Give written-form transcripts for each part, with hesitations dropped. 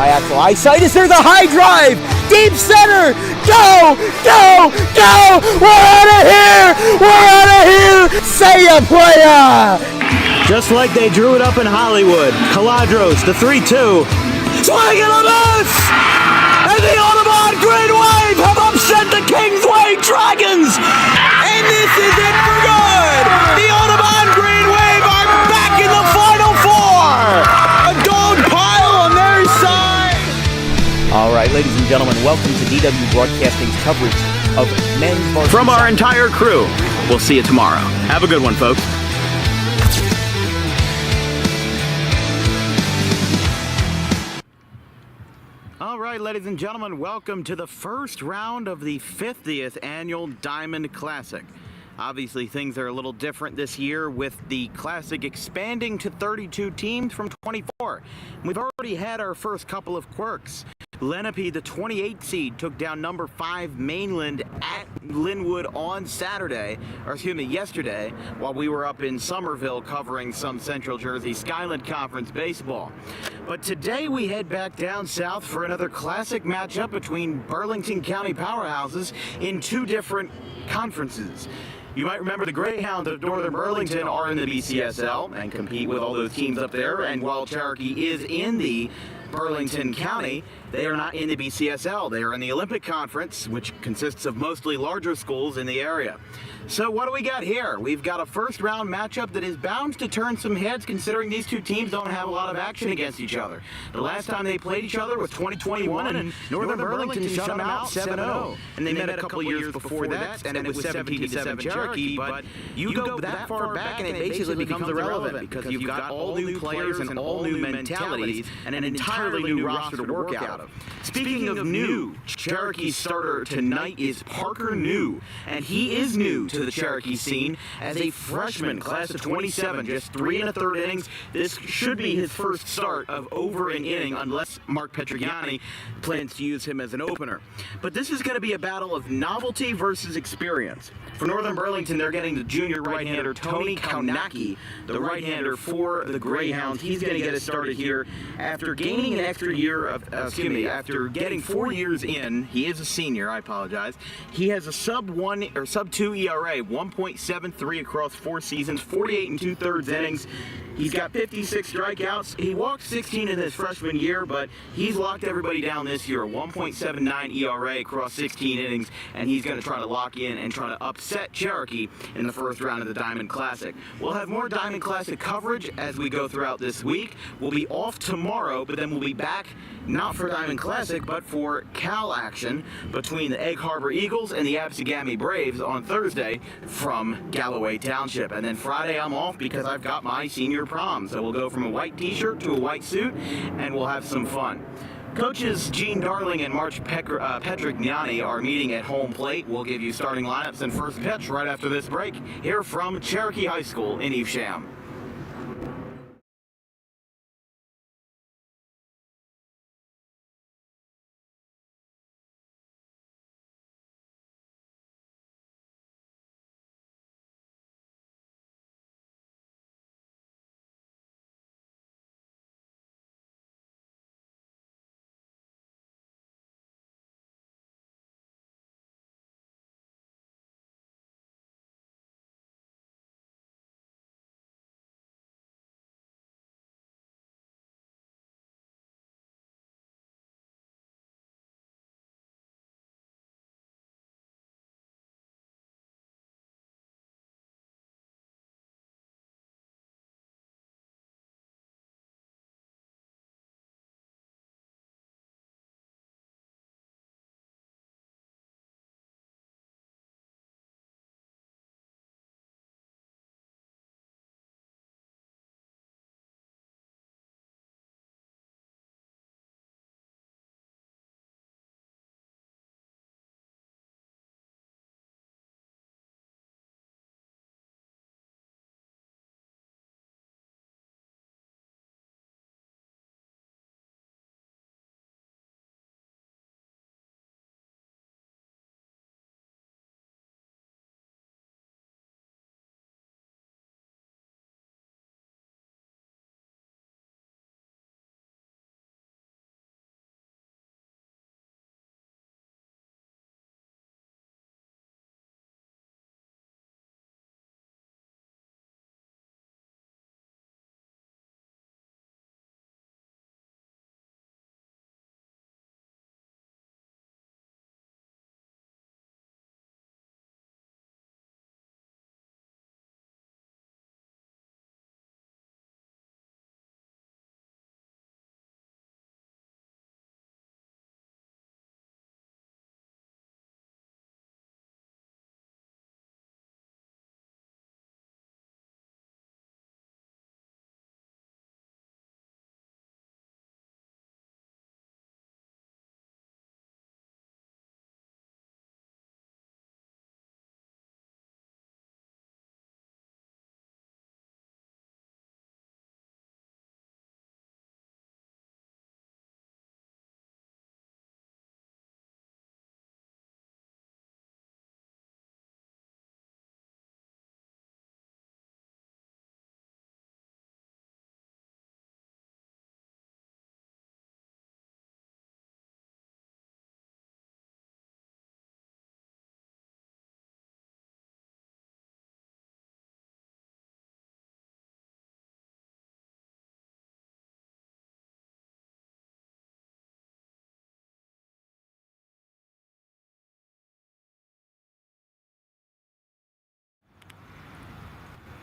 High Axel eyesight. Is there the high drive? Deep center. Go, go, go. We're out of here. We're out of here. Say ya, playa. Just like they drew it up in Hollywood. Caladros, the 3-2. Swing and a miss! And the Audubon Green Wave have upset the Kingsway Dragons! And this is it for good! The Audubon Green Wave are back in the Final Four! A dog pile on their side! All right, ladies and gentlemen, welcome to DW Broadcasting's coverage of men's varsity. From our entire crew, we'll see you tomorrow. Have a good one, folks. All right, ladies and gentlemen, welcome to the first round of the 50th annual Diamond Classic. Obviously, things are a little different this year with the Classic expanding to 32 teams from 24. We've already had our first couple of quirks. Lenape, the 28 seed, took down number 5 Mainland at Linwood on yesterday, while we were up in Somerville covering some Central Jersey Skyland Conference baseball. But today we head back down south for another classic matchup between Burlington County powerhouses in two different conferences. You might remember the Greyhounds of Northern Burlington are in the BCSL and compete with all those teams up there, and while Cherokee is in the Burlington County, they are not in the BCSL. They are in the Olympic Conference, which consists of mostly larger schools in the area. So what do we got here? We've got a first round matchup that is bound to turn some heads considering these two teams don't have a lot of action against each other. The last time they played each other was 2021 and Northern Burlington shut them out 7-0. And they met a couple years before that and it was 17-7 Cherokee, but you go that far back and it basically becomes irrelevant because you've got all new players and all new mentalities and an entirely new roster to work out of. Speaking of new, Cherokee's starter tonight is Parker New, and he is new to the Cherokee scene as a freshman, class of 27, just 3 1/3 innings. This should be his first start of over an inning unless Mark Petrigiani plans to use him as an opener. But this is going to be a battle of novelty versus experience. For Northern Burlington, they're getting the junior right-hander Tony Kaunaki, the right-hander for the Greyhounds. He's going to get us started here after gaining an extra year of, after getting 4 years in. He is a senior, I apologize. He has a sub-1 or sub-2 ERA, 1.73 across 4 seasons, 48 2/3 innings. He's got 56 strikeouts. He walked 16 in his freshman year, but he's locked everybody down this year. 1.79 ERA across 16 innings, and he's going to try to lock in and try to upset Cherokee in the first round of the Diamond Classic. We'll have more Diamond Classic coverage as we go throughout this week. We'll be off tomorrow, but then we'll be back not for Diamond Classic, but for Cal action between the Egg Harbor Eagles and the Absegami Braves on Thursday from Galloway Township. And then Friday I'm off because I've got my senior prom. So we'll go from a white t-shirt to a white suit, and we'll have some fun. Coaches Gene Darling and March Petrignani are meeting at home plate. We'll give you starting lineups and first pitch right after this break here from Cherokee High School in Evesham.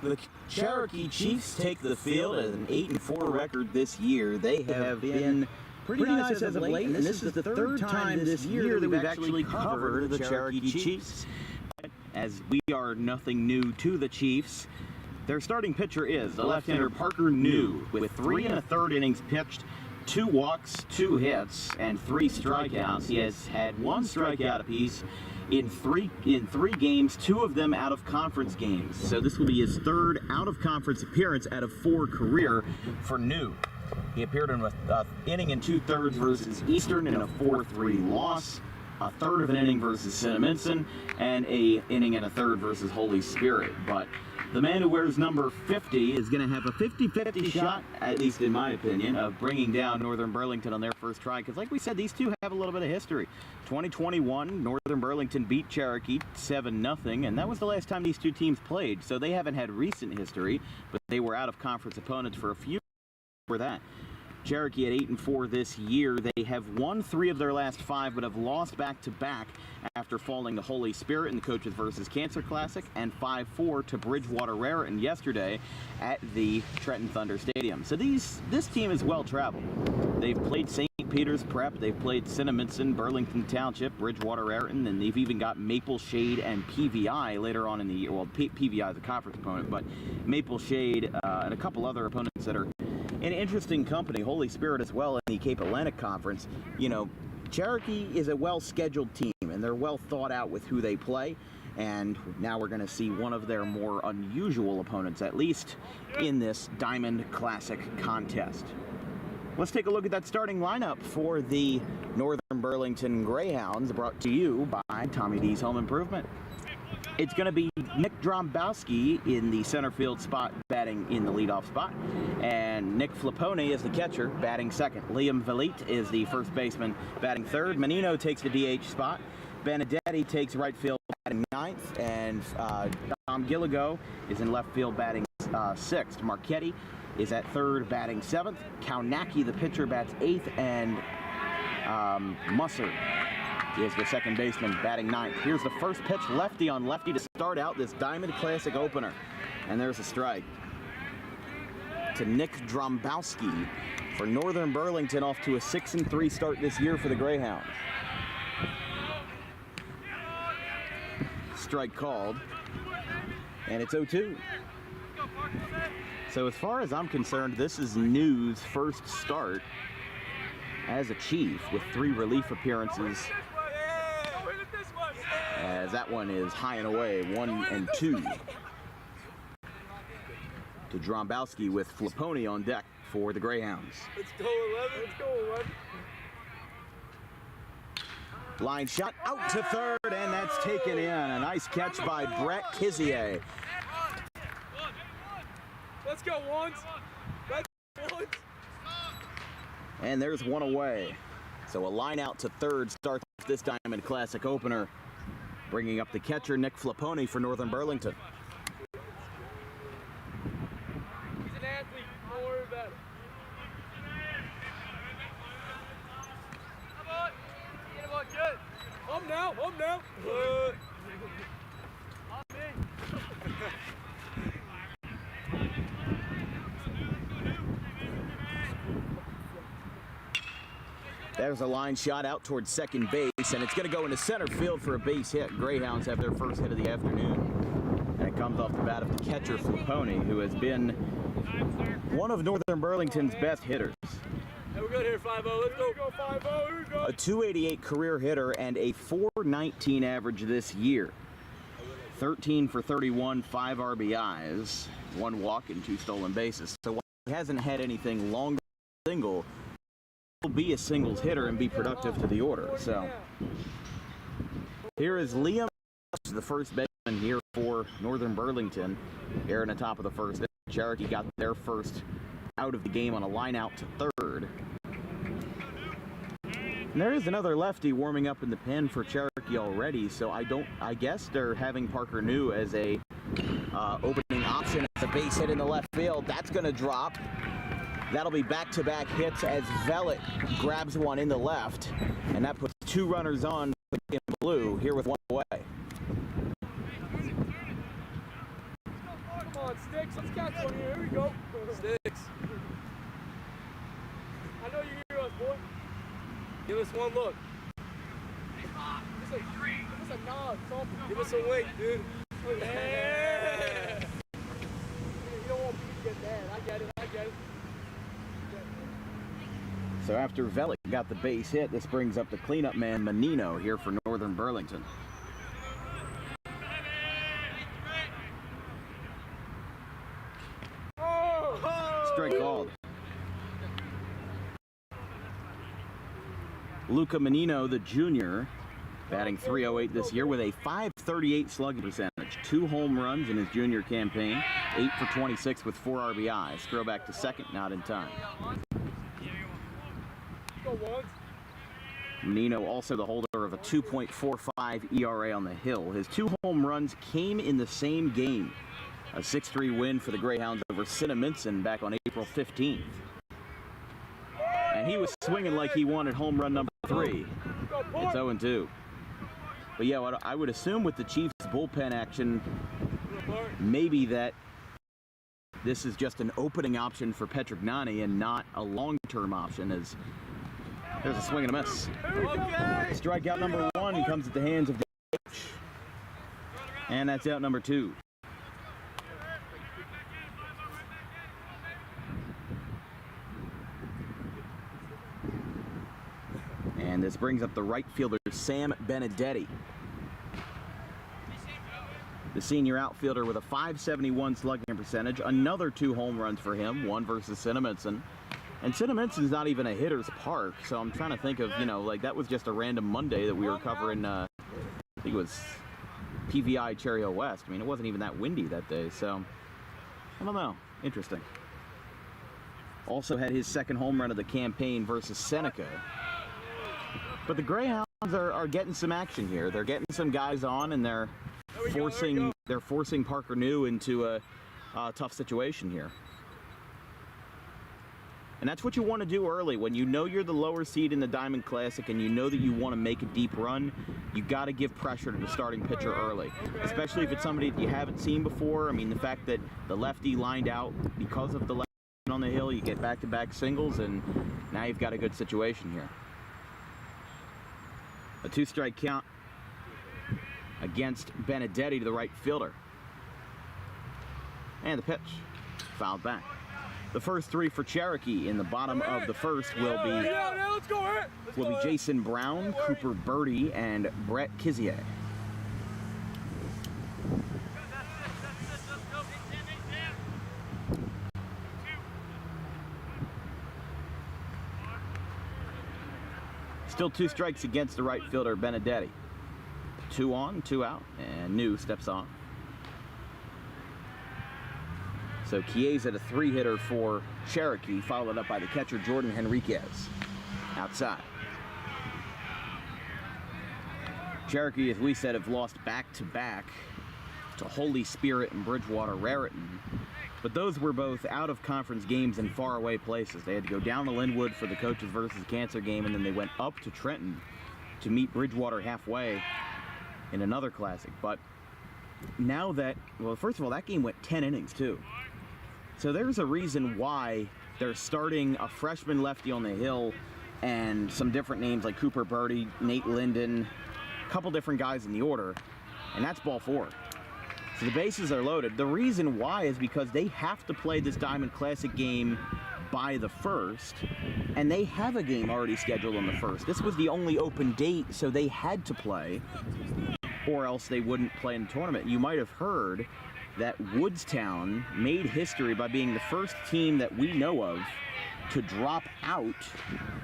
The Cherokee Chiefs take the field at an 8-4 record this year. They have been pretty nice as of late, and this is the third time this year that we've actually covered the Cherokee Chiefs. As we are nothing new to the Chiefs, their starting pitcher is the left-hander Parker New, with 3 1/3 innings pitched, 2 walks, 2 hits, and 3 strikeouts. He has had 1 strikeout apiece in three games, 2 of them out of conference games. So this will be his 3rd out of conference appearance out of 4 career for New. He appeared in an inning and 2/3 versus Eastern in a 4-3 loss, a 1/3 of an inning versus Cinnaminson, and a inning and a 1/3 versus Holy Spirit. But the man who wears number 50 is going to have a 50-50 shot, at least in my opinion, of bringing down Northern Burlington on their first try. Because like we said, these two have a little bit of history. 2021, Northern Burlington beat Cherokee 7-0, and that was the last time these two teams played. So they haven't had recent history, but they were out of conference opponents for a few for that. Cherokee at 8-4 this year. They have won 3 of their last 5, but have lost back-to-back after falling to Holy Spirit in the Coaches vs. Cancer Classic and 5-4 to Bridgewater Raritan yesterday at the Trenton Thunder Stadium. So this team is well-traveled. They've played St. Peter's Prep, they've played Cinnaminson, Burlington Township, Bridgewater Raritan, and they've even got Maple Shade and PVI later on in the year. Well, PVI is a conference opponent, but Maple Shade and a couple other opponents that are an interesting company, Holy Spirit as well in the Cape Atlantic Conference. You know, Cherokee is a well-scheduled team, and they're well thought out with who they play. And now we're going to see one of their more unusual opponents, at least in this Diamond Classic contest. Let's take a look at that starting lineup for the Northern Burlington Greyhounds, brought to you by Tommy D's Home Improvement. It's going to be Nick Drombowski in the center field spot, batting in the leadoff spot. And Nick Flippone is the catcher, batting second. Liam Valite is the first baseman, batting third. Menino takes the DH spot. Benedetti takes right field, batting ninth. And Tom Gilligo is in left field, batting sixth. Marchetti is at third, batting seventh. Kaunaki, the pitcher, bats eighth. And Musser is the second baseman, batting ninth. Here's the first pitch, lefty on lefty to start out this Diamond Classic opener. And there's a strike to Nick Drombowski for Northern Burlington, off to a 6-3 start this year for the Greyhounds. Strike called, and it's 0-2. So as far as I'm concerned, this is New's first start as a Chief, with 3 relief appearances, as that one is high and away, 1-2 to Drombowski, with Flippone on deck for the Greyhounds. Let's go 11. Let's go 11. Line shot out to third, and that's taken in. A nice catch by Brett Kizier. Let's go once. Let's go once. And there's one away. So a line out to third starts this Diamond Classic opener, bringing up the catcher, Nick Flippone, for Northern Burlington. He's an athlete. Don't worry about it. Get him on good. Home now. Home now. On me. There's a line shot out towards second base, and it's going to go into center field for a base hit. Greyhounds have their first hit of the afternoon. And it comes off the bat of the catcher, Flippone, who has been one of Northern Burlington's best hitters. Hey, we're good here, 5-0. Let's go. Go 5-0. Here we go. A .288 career hitter and a .419 average this year. 13 for 31, 5 RBIs, 1 walk, and 2 stolen bases. So while he hasn't had anything longer than single, will be a singles hitter and be productive to the order. So here is Liam, the first baseman here for Northern Burlington. Here in the top of the first. Cherokee got their first out of the game on a line out to third. And there is another lefty warming up in the pen for Cherokee already, so I guess they're having Parker New as a opening option as a base hit in the left field. That's going to drop. That'll be back-to-back hits as Vellet grabs one in the left, and that puts 2 runners on in blue, here with 1 away. Come on, stay. Just one look. Give us a nod, something. Give us a wink, dude. Yeah. You don't want me to get mad. I get it. So after Velick got the base hit, this brings up the cleanup man, Menino, here for Northern Burlington. Strike called. Luca Menino, the junior, batting .308 this year with a .538 slugging percentage. 2 home runs in his junior campaign, 8 for 26 with 4 RBIs. Throw back to second, not in time. Menino also the holder of a 2.45 ERA on the hill. His 2 home runs came in the same game. A 6-3 win for the Greyhounds over Cinnaminson back on April 15th. And he was swinging like he wanted home run number 3. It's 0-2. But yeah, what I would assume with the Chiefs' bullpen action, maybe that this is just an opening option for Petrignani and not a long-term option, as there's a swing and a miss. Strikeout number 1 comes at the hands of the coach. And that's out number 2. And this brings up the right fielder, Sam Benedetti. The senior outfielder with a .571 slugging percentage. Another 2 home runs for him, 1 versus Cinnaminson. And Cinnaminson's not even a hitter's park, so I'm trying to think of, like that was just a random Monday that we were covering, I think it was PVI Cherry Hill West. I mean, it wasn't even that windy that day, so I don't know. Interesting. Also had his second home run of the campaign versus Seneca. But the Greyhounds are getting some action here. They're getting some guys on, and they're forcing Parker New into a tough situation here. And that's what you want to do early. When you know you're the lower seed in the Diamond Classic and you know that you want to make a deep run, you got to give pressure to the starting pitcher early, especially if it's somebody that you haven't seen before. I mean, the fact that the lefty lined out because of the left on the hill, you get back-to-back singles, and now you've got a good situation here. A 2-strike count against Benedetti to the right fielder. And the pitch fouled back. The first 3 for Cherokee in the bottom of the first will be Jason Brown, Cooper Birdie, and Brett Kizier. Still 2 strikes against the right fielder, Benedetti. 2 on, 2 out, and New steps on. So Chiesa, the 3-hitter for Cherokee, followed up by the catcher, Jordan Henriquez, outside. Cherokee, as we said, have lost back-to-back to Holy Spirit and Bridgewater Raritan. But those were both out-of-conference games in faraway places. They had to go down to Linwood for the Coaches versus Cancer game, and then they went up to Trenton to meet Bridgewater halfway in another classic. But now that, well, first of all, that game went 10 innings, too. So there's a reason why they're starting a freshman lefty on the hill and some different names like Cooper Birdie, Nate Linden, a couple different guys in the order, and that's ball 4. So the bases are loaded. The reason why is because they have to play this Diamond Classic game by the 1st, and they have a game already scheduled on the 1st. This was the only open date, so they had to play, or else they wouldn't play in the tournament. You might have heard that Woodstown made history by being the first team that we know of to drop out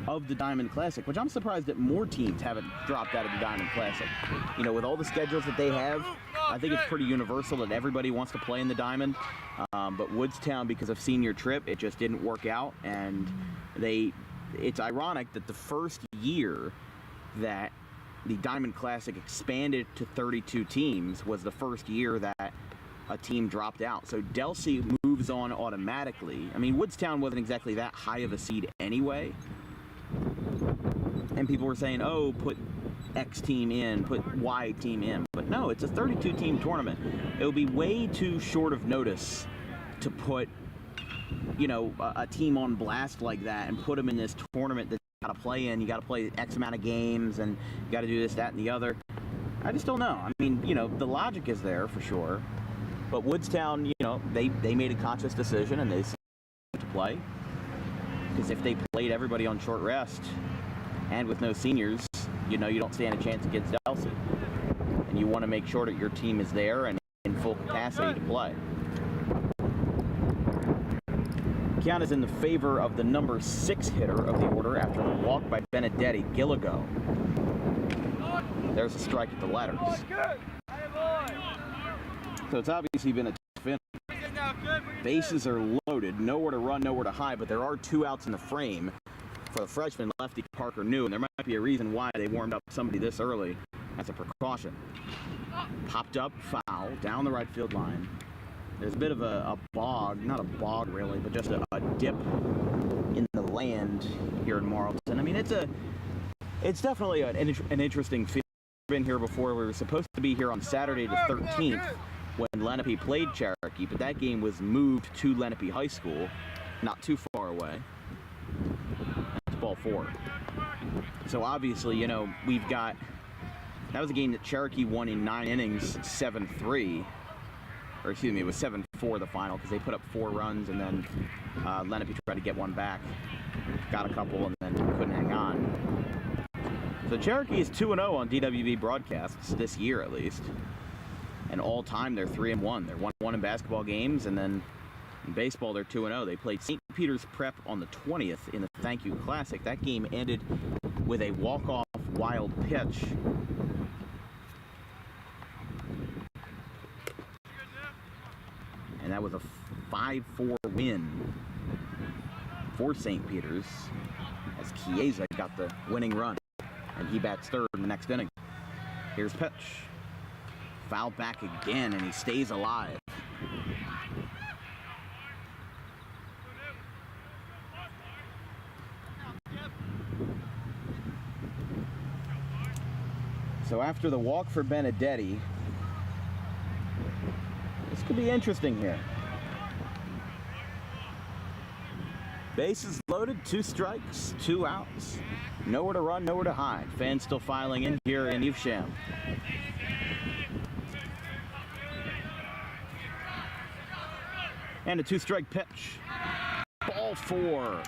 of the Diamond Classic, which I'm surprised that more teams haven't dropped out of the Diamond Classic. You know, with all the schedules that they have, I think it's pretty universal that everybody wants to play in the Diamond. But Woodstown, because of senior trip, it just didn't work out, and it's ironic that the first year that the Diamond Classic expanded to 32 teams was the first year that a team dropped out. So Delsey moves on automatically. I mean, Woodstown wasn't exactly that high of a seed anyway. And people were saying, oh, put X team in, put Y team in. But no, it's a 32-team tournament. It would be way too short of notice to put, you know, a team on blast like that and put them in this tournament that's got to play in, you got to play X amount of games, and you got to do this, that, and the other. I just don't know. I mean, the logic is there for sure, but Woodstown, they made a conscious decision and they decided to play, because if they played everybody on short rest and with no seniors, you don't stand a chance against Delsey, and you want to make sure that your team is there and in full capacity to play. Count is in the favor of the number 6 hitter of the order after a walk by Benedetti. Gilligo. There's a strike at the letters. So it's obviously been a tough inning. Bases are loaded, nowhere to run, nowhere to hide, but there are 2 outs in the frame for the freshman lefty Parker New, and there might be a reason why they warmed up somebody this early as a precaution. Popped up, foul, down the right field line. There's a bit of a bog, not a bog really, but just a dip in the land here in Marlton. I mean, it's definitely an interesting field. We've been here before. We were supposed to be here on Saturday the 13th when Lenape played Cherokee, but that game was moved to Lenape High School, not too far away. That's ball 4. So obviously, we've got, that was a game that Cherokee won in 9 innings, 7-3. Or excuse me, it was 7-4 the final, because they put up 4 runs, and then Lenape tried to get one back, got a couple, and then couldn't hang on. So Cherokee is 2-0 on DWB broadcasts this year, at least, and all time they're 3-1. They're 1-1 in basketball games, and then in baseball they're 2-0. They played St. Peter's Prep on the 20th in the Thank You Classic. That game ended with a walk-off wild pitch. And that was a 5-4 win for St. Peter's as Chiesa got the winning run, and he bats third in the next inning. Here's pitch. Foul back again, and he stays alive. So after the walk for Benedetti, this could be interesting here. Bases loaded, 2 strikes, 2 outs. Nowhere to run, nowhere to hide. Fans still filing in here in Evesham. And a 2-strike pitch. Ball 4.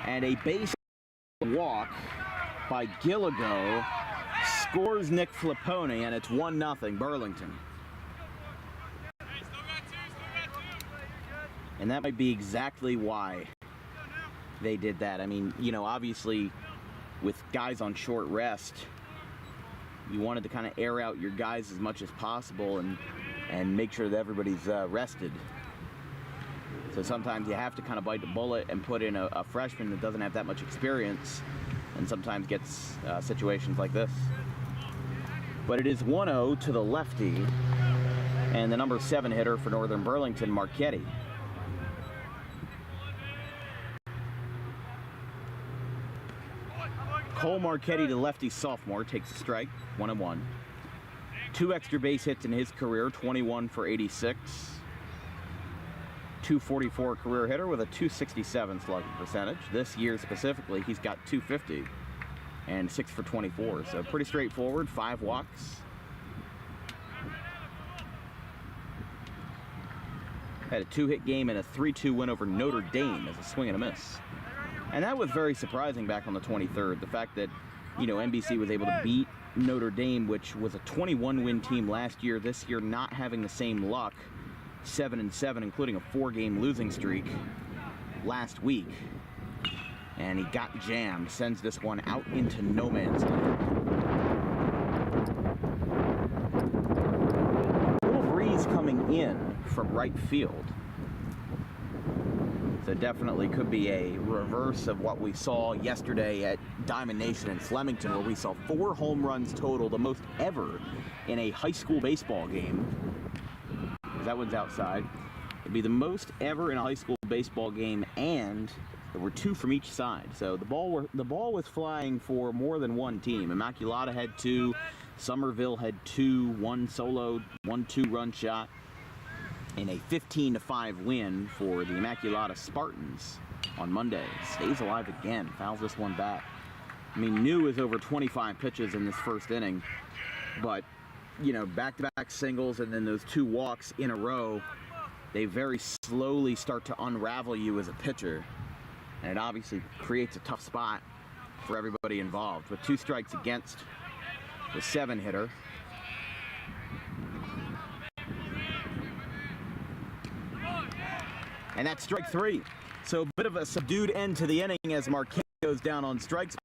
And a base walk by Gilligo scores Nick Flipponi, and it's 1-0 Burlington. And that might be exactly why they did that. I mean, obviously with guys on short rest, you wanted to kind of air out your guys as much as possible and make sure that everybody's rested. So sometimes you have to kind of bite the bullet and put in a freshman that doesn't have that much experience, and sometimes gets situations like this. But it is 1-0 to the lefty, and the number 7 hitter for Northern Burlington, Marchetti. Cole Marchetti, the lefty sophomore, takes a strike, 1-1. 2 extra base hits in his career, 21 for 86. 244 career hitter with a 267 slugging percentage. This year specifically, he's got 250 and 6 for 24. So pretty straightforward, 5 walks. Had a 2-hit game and a 3-2 win over Notre Dame as a swing and a miss. And that was very surprising back on the 23rd. The fact that, NBC was able to beat Notre Dame, which was a 21-win team last year, this year not having the same luck, 7-7, including a 4-game losing streak last week. And he got jammed, sends this one out into no man's land. A little breeze coming in from right field. So definitely could be a reverse of what we saw yesterday at Diamond Nation in Flemington, where we saw 4 home runs total, the most ever in a high school baseball game. That one's outside. It'd be the most ever in a high school baseball game, and there were 2 from each side. So the ball was flying for more than one team. Immaculata had 2, Somerville had 2, 1 solo, 1 2-run shot, in a 15-5 win for the Immaculata Spartans. on Monday. Stays alive again, fouls this one back. I mean, New is over 25 pitches in this first inning, but, you know, back-to-back singles and then those 2 walks in a row, they very slowly start to unravel you as a pitcher. And it obviously creates a tough spot for everybody involved. With 2 strikes against the 7-hitter. And that's strike 3. So a bit of a subdued end to the inning as Marquez goes down on strikes.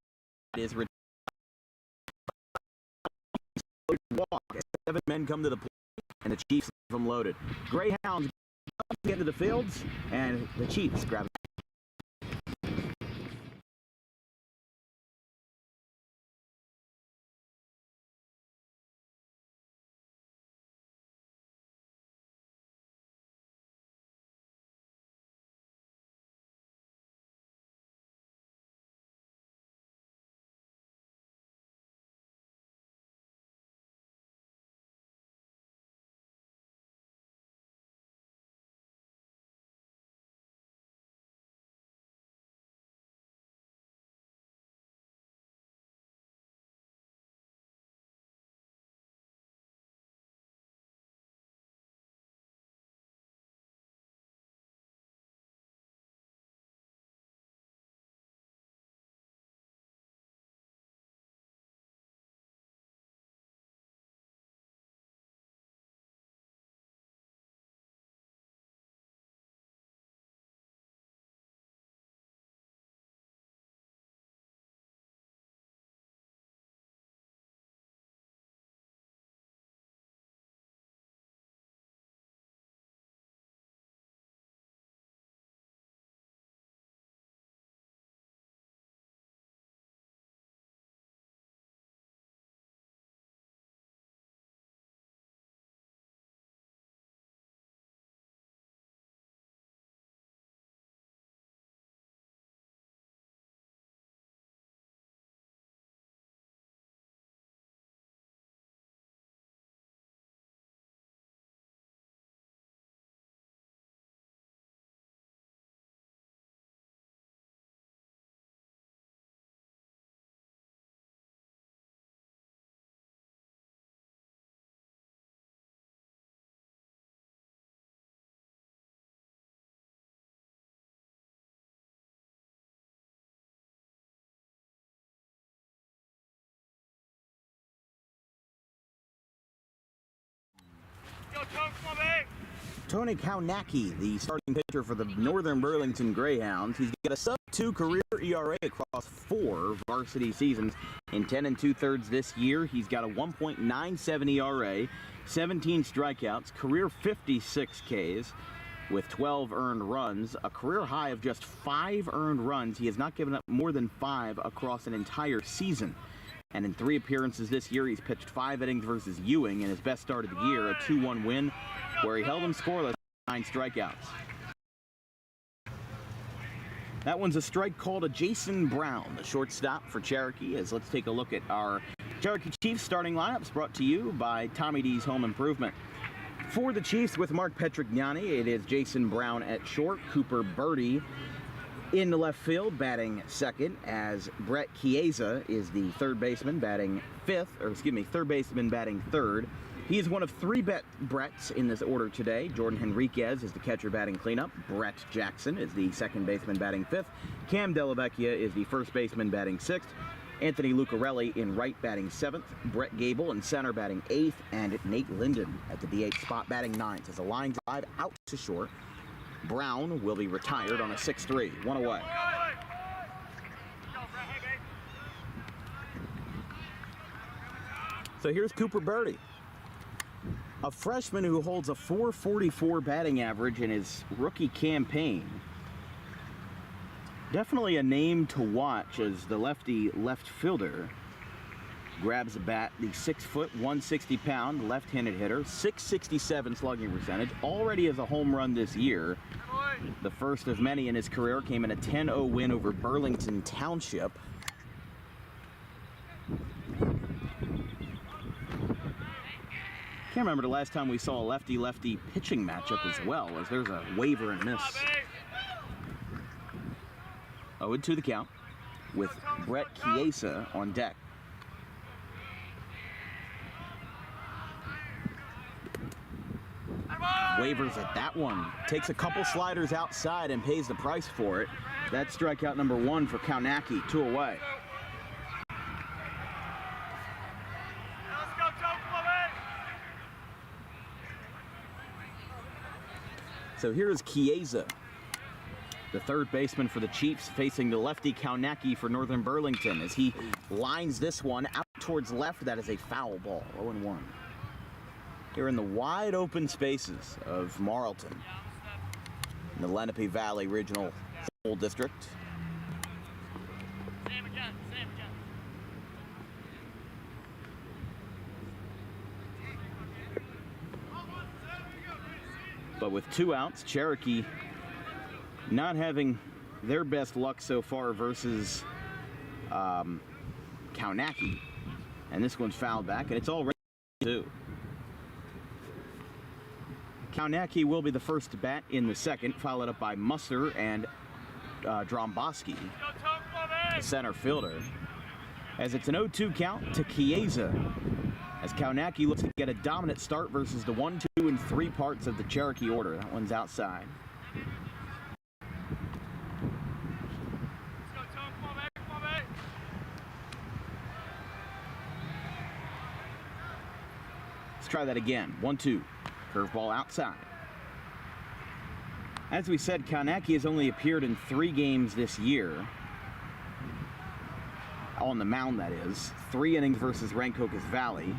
It is walk. 7 men come to the plate, and the Chiefs have them loaded. Greyhounds get into the fields, and the Chiefs grab it. Tony Kaunacki, the starting pitcher for the Northern Burlington Greyhounds. He's got a sub-2 career ERA across 4 varsity seasons. In 10 2/3 this year, he's got a 1.97 ERA, 17 strikeouts, career 56 Ks with 12 earned runs, a career high of just 5 earned runs. He has not given up more than 5 across an entire season. And in 3 appearances this year, he's pitched 5 innings versus Ewing in his best start of the year, a 2-1 win, where he held him scoreless, 9 strikeouts. That one's a strike call to Jason Brown, the shortstop for Cherokee. As let's take a look at our Cherokee Chiefs starting lineups, brought to you by Tommy D's Home Improvement. For the Chiefs, with Mark Petrignani, it is Jason Brown at short, Cooper Birdie in the left field, batting second, as Brett Chiesa is the third baseman, batting third baseman batting third. He is one of 3 Bretts in this order today. Jordan Henriquez is the catcher batting cleanup. Brett Jackson is the second baseman batting 5th. Cam Delavecchia is the first baseman batting 6th. Anthony Lucarelli in right batting 7th. Brett Gable in center batting 8th. And Nate Linden at the DH spot batting 9th. As a line drive out to short. Brown will be retired on a 6-3. 1 away. So here's Cooper Birdie, a freshman who holds a .444 batting average in his rookie campaign. Definitely a name to watch as the lefty left fielder grabs a bat. The 6-foot, 160-pound left-handed hitter, .667 slugging percentage, already has a home run this year. The first of many in his career came in a 10-0 win over Burlington Township. Can't remember the last time we saw a lefty-lefty pitching matchup as well, as there's a waiver and miss. 0-2 the count with Brett Chiesa on deck. Wavers at that one. Takes a couple sliders outside and pays the price for it. That's strikeout number 1 for Kaunacki, 2 away. So here is Chiesa, the third baseman for the Chiefs, facing the lefty Kaunacki for Northern Burlington. As he lines this one out towards left, that is a foul ball, 0-1. Here in the wide open spaces of Marlton, in the Lenape Valley Regional School District. Same again. But with 2 outs, Cherokee not having their best luck so far versus Kaunacki. And this one's fouled back, and it's already 2. Kaunacki will be the first to bat in the second, followed up by Musser and Dromboski, the center fielder. As it's an 0-2 count to Chiesa, as Kaunacki looks to get a dominant start versus the 1, 2, and 3 parts of the Cherokee order. That one's outside. Let's try that again. 1-2. Curveball outside. As we said, Kaunacki has only appeared in 3 games this year. On the mound, that is. 3 innings versus Rancocas Valley.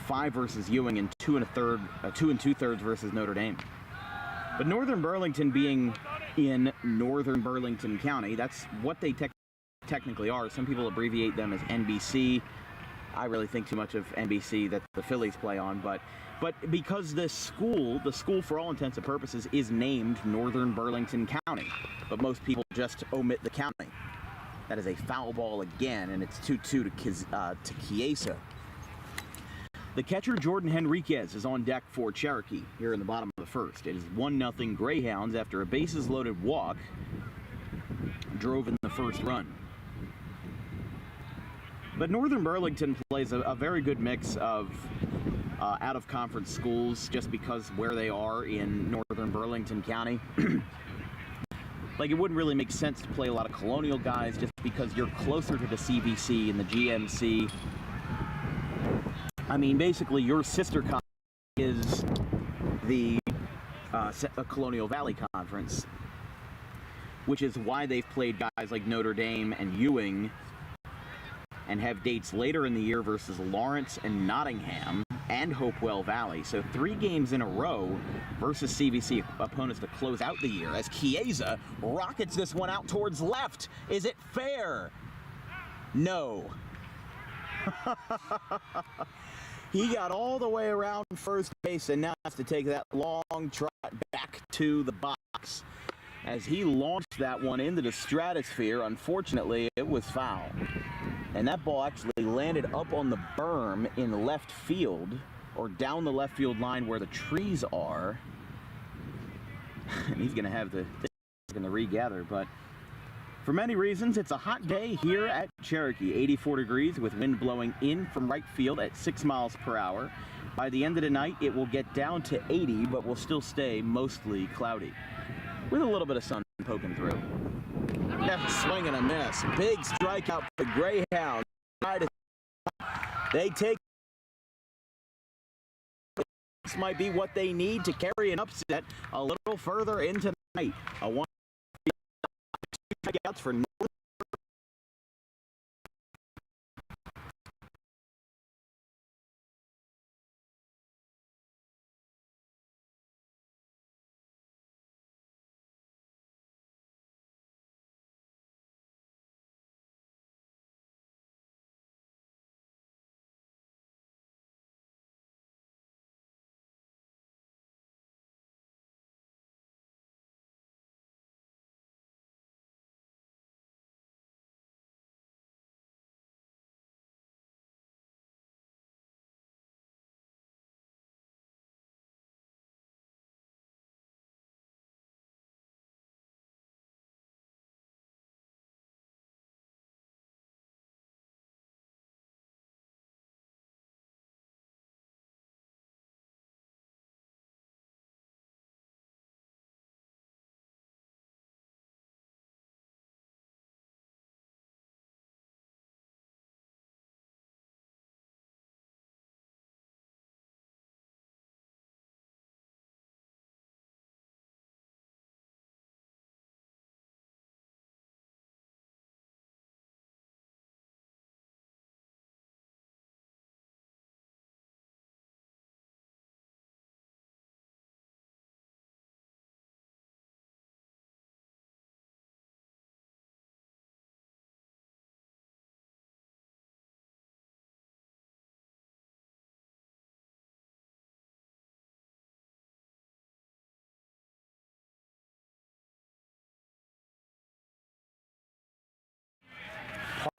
5 versus Ewing, and 2 2/3 versus Notre Dame. But Northern Burlington being in Northern Burlington County, that's what they technically are. Some people abbreviate them as NBC. I really think too much of NBC that the Phillies play on, but because the school for all intents and purposes is named Northern Burlington County, but most people just omit the county. That is a foul ball again, and it's 2-2 to Chiesa. The catcher, Jordan Henriquez, is on deck for Cherokee here in the bottom of the first. It is 1-0 Greyhounds after a bases-loaded walk drove in the first run. But Northern Burlington plays a very good mix of out-of-conference schools just because where they are in Northern Burlington County. Like, it wouldn't really make sense to play a lot of Colonial guys just because you're closer to the CVC and the GMC. I mean, basically, your sister conference is the Colonial Valley Conference, which is why they've played guys like Notre Dame and Ewing and have dates later in the year versus Lawrence and Nottingham and Hopewell Valley. So 3 games in a row versus CVC opponents to close out the year as Chiesa rockets this one out towards left. Is it fair? No. He got all the way around first base and now has to take that long trot back to the box as he launched that one into the stratosphere. Unfortunately, it was foul. And that ball actually landed up on the berm in left field, or down the left field line where the trees are. And he's going to have to regather, but for many reasons, it's a hot day here at Cherokee. 84 degrees with wind blowing in from right field at 6 miles per hour. By the end of the night, it will get down to 80, but will still stay mostly cloudy, with a little bit of sun poking through. Swing and a miss. Big strikeout for the Greyhounds. They take. This might be what they need to carry an upset a little further into the night. A 1-2 strikeouts for Northern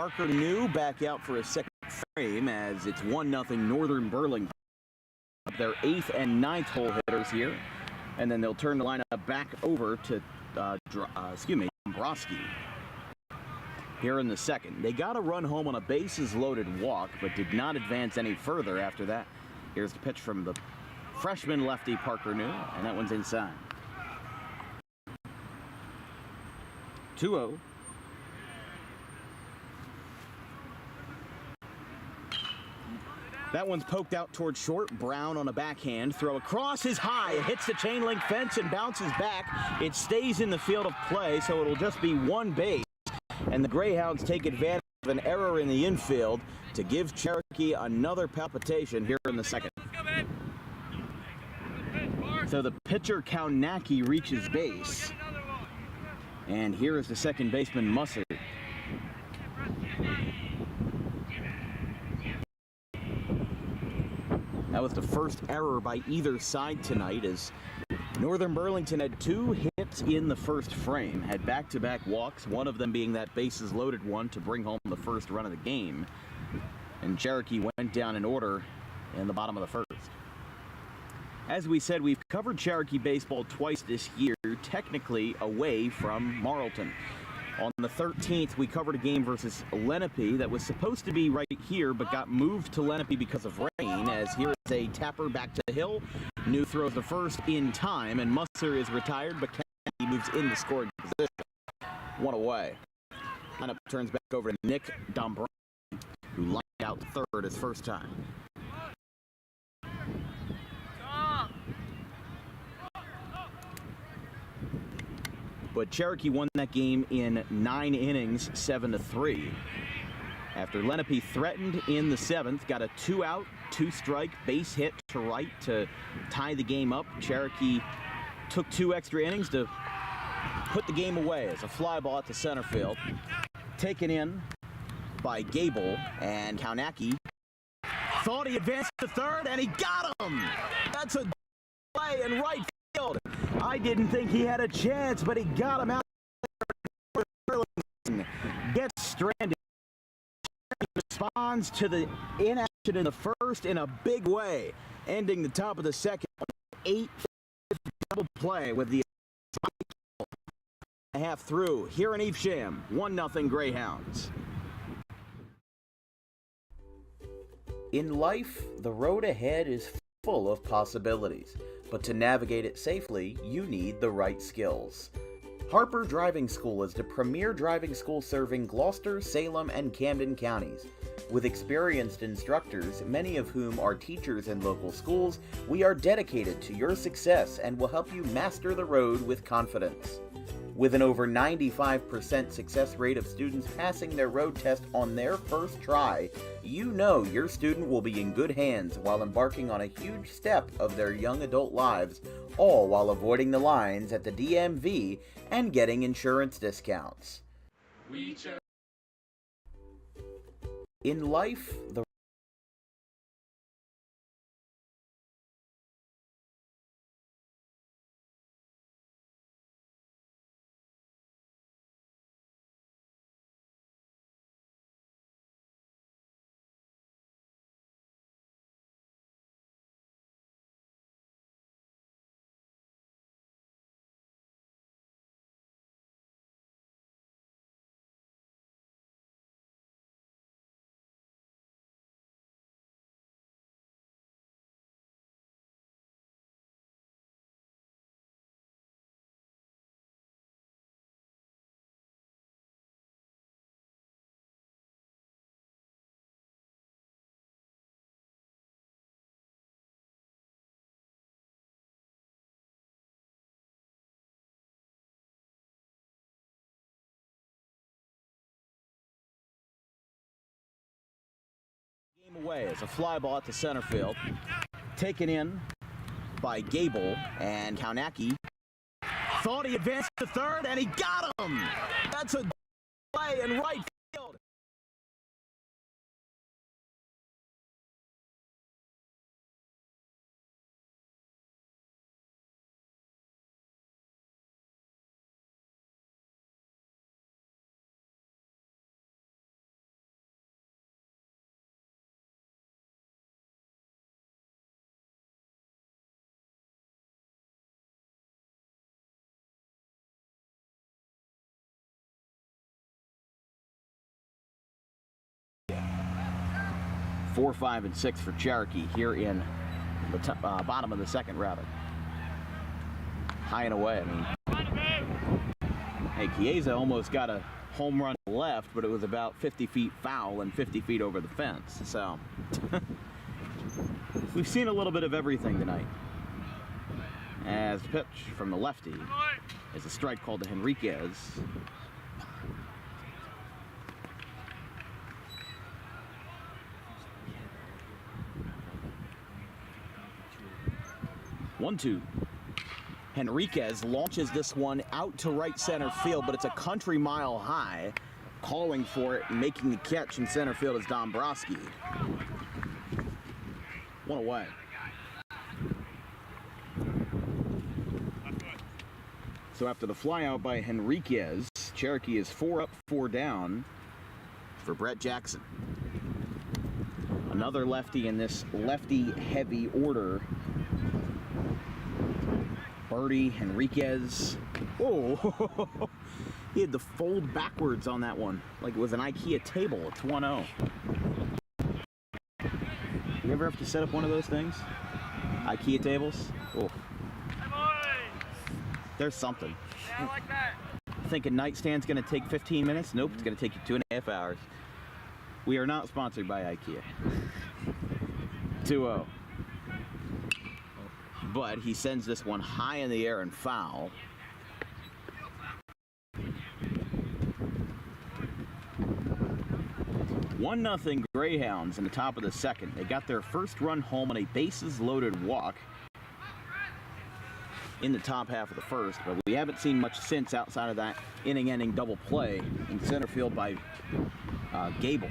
Parker New back out for a second frame as it's 1-0 Northern Burlington. Their 8th and 9th hole hitters here, and then they'll turn the lineup back over to Dombrowski. Here in the second, they got a run home on a bases-loaded walk, but did not advance any further after that. Here's the pitch from the freshman lefty Parker New, and that one's inside. 2-0. That one's poked out towards short. Brown on a backhand. Throw across is high. It hits the chain link fence and bounces back. It stays in the field of play, so it'll just be one base. And the Greyhounds take advantage of an error in the infield to give Cherokee another palpitation here in the second. So the pitcher Kaunacki reaches base. And here is the second baseman Musser. That was the first error by either side tonight, as Northern Burlington had 2 hits in the first frame, had back-to-back walks, one of them being that bases-loaded one to bring home the first run of the game. And Cherokee went down in order in the bottom of the first. As we said, we've covered Cherokee baseball twice this year, technically away from Marlton. On the 13th, we covered a game versus Lenape that was supposed to be right here, but got moved to Lenape because of rain, as here is a tapper back to the hill. New throws the first in time, and Musser is retired, but Kennedy moves into scoring position. 1 away. Lineup turns back over to Nick Dombrowski, who lined out third his first time. But Cherokee won that game in 9 innings, 7-3. After Lenape threatened in the 7th, got a 2-out, 2-strike base hit to right to tie the game up. Cherokee took 2 extra innings to put the game away as a fly ball at the center field. Taken in by Gable, and Kaunacki thought he advanced to third, and he got him! That's a play in right field. I didn't think he had a chance, but he got him out. Gets stranded. Responds to the inaction in the first in a big way, ending the top of the second. 8 double play with the half through here in Evesham. 1-0 Greyhounds. In life, the road ahead is full of possibilities, but to navigate it safely, you need the right skills. Harper Driving School is the premier driving school serving Gloucester, Salem, and Camden counties. With experienced instructors, many of whom are teachers in local schools, we are dedicated to your success and will help you master the road with confidence. With an over 95% success rate of students passing their road test on their first try, you know your student will be in good hands while embarking on a huge step of their young adult lives, all while avoiding the lines at the DMV and getting insurance discounts. In life, the game away as a fly ball at the center field. Taken in by Gable, and Kaunacki thought he advanced to third, and he got him! That's a play in right field. 4, 5, and 6 for Cherokee here in the bottom of the second, rather. High and away. I mean, hey, Chiesa almost got a home run left, but it was about 50 feet foul and 50 feet over the fence. So we've seen a little bit of everything tonight. As the pitch from the lefty is a strike called to Henriquez. One, two. Henriquez launches this one out to right center field, but it's a country mile high. Calling for it and making the catch in center field is Dombrowski. One away. So after the flyout by Henriquez, Cherokee is 4 up, 4 down for Brett Jackson. Another lefty in this lefty-heavy order. Birdie, Henriquez. Oh, he had the fold backwards on that one, like it was an IKEA table. It's 1-0. You ever have to set up one of those things? IKEA tables? Oh. There's something. Yeah, I like that. Thinking nightstand's gonna take 15 minutes? Nope, it's gonna take you 2.5 hours. We are not sponsored by IKEA. 2-0. But he sends this one high in the air and foul. One nothing Greyhounds in the top of the second. They got their first run home on a bases-loaded walk in the top half of the first, but we haven't seen much since outside of that inning-ending double play in center field by Gable.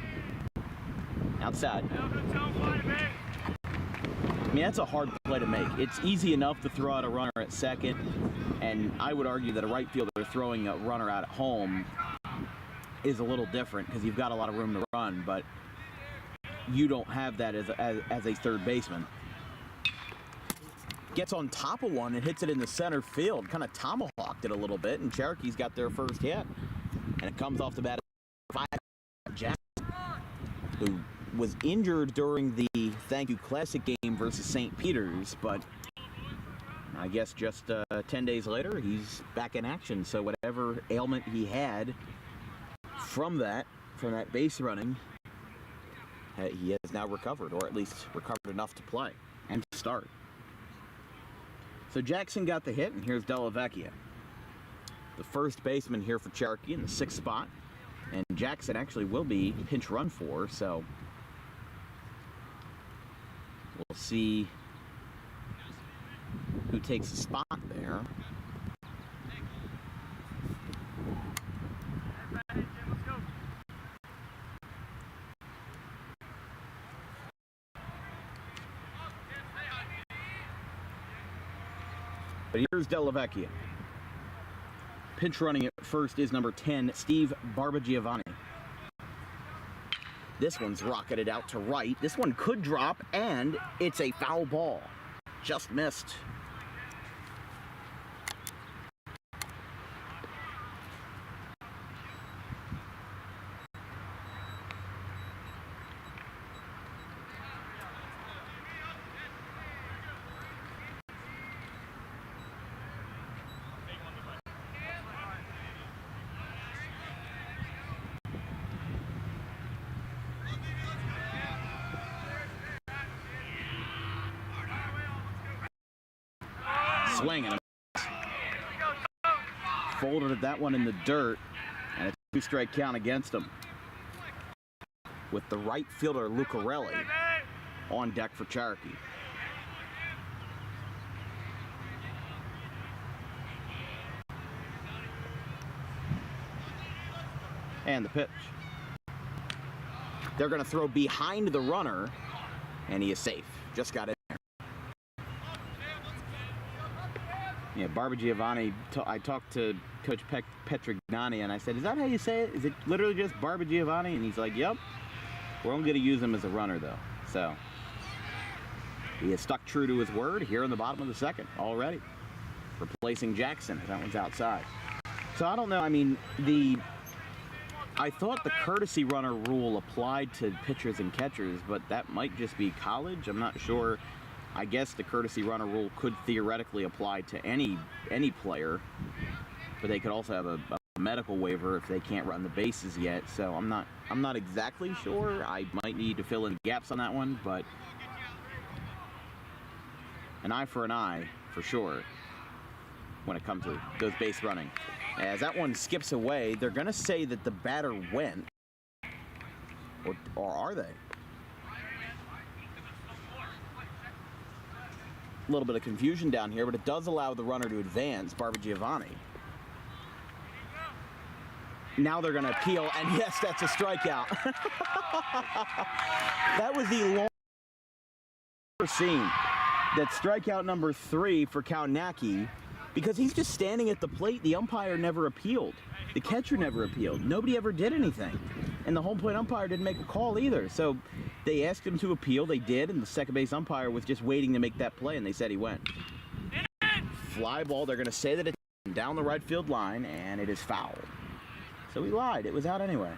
Outside. I mean, that's a hard play to make. It's easy enough to throw out a runner at second, and I would argue that a right fielder throwing a runner out at home is a little different because you've got a lot of room to run, but you don't have that as a third baseman. Gets on top of one and hits it in the center field, kind of tomahawked it a little bit, and Cherokee's got their first hit. And it comes off the bat of Jackson, who was injured during the Thank You Classic game versus St. Peter's, but I guess just 10 days later, he's back in action. So whatever ailment he had from that base running, he has now recovered, or at least recovered enough to play and to start. So Jackson got the hit, and here's Della Vecchia, the first baseman here for Cherokee in the 6th spot. And Jackson actually will be pinch run for, so we'll see who takes a spot there. But here's Della Vecchia. Pinch running at first is number 10, Steve Barbagiovanni. This one's rocketed out to right. This one could drop, and it's a foul ball. Just missed. Swinging. Folded that one in the dirt, and it's a 2-strike count against him. With the right fielder Lucarelli on deck for Cherokee. And the pitch. They're going to throw behind the runner, and he is safe. Just got in there. Yeah, Barbagiovanni, I talked to Coach Petrignani, and I said, is that how you say it? Is it literally just Barbagiovanni? And he's like, yep. We're only going to use him as a runner, though. So he has stuck true to his word here in the bottom of the second already, replacing Jackson. That one's outside. So I don't know. I mean, I thought the courtesy runner rule applied to pitchers and catchers, but that might just be college. I'm not sure. I guess the courtesy runner rule could theoretically apply to any player, but they could also have a medical waiver if they can't run the bases yet. So I'm not exactly sure. I might need to fill in gaps on that one, but an eye for an eye for sure when it comes to those base running. As that one skips away, they're going to say that the batter went, or are they? A little bit of confusion down here, but it does allow the runner to advance, Barbagiovanni. Now they're going to appeal, and yes, that's a strikeout. That was the longest seen. That's strikeout number 3 for Kaunacki, because he's just standing at the plate. The umpire never appealed. The catcher never appealed. Nobody ever did anything. And the home plate umpire didn't make a call either. So they asked him to appeal. They did, and the second base umpire was just waiting to make that play, and they said he went. Fly ball. They're going to say that it's down the right field line, and it is foul. So he lied. It was out anyway.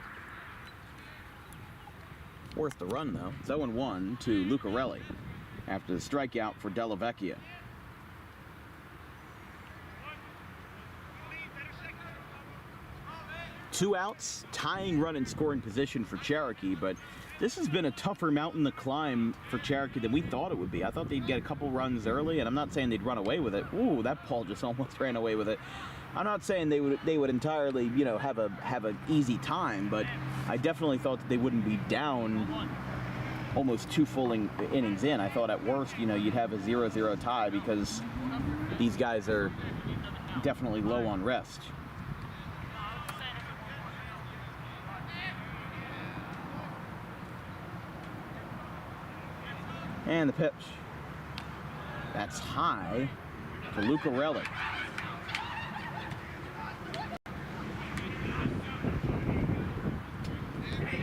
Worth the run, though. It's 0-1 to Lucarelli after the strikeout for Della Vecchia. Two outs, tying run in scoring position for Cherokee, but this has been a tougher mountain to climb for Cherokee than we thought it would be. I thought they'd get a couple runs early, and I'm not saying they'd run away with it. Ooh, that ball just almost ran away with it. I'm not saying they would entirely, have an easy time, but I definitely thought that they wouldn't be down almost 2 full innings in. I thought at worst, you'd have a 0-0 tie because these guys are definitely low on rest. And the pitch. That's high to Lucarelli.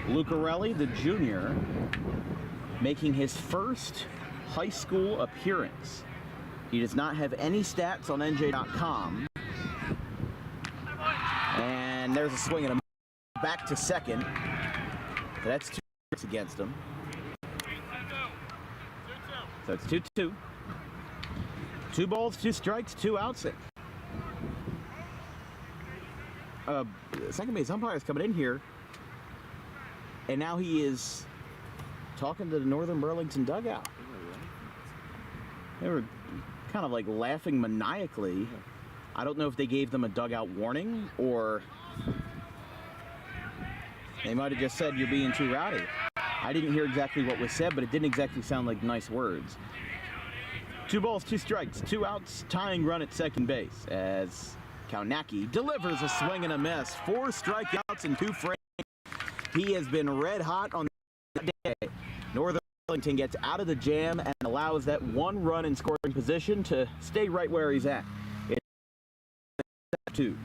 Lucarelli, the junior, making his first high school appearance. He does not have any stats on NJ.com. And there's a swing and a back to second. That's 2 hits against him. So it's 2-2. 2 balls, 2 strikes, 2 outs. Second base umpire is coming in here, and now he is talking to the Northern Burlington dugout. They were kind of like laughing maniacally. I don't know if they gave them a dugout warning, or they might have just said, "You're being too rowdy." I didn't hear exactly what was said, but it didn't exactly sound like nice words. 2 balls, 2 strikes, 2 outs, tying run at second base as Kaunacki delivers a swing and a miss. 4 strikeouts and 2 frames. He has been red hot on the day. Northern Burlington gets out of the jam and allows that 1 run in scoring position to stay right where he's at. It's 2.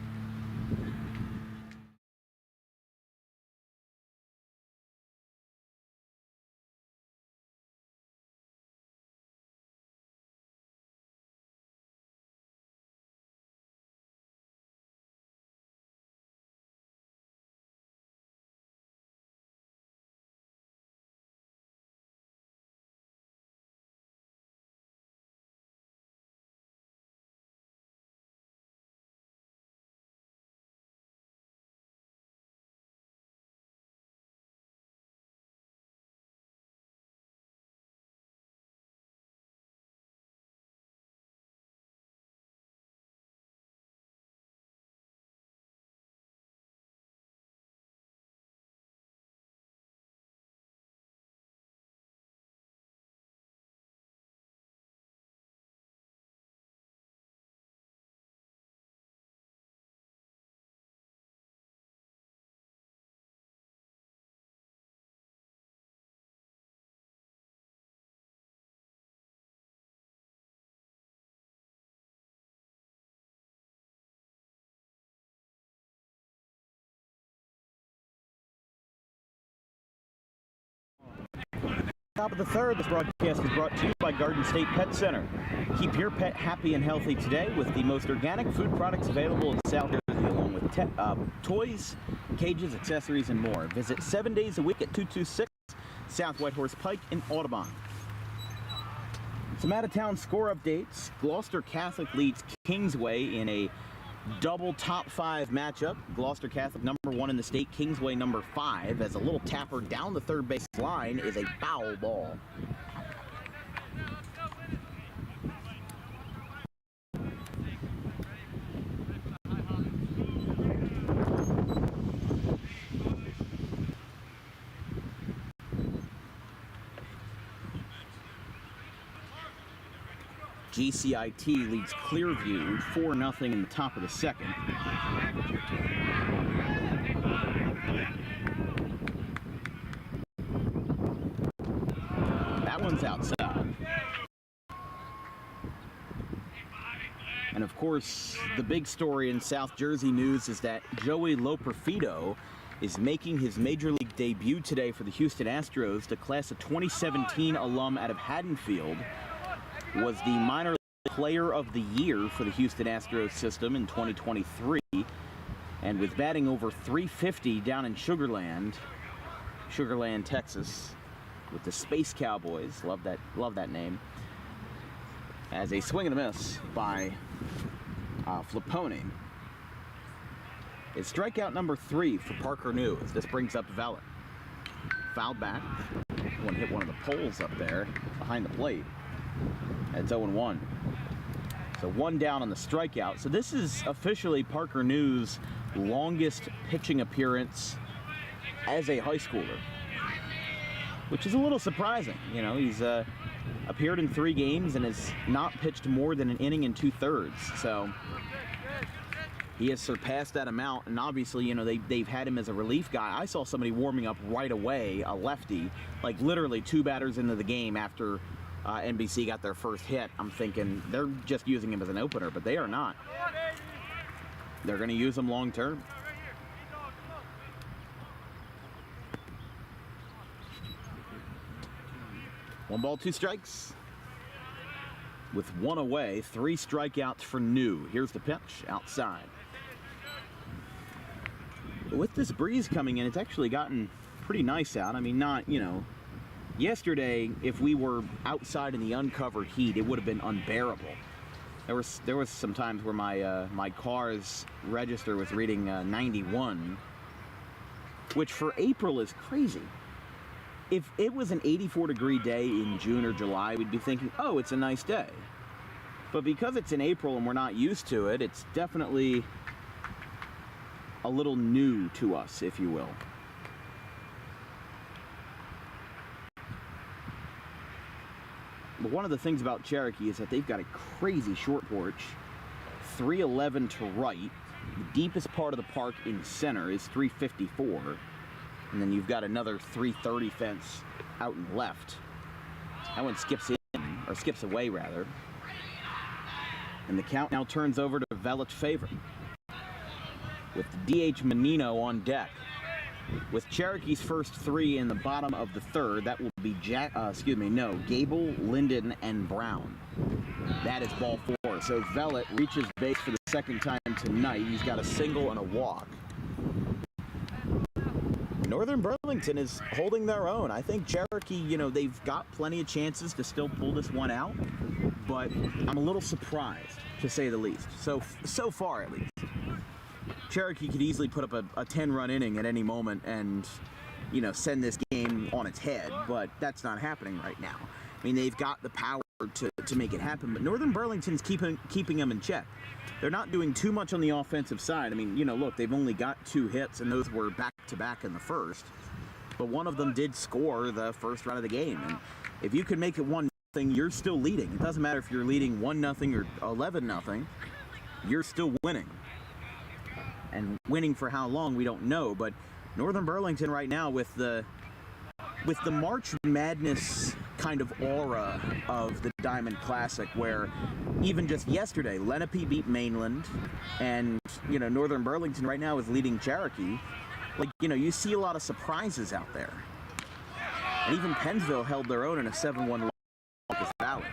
Top of the third, this broadcast is brought to you by Garden State Pet Center. Keep your pet happy and healthy today with the most organic food products available in South Jersey, along with toys, cages, accessories, and more. Visit 7 days a week at 226 South Whitehorse Pike in Audubon. Some out-of-town score updates. Gloucester Catholic leads Kingsway in a double top 5 matchup. Gloucester Catholic number 1 in the state, Kingsway number 5, as a little tapper down the third base line is a foul ball. GCIT leads Clearview 4-0 in the top of the second. That one's outside. And of course, the big story in South Jersey news is that Joey Loperfido is making his Major League debut today for the Houston Astros. The class of 2017 alum out of Haddonfield was the minor league player of the year for the Houston Astros system in 2023, and with batting over .350 down in Sugarland, Texas, with the Space Cowboys, love that name, as a swing and a miss by Flippone. It's strikeout number 3 for Parker New, as this brings up Vellet. Fouled back, one hit one of the poles up there behind the plate. It's 0-1. So 1 down on the strikeout. So this is officially Parker New's longest pitching appearance as a high schooler, which is a little surprising. You know, he's appeared in 3 games and has not pitched more than an inning and 2/3. So he has surpassed that amount, and obviously, you know, they've had him as a relief guy. I saw somebody warming up right away, a lefty, like literally 2 batters into the game after NBC got their first hit. I'm thinking they're just using him as an opener, but they are not. They're going to use him long term. One ball, 2 strikes. With 1 away, 3 strikeouts for New. Here's the pitch, outside. With this breeze coming in, it's actually gotten pretty nice out. I mean, not, you know, yesterday, if we were outside in the uncovered heat, it would have been unbearable. There was some times where my car's register was reading 91, which for April is crazy. If it was an 84-degree day in June or July, we'd be thinking, oh, it's a nice day. But because it's in April and we're not used to it, it's definitely a little new to us, if you will. But one of the things about Cherokee is that they've got a crazy short porch, 311 to right. The deepest part of the park in center is 354. And then you've got another 330 fence out and left. That one skips in, or skips away rather. And the count now turns over to Vellet's favor, with DH Menino on deck. With Cherokee's first 3 in the bottom of the third, that will be Gable, Linden, and Brown. That is ball 4. So Vellet reaches base for the second time tonight. He's got a single and a walk. Northern Burlington is holding their own. I think Cherokee, you know, they've got plenty of chances to still pull this one out, but I'm a little surprised, to say the least. So far, at least. Cherokee could easily put up a 10-run inning at any moment and, you know, send this game on its head, but that's not happening right now. I mean, they've got the power to make it happen, but Northern Burlington's keeping them in check. They're not doing too much on the offensive side. I mean, you know, look, they've only got 2 hits, and those were back-to-back in the first, but one of them did score the first run of the game, and if you can make it 1-0, you're still leading. It doesn't matter if you're leading 1-0 or 11-0, you're still winning. And winning for how long, we don't know, but Northern Burlington right now with the March Madness kind of aura of the Diamond Classic, where even just yesterday, Lenape beat Mainland, and, you know, Northern Burlington right now is leading Cherokee. Like, you know, you see a lot of surprises out there. And even Pennsville held their own in a 7-1 loss at Locust Valley.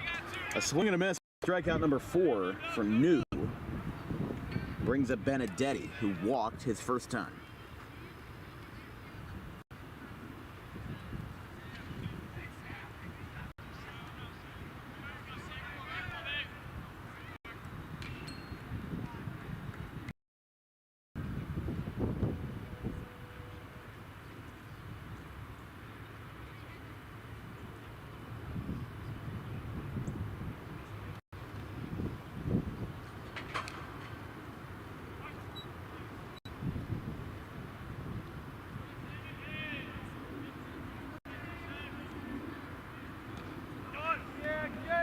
A swing and a miss, strikeout number 4 from New. Brings up Benedetti, who walked his first time.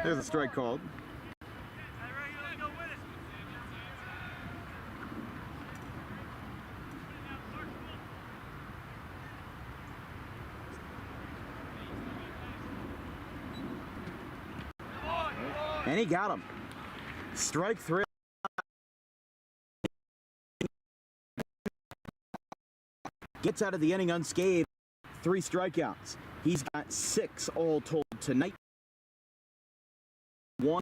There's a strike called. And he got him. Strike 3. Gets out of the inning unscathed. 3 strikeouts. He's got 6 all told tonight. 1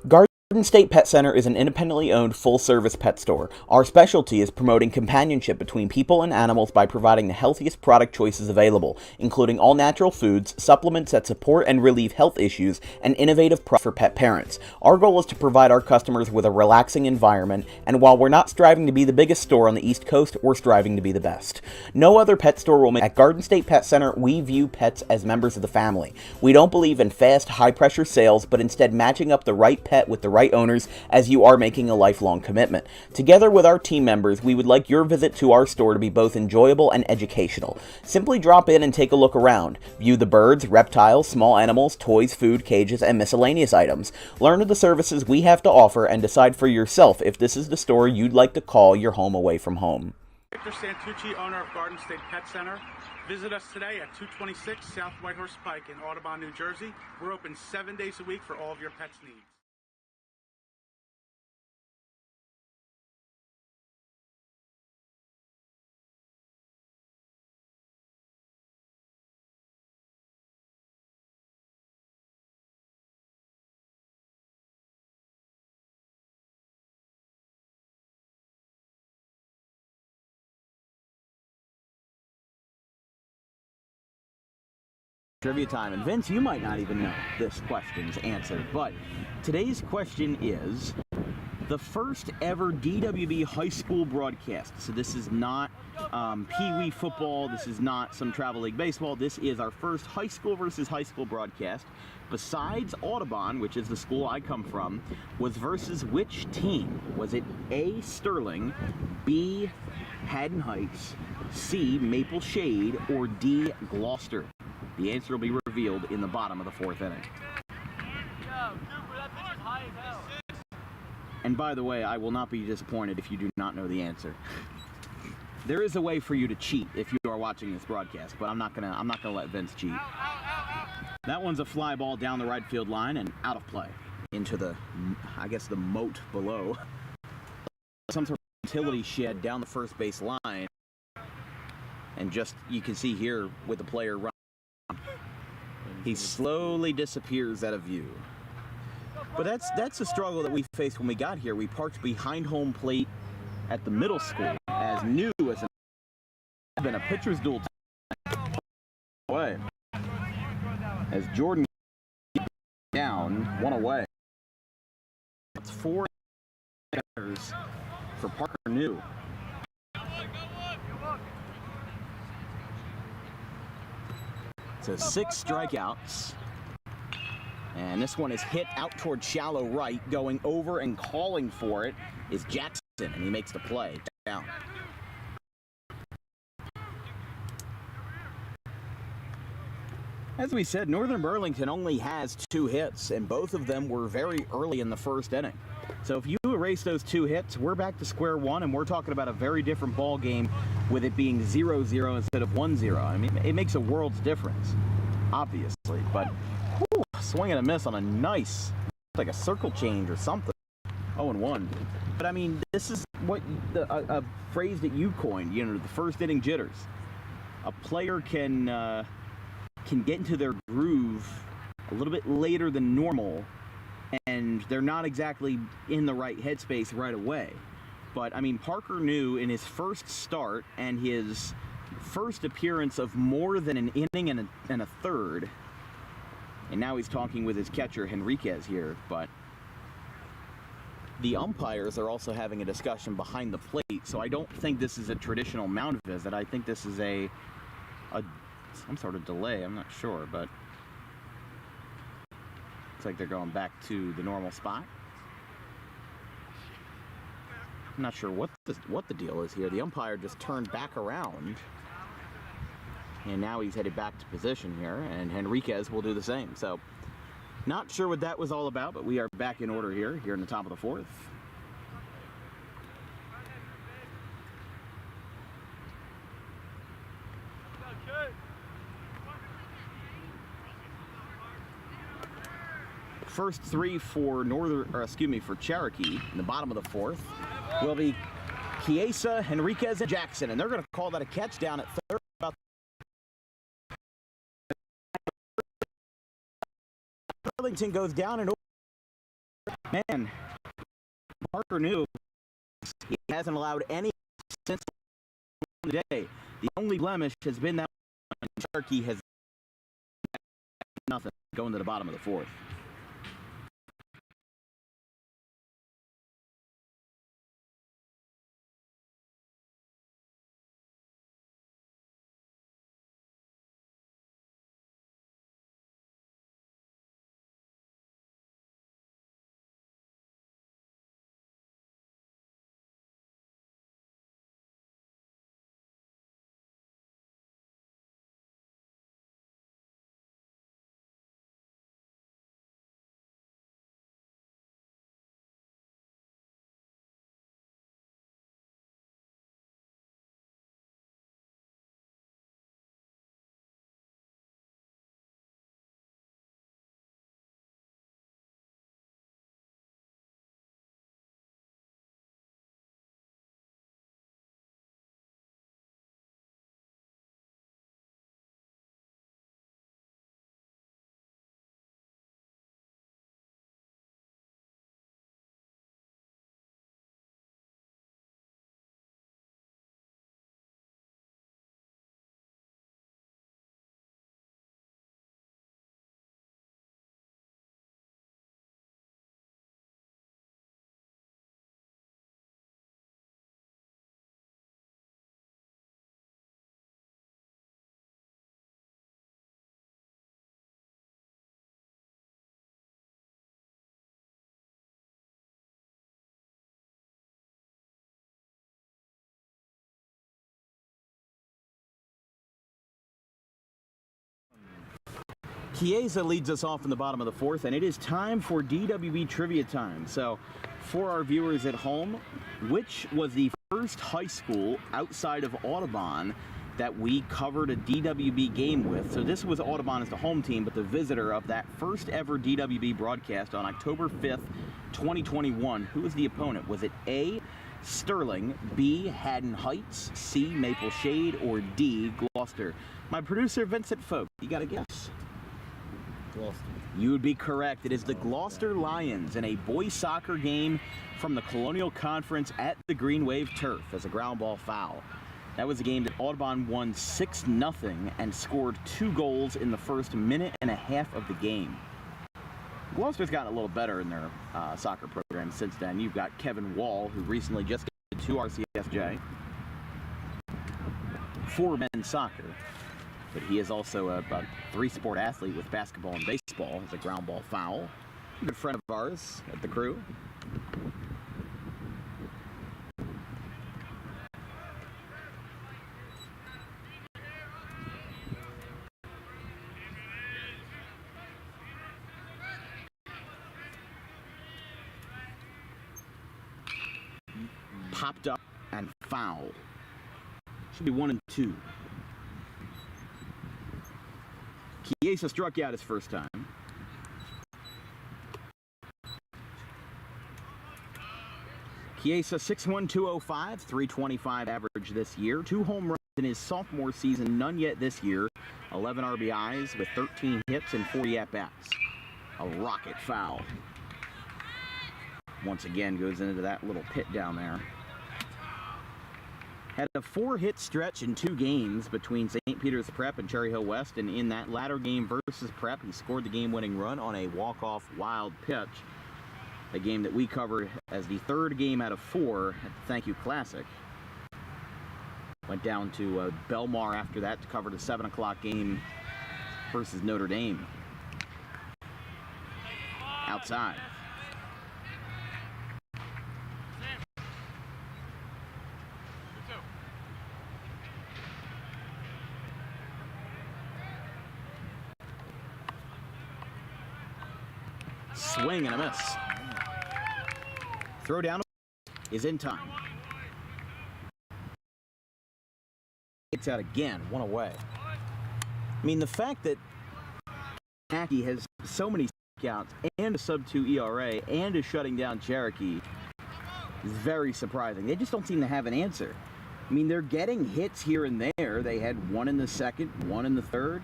Garden State Pet Center is an independently owned full-service pet store. Our specialty is promoting companionship between people and animals by providing the healthiest product choices available, including all-natural foods, supplements that support and relieve health issues, and innovative products for pet parents. Our goal is to provide our customers with a relaxing environment, and while we're not striving to be the biggest store on the East Coast, we're striving to be the best. No other pet store will make. At Garden State Pet Center, we view pets as members of the family. We don't believe in fast, high-pressure sales, but instead matching up the right pet with the right owners, as you are making a lifelong commitment. Together with our team members, we would like your visit to our store to be both enjoyable and educational. Simply drop in and take a look around. View the birds, reptiles, small animals, toys, food, cages, and miscellaneous items. Learn of the services we have to offer and decide for yourself if this is the store you'd like to call your home away from home. Victor Santucci, owner of Garden State Pet Center. Visit us today at 226 South Whitehorse Pike in Audubon, New Jersey. We're open 7 days a week for all of your pets' needs. Trivia time. And Vince, you might not even know this question's answer, but today's question is the first ever DWB high school broadcast. So this is not Pee-wee football, this is not some travel league baseball, this is our first high school versus high school broadcast. Besides Audubon, which is the school I come from, was versus which team? Was it A, Sterling, B, Haddon Heights, C, Maple Shade, or D, Gloucester? The answer will be revealed in the bottom of the fourth inning. And by the way, I will not be disappointed if you do not know the answer. There is a way for you to cheat if you are watching this broadcast, but I'm not gonna let Vince cheat. That one's a fly ball down the right field line and out of play into the, I guess, the moat below. Some sort of utility shed down the first base line, and just you can see here with the player running. He slowly disappears out of view. But that's the struggle that we faced when we got here. We parked behind home plate at the middle school, as new as been a pitcher's duel away. As Jordan down, one away. It's 4 batters for Parker New. So 6 strikeouts, and this one is hit out toward shallow right. Going over and calling for it is Jackson, and he makes the play down. As we said, Northern Burlington only has 2 hits, and both of them were very early in the first inning. So if you erase those 2 hits, we're back to square one, and we're talking about a very different ball game with it being 0-0 instead of 1-0. I mean, it makes a world's difference, obviously. But swing and a miss on a nice, like a circle change or something. 0-1. But I mean, this is what a phrase that you coined. You know, the first inning jitters. A player can get into their groove a little bit later than normal, and they're not exactly in the right headspace right away. But I mean, Parker New, in his first start and his first appearance of more than an inning and a third, and now he's talking with his catcher Henriquez here, but the umpires are also having a discussion behind the plate, so I don't think this is a traditional mound visit. I think this is some sort of delay. I'm not sure, but looks like they're going back to the normal spot. I'm not sure what the deal is here. The umpire just turned back around, and now he's headed back to position here, and Henriquez will do the same. So not sure what that was all about, but we are back in order here in the top of the fourth. First 3 for for Cherokee in the bottom of the fourth will be Chiesa, Henriquez, and Jackson, and they're going to call that a catch down at third. Burlington goes down and Man, Parker knew he hasn't allowed any since the day. The only blemish has been that Cherokee has nothing going to the bottom of the fourth. Chiesa leads us off in the bottom of the fourth, and it is time for DWB trivia time. So, for our viewers at home, which was the first high school outside of Audubon that we covered a DWB game with? So this was Audubon as the home team, but the visitor of that first ever DWB broadcast on October 5th, 2021. Who was the opponent? Was it A, Sterling, B, Haddon Heights, C, Maple Shade, or D, Gloucester? My producer, Vincent Folk, you got a guess? Gloucester. You would be correct. It is the Gloucester Lions in a boys soccer game from the Colonial Conference at the Green Wave Turf as a ground ball foul. That was a game that Audubon won 6-0 and scored 2 goals in the first minute and a half of the game. Gloucester's gotten a little better in their soccer program since then. You've got Kevin Wall, who recently just did 2 RCSJ for men's soccer. But he is also a 3-sport athlete with basketball and baseball as a ground ball foul. A good friend of ours at the crew. Popped up and foul. Should be 1 and 2. Chiesa struck out his first time. Chiesa 6'1", 205, 325 average this year. 2 home runs in his sophomore season, none yet this year. 11 RBIs with 13 hits and 40 at-bats. A rocket foul. Once again goes into that little pit down there. Had a 4-hit stretch in 2 games between St. Peter's Prep and Cherry Hill West, and in that latter game versus Prep, he scored the game-winning run on a walk-off wild pitch. A game that we covered as the 3rd game out of 4 at the Thank You Classic. Went down to Belmar after that to cover the 7 o'clock game versus Notre Dame. Outside. Swing and a miss. Throw down is in time. It's out again, 1 away. I mean, the fact that Mackey has so many strikeouts and a sub-2 ERA and is shutting down Cherokee is very surprising. They just don't seem to have an answer. I mean, they're getting hits here and there. They had 1 in the 2nd, 1 in the 3rd.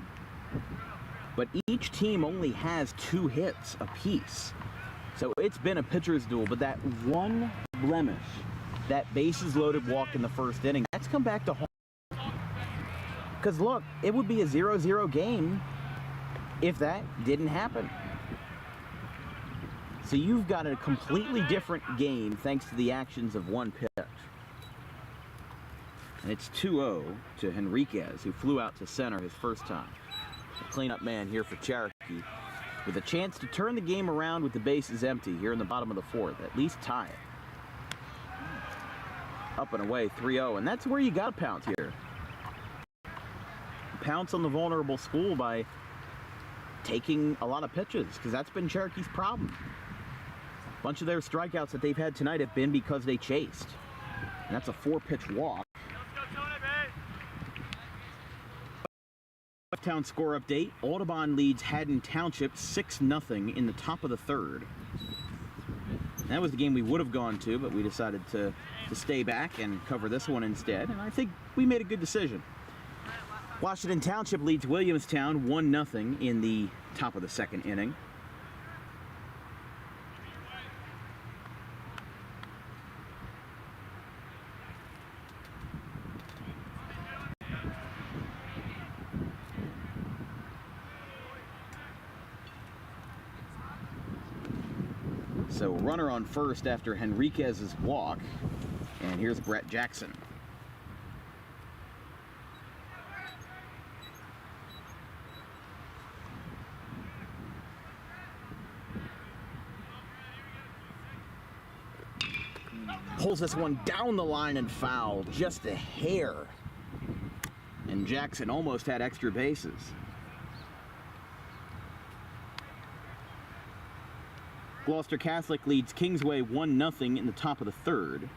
But each team only has 2 hits apiece. So it's been a pitcher's duel, but that one blemish, that bases loaded walk in the first inning, that's come back to haunt. Because look, it would be a 0-0 game if that didn't happen. So you've got a completely different game thanks to the actions of one pitch. And it's 2-0 to Henriquez, who flew out to center his first time. The cleanup man here for Cherokee, with a chance to turn the game around with the bases empty here in the bottom of the fourth, at least tie it. Up and away, 3-0, and that's where you got to pounce here. Pounce on the vulnerable school by taking a lot of pitches, because that's been Cherokee's problem. A bunch of their strikeouts that they've had tonight have been because they chased. And that's a 4-pitch walk. Town score update. Audubon leads Haddon Township 6-0 in the top of the third. That was the game we would have gone to, but we decided to stay back and cover this one instead. And I think we made a good decision. Washington Township leads Williamstown 1-0 in the top of the second inning. So runner on first after Henriquez's walk, and here's Brett Jackson. Pulls this one down the line and foul, just a hair. And Jackson almost had extra bases. Gloucester Catholic leads Kingsway 1-0 in the top of the third.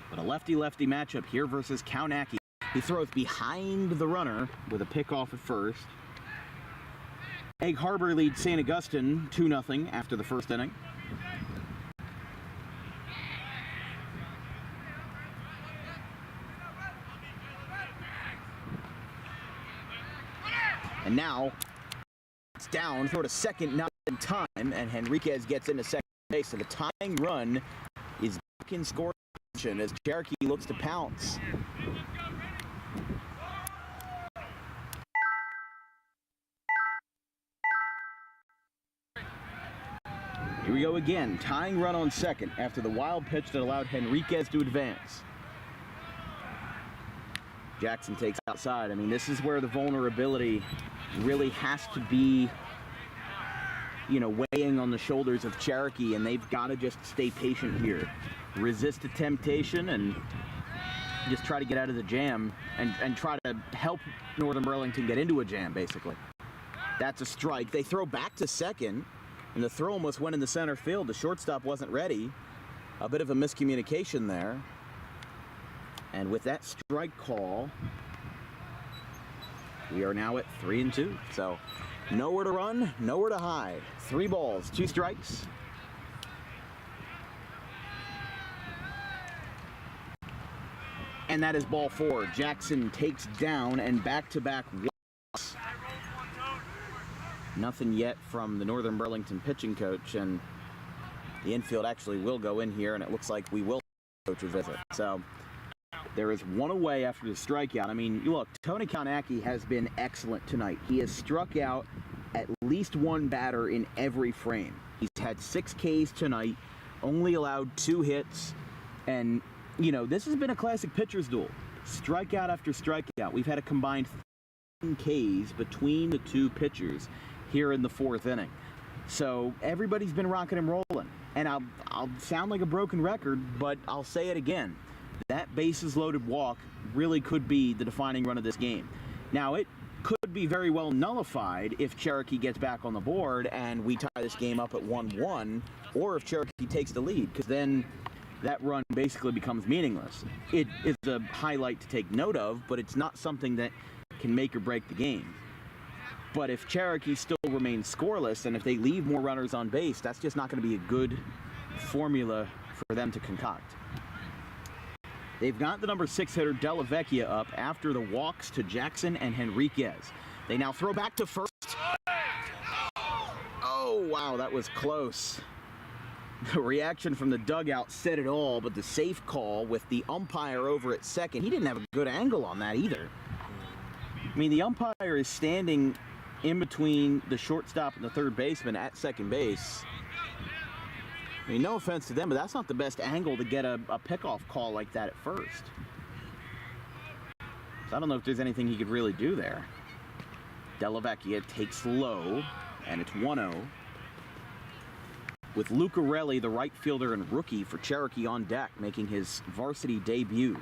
But a lefty-lefty matchup here versus Kaunaki. He throws behind the runner with a pickoff at first. Egg Harbor leads St. Augustine 2-0 after the first inning. And now it's down, throw to second, not in time, and Henriquez gets into second base. So the tying run is back in scoring position as Cherokee looks to pounce. Here we go again, tying run on second after the wild pitch that allowed Henriquez to advance. Jackson takes outside. I mean, this is where the vulnerability really has to be, you know, weighing on the shoulders of Cherokee, and they've got to just stay patient here. Resist the temptation and just try to get out of the jam and try to help Northern Burlington get into a jam, basically. That's a strike. They throw back to second. And the throw almost went in the center field. The shortstop wasn't ready. A bit of a miscommunication there. And with that strike call, we are now at 3-2. So nowhere to run, nowhere to hide. 3 balls, 2 strikes. And that is ball 4. Jackson takes down and back-to-back walks. Nothing yet from the Northern Burlington pitching coach, and the infield actually will go in here, and it looks like we will coach a visit. So there is one away after the strikeout. I mean, look, Tony Kaunaki has been excellent tonight. He has struck out at least one batter in every frame. He's had 6 Ks tonight, only allowed 2 hits, and, you know, this has been a classic pitcher's duel. Strikeout after strikeout. We've had a combined 13 Ks between the 2 pitchers here in the 4th inning. So everybody's been rocking and rolling. And I'll sound like a broken record, but I'll say it again. That bases loaded walk really could be the defining run of this game. Now, it could be very well nullified if Cherokee gets back on the board and we tie this game up at 1-1, or if Cherokee takes the lead, because then that run basically becomes meaningless. It is a highlight to take note of, but it's not something that can make or break the game. But if Cherokee still remains remain scoreless, and if they leave more runners on base, that's just not going to be a good formula for them to concoct. They've got the number 6 hitter Della Vecchia up after the walks to Jackson and Henriquez. They now throw back to first. Oh, wow, that was close. The reaction from the dugout said it all, but the safe call with the umpire over at second, he didn't have a good angle on that either. I mean, the umpire is standing in between the shortstop and the third baseman at second base. I mean, no offense to them, but that's not the best angle to get a pickoff call like that at first. So I don't know if there's anything he could really do there. Della Vecchia takes low, and it's 1-0. With Lucarelli, the right fielder and rookie for Cherokee, on deck, making his varsity debut.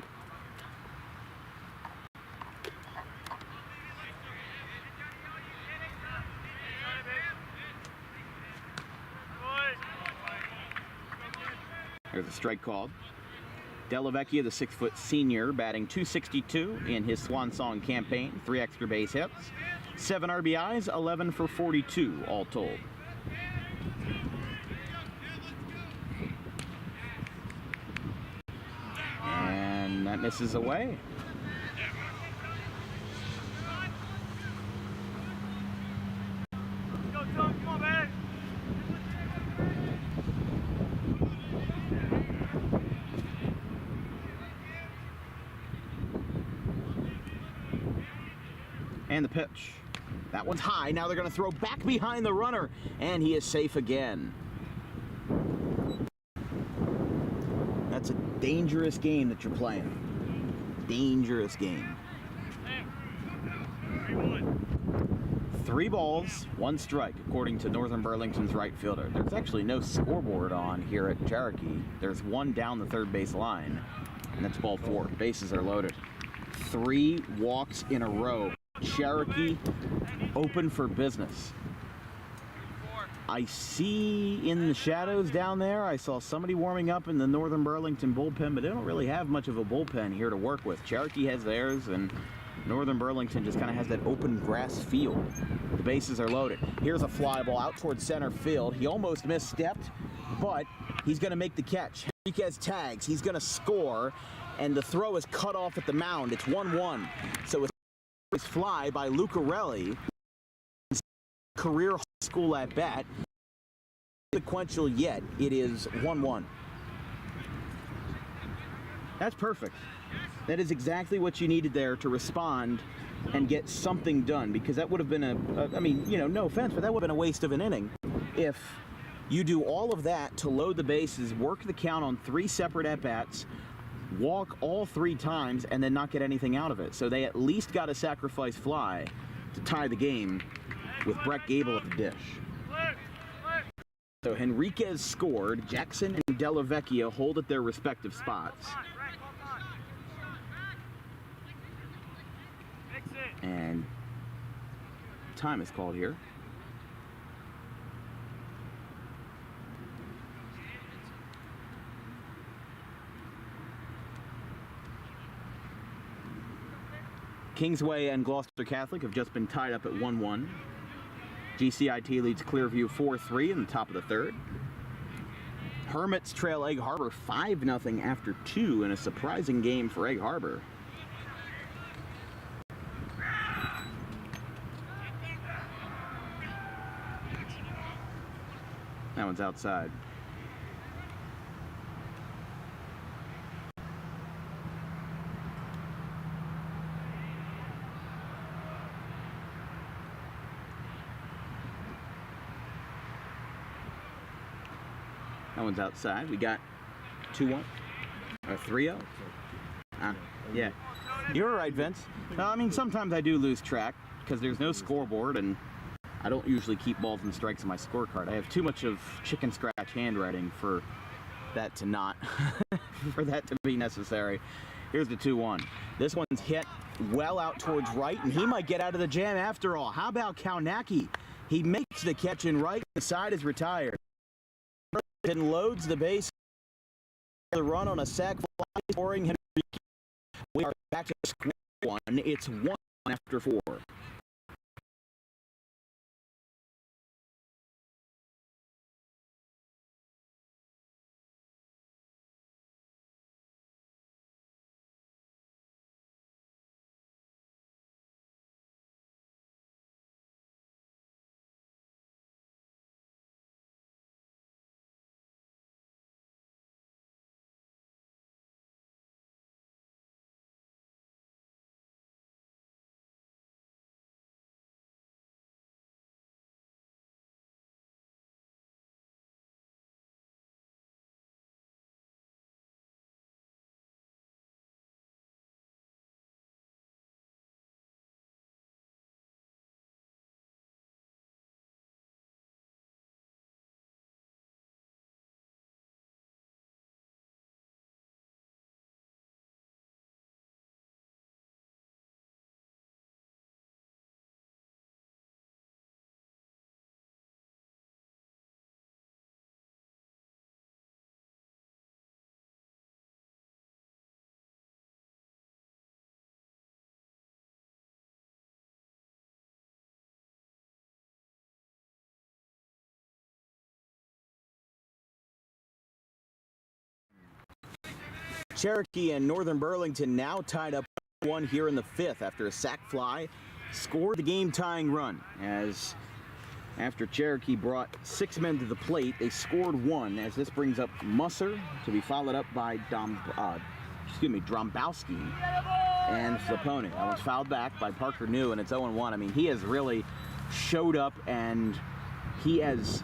There's a strike called. Della Vecchia, the 6-foot senior, batting .262 in his swan song campaign. 3 extra base hits, 7 RBIs, 11 for 42 all told. And that misses away. And the pitch. That one's high. Now they're going to throw back behind the runner, and he is safe again. That's a dangerous game that you're playing. Dangerous game. 3 balls, 1 strike, according to Northern Burlington's right fielder. There's actually no scoreboard on here at Cherokee. There's 1 down the third base line, and that's ball 4. Bases are loaded. 3 walks in a row. Cherokee open for business. I see in the shadows down there, I saw somebody warming up in the Northern Burlington bullpen, but they don't really have much of a bullpen here to work with. Cherokee has theirs, and Northern Burlington just kind of has that open grass field. The bases are loaded. Here's a fly ball out towards center field. He almost misstepped, but he's going to make the catch. Henriquez tags. He's going to score, and the throw is cut off at the mound. It's 1-1. So it's fly by Lucarelli, career high school at bat. Sequential yet. It is 1-1. That's perfect. That is exactly what you needed there to respond and get something done, because that would have been I mean, you know, no offense, but that would have been a waste of an inning if you do all of that to load the bases, work the count on 3 separate at-bats, walk all 3 times, and then not get anything out of it. So they at least got a sacrifice fly to tie the game with Brett Gable at the dish. So Henriquez scored. Jackson and Della Vecchia hold at their respective spots. And time is called here. Kingsway and Gloucester Catholic have just been tied up at 1-1. GCIT leads Clearview 4-3 in the top of the 3rd. Hermits trail Egg Harbor 5-0 after 2 in a surprising game for Egg Harbor. That one's outside. That one's outside. We got 2-1 or 3-0. Yeah, you're right, Vince. I mean, sometimes I do lose track because there's no scoreboard, and I don't usually keep balls and strikes in my scorecard. I have too much of chicken scratch handwriting for that to not for that to be necessary. Here's the 2-1. This one's hit well out towards right, and he might get out of the jam after all. How about Kaunacki? He makes the catch in right. The side is retired. And loads the base. The run on a sac fly, scoring Henry. We are back to square one. It's 1 after 4. Cherokee and Northern Burlington now tied up 1 here in the 5th after a sac fly scored the game-tying run. As after Cherokee brought 6 men to the plate, they scored 1, as this brings up Musser to be followed up by Drombowski and Flapone. That was fouled back by Parker New, and it's 0-1. I mean, he has really showed up, and he has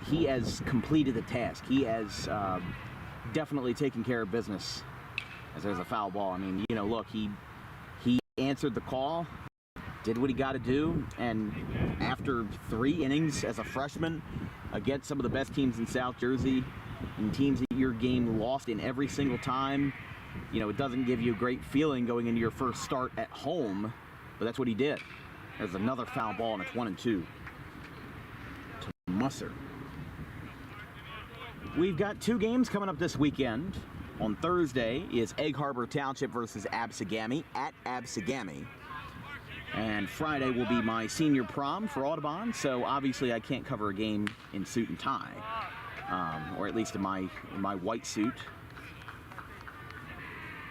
completed the task. He has definitely taken care of business, as there's a foul ball. I mean, you know, look, he answered the call, did what he got to do, and after 3 innings as a freshman against some of the best teams in South Jersey and teams that your game lost in every single time, you know, it doesn't give you a great feeling going into your first start at home, but that's what he did. There's another foul ball, and it's 1-2 to Musser. We've got 2 games coming up this weekend. On Thursday is Egg Harbor Township versus Absegami at Absegami. And Friday will be my senior prom for Audubon, so obviously I can't cover a game in suit and tie, or at least in my white suit.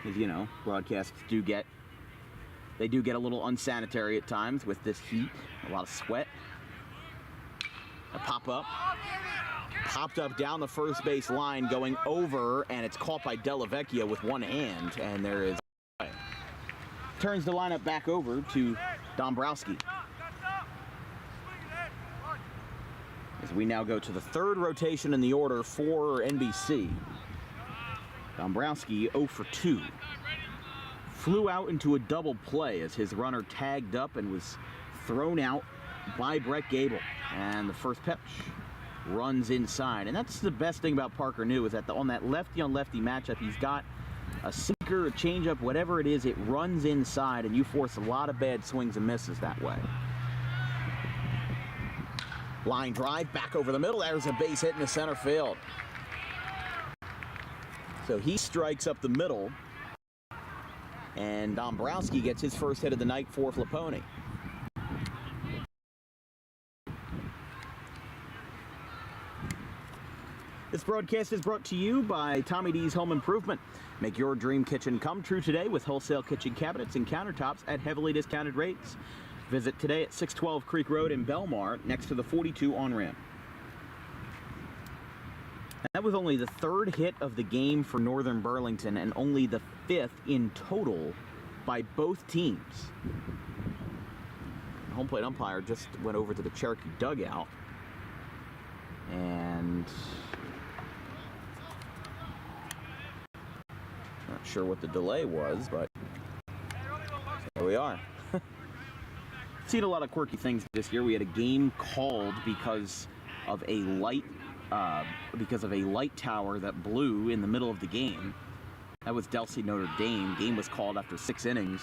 As you know, broadcasts do get a little unsanitary at times with this heat, a lot of sweat. A pop-up. Popped up down the first base line, going over, and it's caught by Della Vecchia with one hand, and there is turns the lineup back over to Dombrowski. As we now go to the 3rd rotation in the order for NBC. Dombrowski 0 for 2. Flew out into a double play as his runner tagged up and was thrown out by Brett Gable. And the first pitch runs inside. And that's the best thing about Parker New, is that on that lefty-on-lefty matchup, he's got a sinker, a changeup, whatever it is, it runs inside, and you force a lot of bad swings and misses that way. Line drive back over the middle. There's a base hit in the center field. So he strikes up the middle, and Dombrowski gets his first hit of the night for Flapone. This broadcast is brought to you by Tommy D's Home Improvement. Make your dream kitchen come true today with wholesale kitchen cabinets and countertops at heavily discounted rates. Visit today at 612 Creek Road in Belmar, next to the 42 on-ramp. That was only the 3rd hit of the game for Northern Burlington and only the 5th in total by both teams. The home plate umpire just went over to the Cherokee dugout, and not sure what the delay was, but there we are. Seen a lot of quirky things this year. We had a game called because of a light tower that blew in the middle of the game. That was Delsey Notre Dame. Game was called after 6 innings.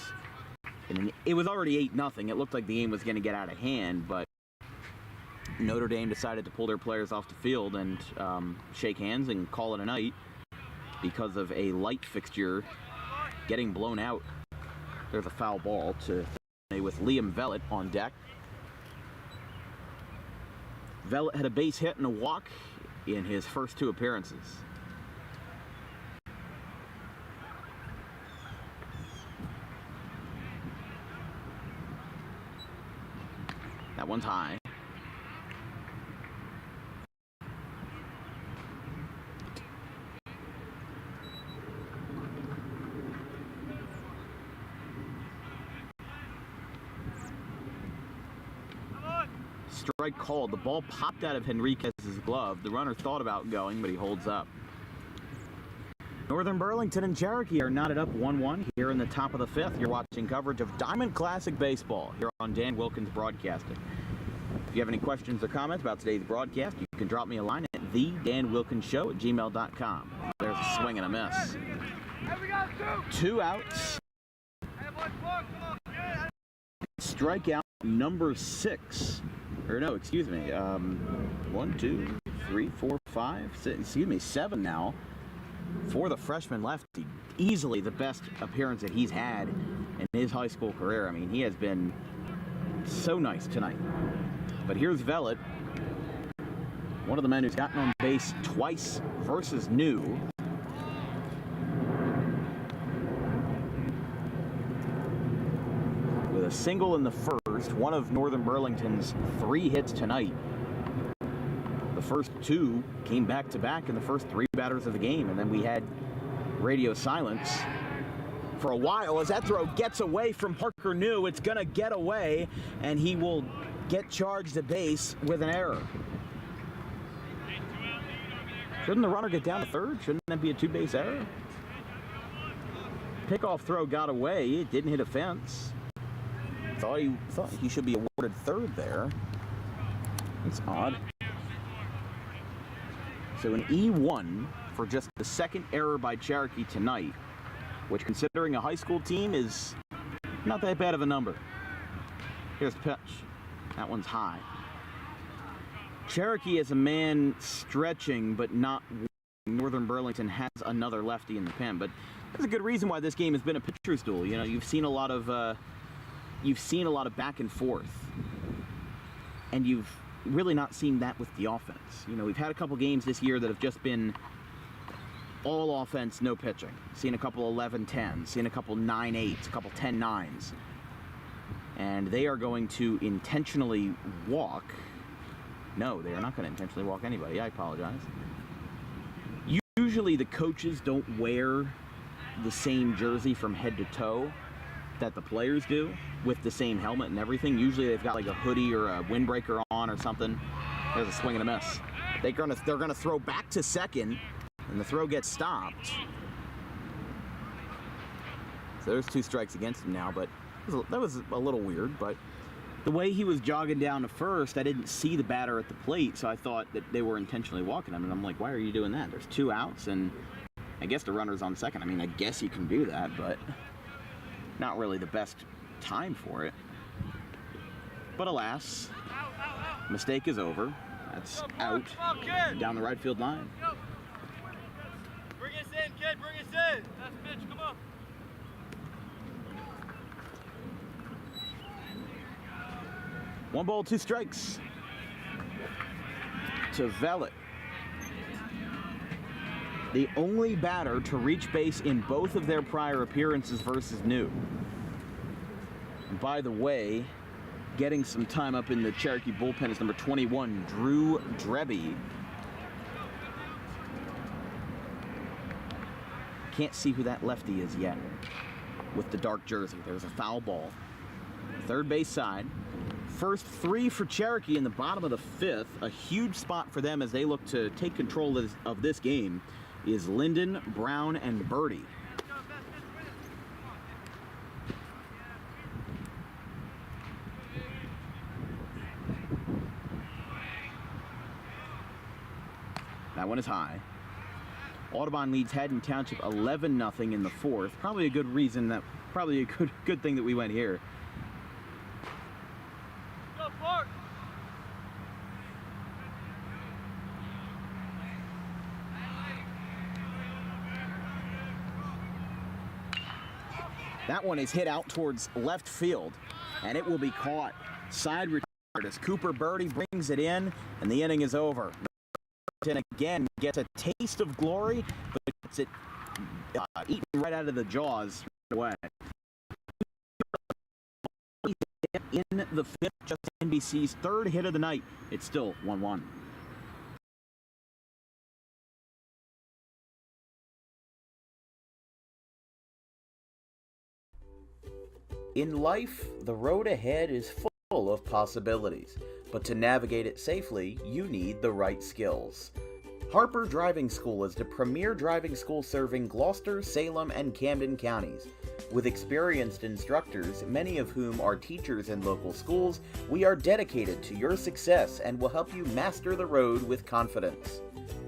And it was already 8-0. It looked like the game was going to get out of hand, but Notre Dame decided to pull their players off the field and shake hands and call it a night because of a light fixture getting blown out. There's a foul ball to with Liam Vellet on deck. Vellet had a base hit and a walk in his first 2 appearances. That one's high. Strike called. The ball popped out of Henriquez's glove. The runner thought about going, but he holds up. Northern Burlington and Cherokee are knotted up 1-1 here in the top of the 5th. You're watching coverage of Diamond Classic Baseball here on Dan Wilkins Broadcasting. If you have any questions or comments about today's broadcast, you can drop me a line at thedanwilkinsshow@gmail.com. There's a swing and a miss. 2 outs. Strikeout number 6. Or no, excuse me. 1, 2, 3, 4, 5, 6, excuse me, 7 now for the freshman lefty. Easily the best appearance that he's had in his high school career. I mean, he has been so nice tonight. But here's Vellet, one of the men who's gotten on base twice versus New. single in the first, one of Northern Burlington's 3 hits tonight. The first 2 came back-to-back in the first 3 batters of the game, and then we had radio silence for a while as that throw gets away from Parker New. It's going to get away, and he will get charged to base with an error. Shouldn't the runner get down to third? Shouldn't that be a 2-base error? Pickoff throw got away. It didn't hit a fence. Thought he should be awarded third there. It's odd. So an E1 for just the second error by Cherokee tonight, which, considering a high school team, is not that bad of a number. Here's the pitch. That one's high. Cherokee is a man stretching, but not winning. Northern Burlington has another lefty in the pen, but there's a good reason why this game has been a pitcher's duel. You know, you've seen a lot of back and forth, and you've really not seen that with the offense. You know, we've had a couple games this year that have just been all offense, no pitching. Seen a couple 11-10s, seen a couple 9-8s, a couple 10-9s. And they are going to intentionally walk. No, they are not going to intentionally walk anybody. I apologize. Usually the coaches don't wear the same jersey from head to toe that the players do, with the same helmet and everything. Usually they've got like a hoodie or a windbreaker on or something. There's a swing and a miss. They're gonna throw back to second, and the throw gets stopped. So there's 2 strikes against him now, but that was a little weird. But the way he was jogging down to first, I didn't see the batter at the plate, so I thought that they were intentionally walking him. And I'm like, why are you doing that? There's 2 outs, and I guess the runner's on second. I mean, I guess you can do that, but not really the best time for it. But alas, mistake is over. That's out down the right field line. Bring us in, kid, bring us in. That's pitch, come on. One ball, 2 strikes to Vellet. The only batter to reach base in both of their prior appearances versus New. And by the way, getting some time up in the Cherokee bullpen is number 21, Drew Dreby. Can't see who that lefty is yet with the dark jersey. There's a foul ball. Third base side. First 3 for Cherokee in the bottom of the 5th. A huge spot for them as they look to take control of this game is Linden, Brown, and Birdie. That one is high. Audubon leads Haddon Township 11-0 in the 4th. Probably a good good thing that we went here. That one is hit out towards left field, and it will be caught. Side retired as Cooper Birdie brings it in, and the inning is over. And again gets a taste of glory, but gets it eaten right out of the jaws right away. In the 5th, just NBC's 3rd hit of the night. It's still 1-1. In life, the road ahead is full of possibilities, but to navigate it safely, you need the right skills. Harper Driving School is the premier driving school serving Gloucester, Salem, and Camden counties. With experienced instructors, many of whom are teachers in local schools, we are dedicated to your success and will help you master the road with confidence.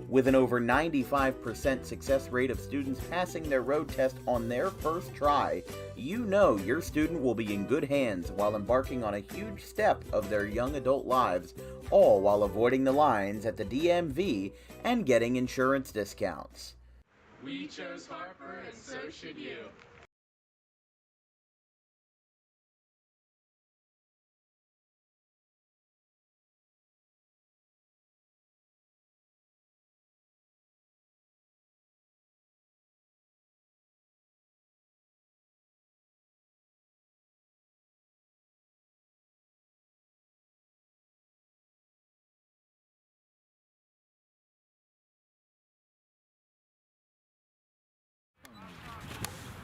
With an over 95% success rate of students passing their road test on their first try, you know your student will be in good hands while embarking on a huge step of their young adult lives, all while avoiding the lines at the DMV and getting insurance discounts. We chose Harper, and so should you.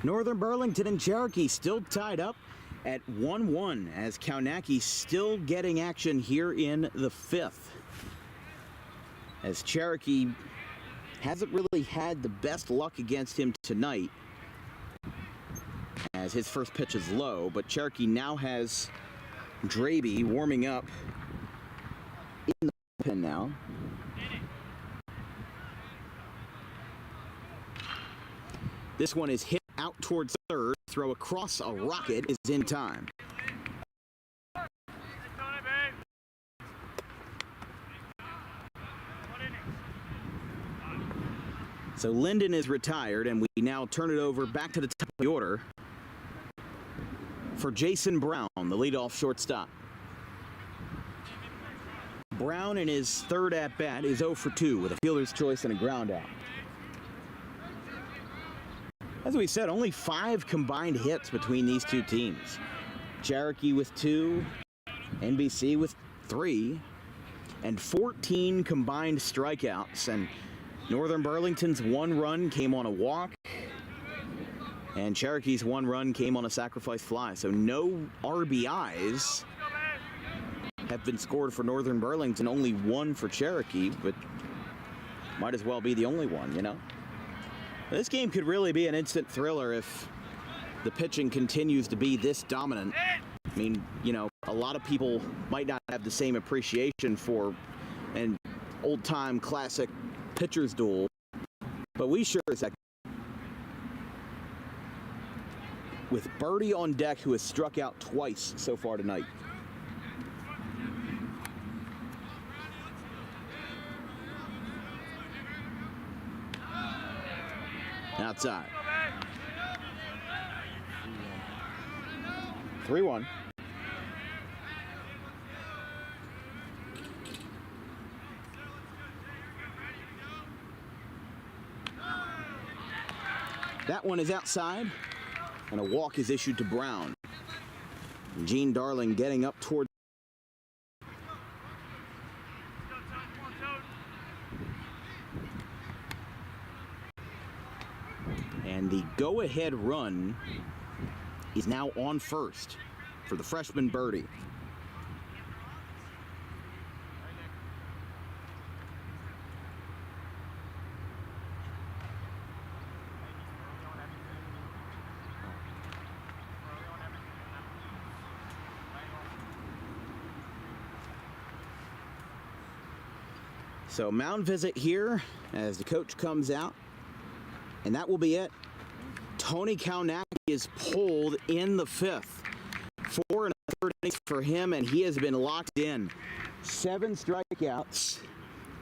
Northern Burlington and Cherokee still tied up at 1-1 as Kaunaki still getting action here in the fifth. As Cherokee hasn't really had the best luck against him tonight, as his first pitch is low, but Cherokee now has Draby warming up in the pen now. This one is hit out towards third. Throw across a rocket is in time. So Linden is retired, and we now turn it over back to the top of the order for Jason Brown, the leadoff shortstop. Brown in his third at-bat is 0 for 2 with a fielder's choice and a ground out. As we said, only 5 combined hits between these two teams. Cherokee with 2, NBC with 3, and 14 combined strikeouts. And Northern Burlington's 1 run came on a walk, and Cherokee's 1 run came on a sacrifice fly. So no RBIs have been scored for Northern Burlington, only 1 for Cherokee, but might as well be the only one, you know? This game could really be an instant thriller if the pitching continues to be this dominant. I mean, you know, a lot of people might not have the same appreciation for an old-time classic pitcher's duel, but we sure as heck. With Birdie on deck, who has struck out twice so far tonight. Outside. 3-1. That one is outside, and a walk is issued to Brown. Gene Darling getting up toward. And the go-ahead run is now on first for the freshman Birdie. So mound visit here as the coach comes out. And that will be it. Tony Kaunaki is pulled in the fifth. 4 1/3 innings for him, and he has been locked in. 7 strikeouts,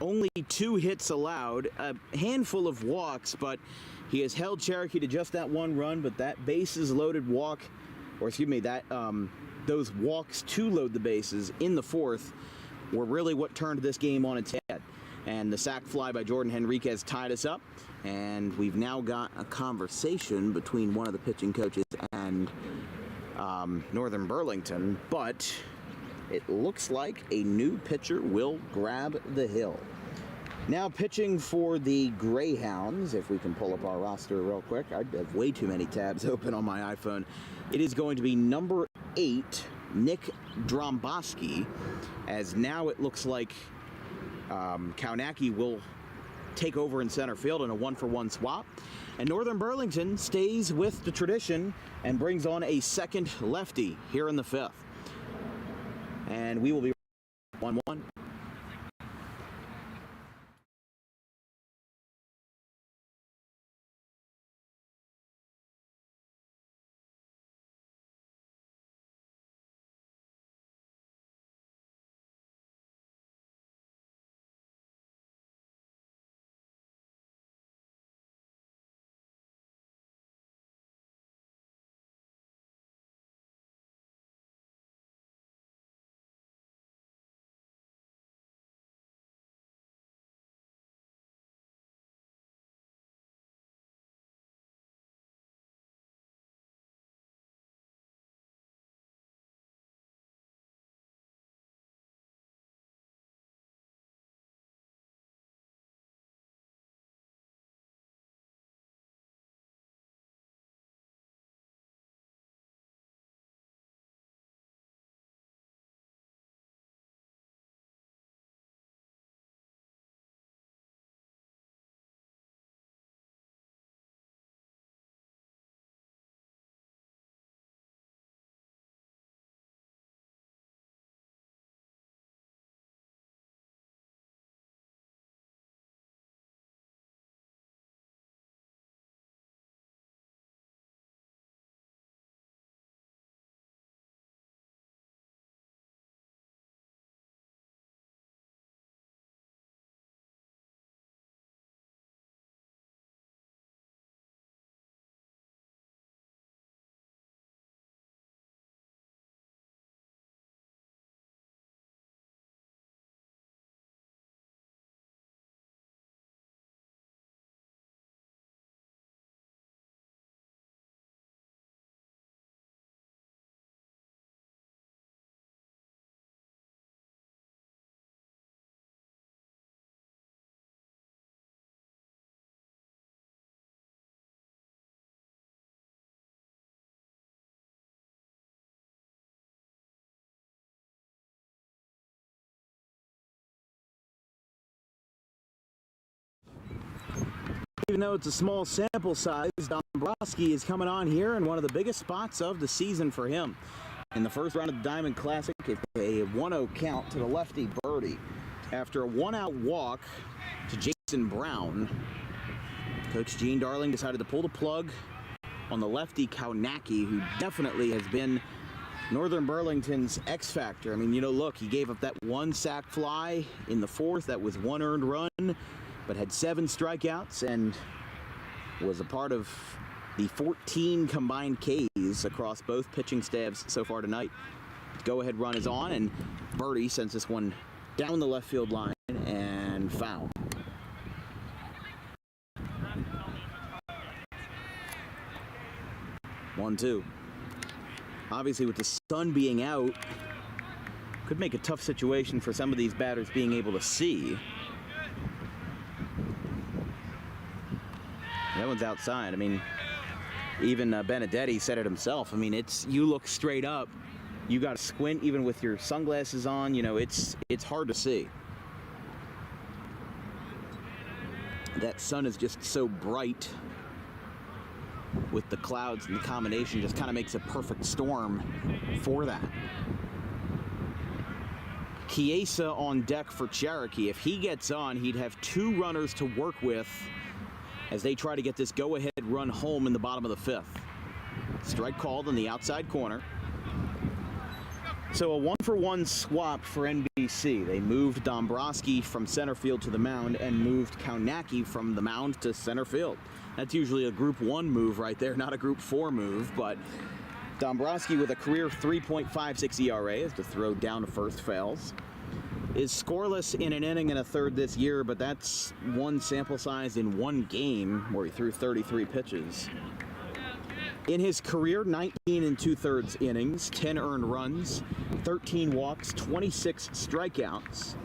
only 2 hits allowed, a handful of walks, but he has held Cherokee to just that 1 run. But that bases loaded walk, or excuse me, that those walks to load the bases in the 4th were really what turned this game on its head. And the sac fly by Jordan Henriquez tied us up. And we've now got a conversation between one of the pitching coaches and Northern Burlington. But it looks like a new pitcher will grab the hill. Now pitching for the Greyhounds, if we can pull up our roster real quick. I have way too many tabs open on my iPhone. It is going to be number 8, Nick Dromboski, as now it looks like Kaunaki will take over in center field in a 1-for-1 swap. And Northern Burlington stays with the tradition and brings on a second lefty here in the 5th. And we will be 1-1. even though it's a small sample size, Dombrowski is coming on here in one of the biggest spots of the season for him. In the first round of the Diamond Classic, it's a 1-0 count to the lefty birdie. After a one-out walk to Jason Brown, Coach Gene Darling decided to pull the plug on the lefty Kaunaki, who definitely has been Northern Burlington's X factor. I mean, you know, look, he gave up that one sac fly in the fourth. That was one earned run, but had 7 strikeouts and was a part of the 14 combined Ks across both pitching staffs so far tonight. Go-ahead run is on, and birdie sends this one down the left field line and foul. One, two. Obviously, with the sun being out, could make a tough situation for some of these batters being able to see. That one's outside. I mean, even Benedetti said it himself. I mean, you look straight up, you got to squint even with your sunglasses on. You know, it's hard to see. That sun is just so bright with the clouds, and the combination just kind of makes a perfect storm for that. Chiesa on deck for Cherokee. If he gets on, he'd have 2 runners to work with as they try to get this go-ahead run home in the bottom of the 5th. Strike called in the outside corner. So a 1-for-1 swap for NBC. They moved Dombrowski from center field to the mound and moved Kaunaki from the mound to center field. That's usually a Group 1 move right there, not a Group 4 move, but Dombrowski with a career 3.56 ERA as the throw down to first fails. Is scoreless in an inning and a third this year, but that's one sample size in one game where he threw 33 pitches. In his career, 19 2/3 innings, 10 earned runs, 13 walks, 26 strikeouts,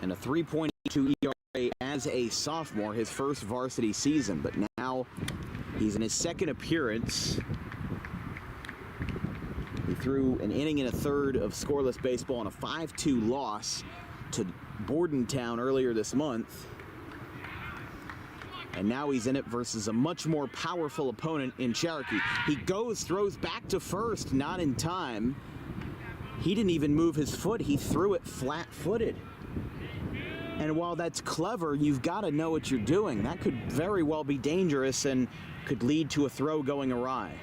and a 3.82 ERA as a sophomore, his first varsity season. But now he's in his second appearance. He threw an inning and a third of scoreless baseball in a 5-2 loss to Bordentown earlier this month. And now he's in it versus a much more powerful opponent in Cherokee. He throws back to first, not in time. He didn't even move his foot. He threw it flat-footed. And while that's clever, you've got to know what you're doing. That could very well be dangerous and could lead to a throw going awry.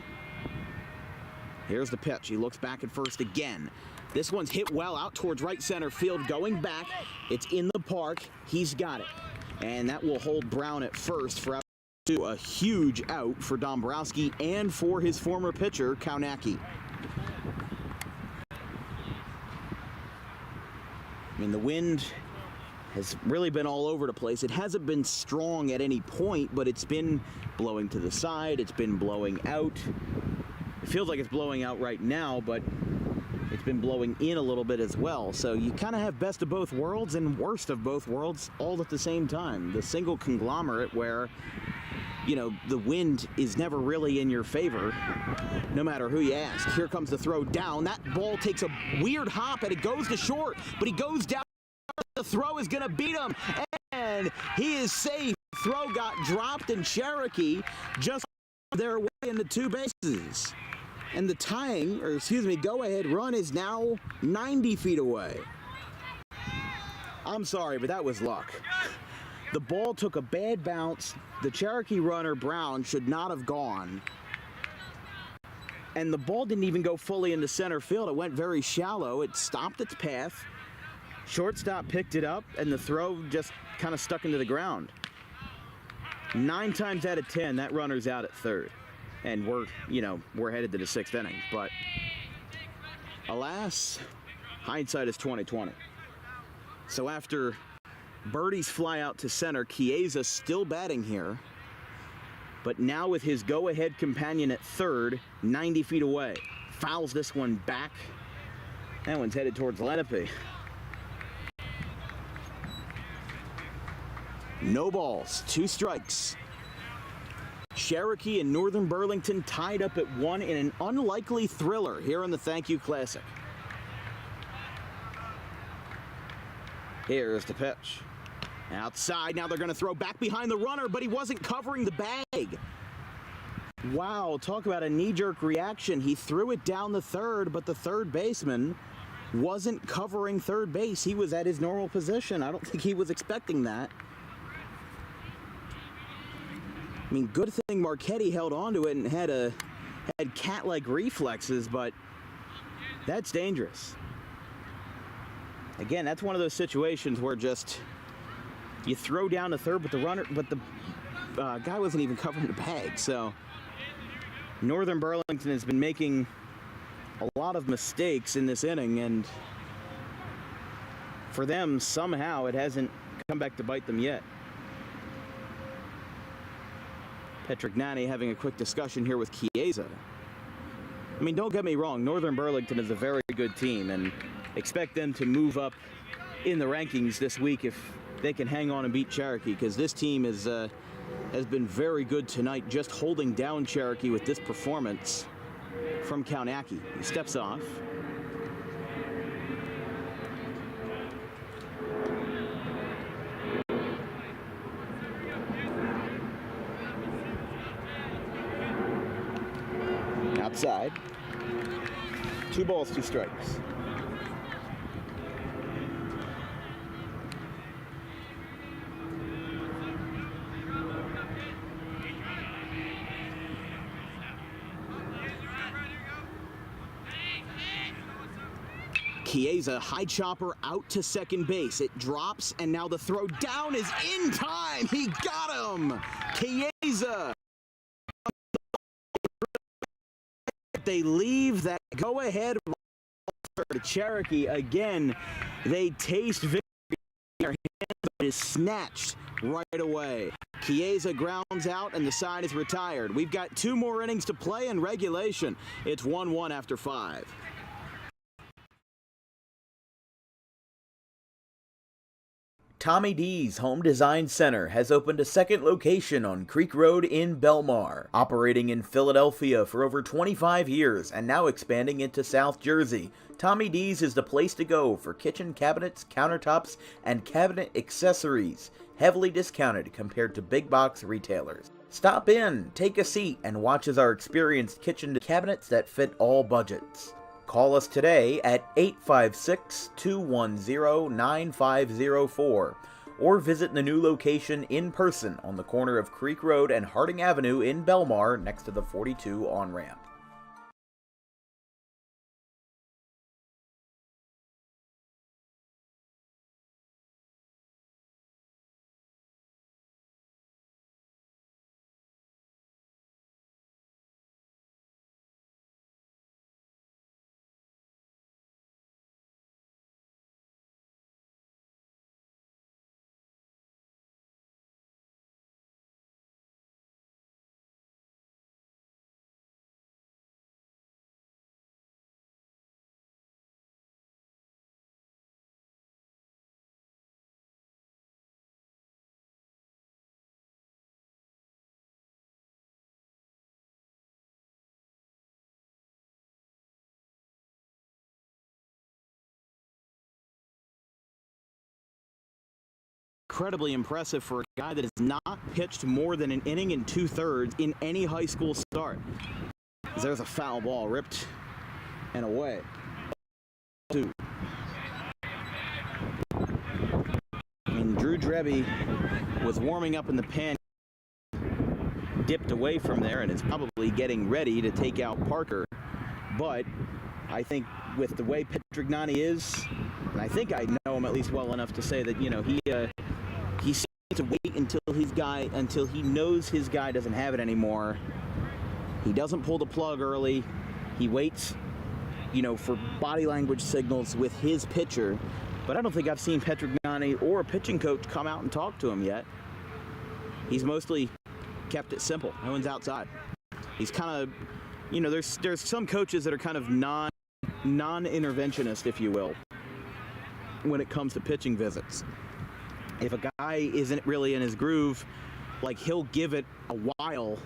Here's the pitch. He looks back at first again. This one's hit well out towards right center field. Going back, it's in the park. He's got it. And that will hold Brown at first for a huge out for Dombrowski and for his former pitcher, Kaunaki. I mean, the wind has really been all over the place. It hasn't been strong at any point, but it's been blowing to the side. It's been blowing out. It feels like it's blowing out right now, but it's been blowing in a little bit as well. So you kind of have best of both worlds and worst of both worlds all at the same time. The single conglomerate where, you know, the wind is never really in your favor, no matter who you ask. Here comes the throw down. That ball takes a weird hop and it goes to short, but he goes down. The throw is going to beat him, and he is safe. Throw got dropped, and Cherokee just their way into 2 bases. And the go-ahead run is now 90 feet away. I'm sorry, but that was luck. The ball took a bad bounce. The Cherokee runner, Brown, should not have gone. And the ball didn't even go fully into center field. It went very shallow. It stopped its path. Shortstop picked it up, and the throw just kind of stuck into the ground. 9 times out of 10, that runner's out at third. And we're headed to the 6th inning. But alas, hindsight is 20/20. So after birdies fly out to center, Chiesa still batting here. But now with his go-ahead companion at third, 90 feet away. Fouls this one back. That one's headed towards Lenape. No balls, 2 strikes. Cherokee and Northern Burlington tied up at 1 in an unlikely thriller here in the Thank You Classic. Here's the pitch. Outside, now they're going to throw back behind the runner, but he wasn't covering the bag. Wow, talk about a knee-jerk reaction. He threw it down the third, but the third baseman wasn't covering third base. He was at his normal position. I don't think he was expecting that. I mean, good thing Marchetti held on to it and had cat-like reflexes, but that's dangerous. Again, that's one of those situations where just you throw down the third, but the guy wasn't even covering the bag. So Northern Burlington has been making a lot of mistakes in this inning, and for them, somehow it hasn't come back to bite them yet. Petrignani having a quick discussion here with Chiesa. I mean, don't get me wrong, Northern Burlington is a very good team, and expect them to move up in the rankings this week if they can hang on and beat Cherokee, because this team has been very good tonight, just holding down Cherokee with this performance from Kaunaki. He steps off. Outside. 2 balls, 2 strikes. Chiesa, high chopper out to second base. It drops, and now the throw down is in time. He got him. Chiesa. They leave that go-ahead to Cherokee. Again, they taste victory in their hands, but it is snatched right away. Chiesa grounds out, and the side is retired. We've got 2 more innings to play in regulation. It's 1-1 after 5. Tommy D's Home Design Center has opened a second location on Creek Road in Belmar, operating in Philadelphia for over 25 years and now expanding into South Jersey. Tommy D's is the place to go for kitchen cabinets, countertops, and cabinet accessories, heavily discounted compared to big box retailers. Stop in, take a seat, and watch as our experienced kitchen cabinets that fit all budgets. Call us today at 856-210-9504 or visit the new location in person on the corner of Creek Road and Harding Avenue in Belmar next to the 42 on-ramp. Incredibly impressive for a guy that has not pitched more than an inning and 2/3 in any high school start. There's a foul ball ripped and away. 2. I mean, Drew Dreby was warming up in the pen, dipped away from there, and is probably getting ready to take out Parker. But I think with the way Petrignani is, and I think I know him at least well enough to say that, you know, he seems to wait until he knows his guy doesn't have it anymore. He doesn't pull the plug early. He waits, you know, for body language signals with his pitcher. But I don't think I've seen Petrignani or a pitching coach come out and talk to him yet. He's mostly kept it simple. No one's outside. He's kind of, you know, there's some coaches that are kind of non-interventionist, if you will, when it comes to pitching visits. If a guy isn't really in his groove, like, he'll give it a while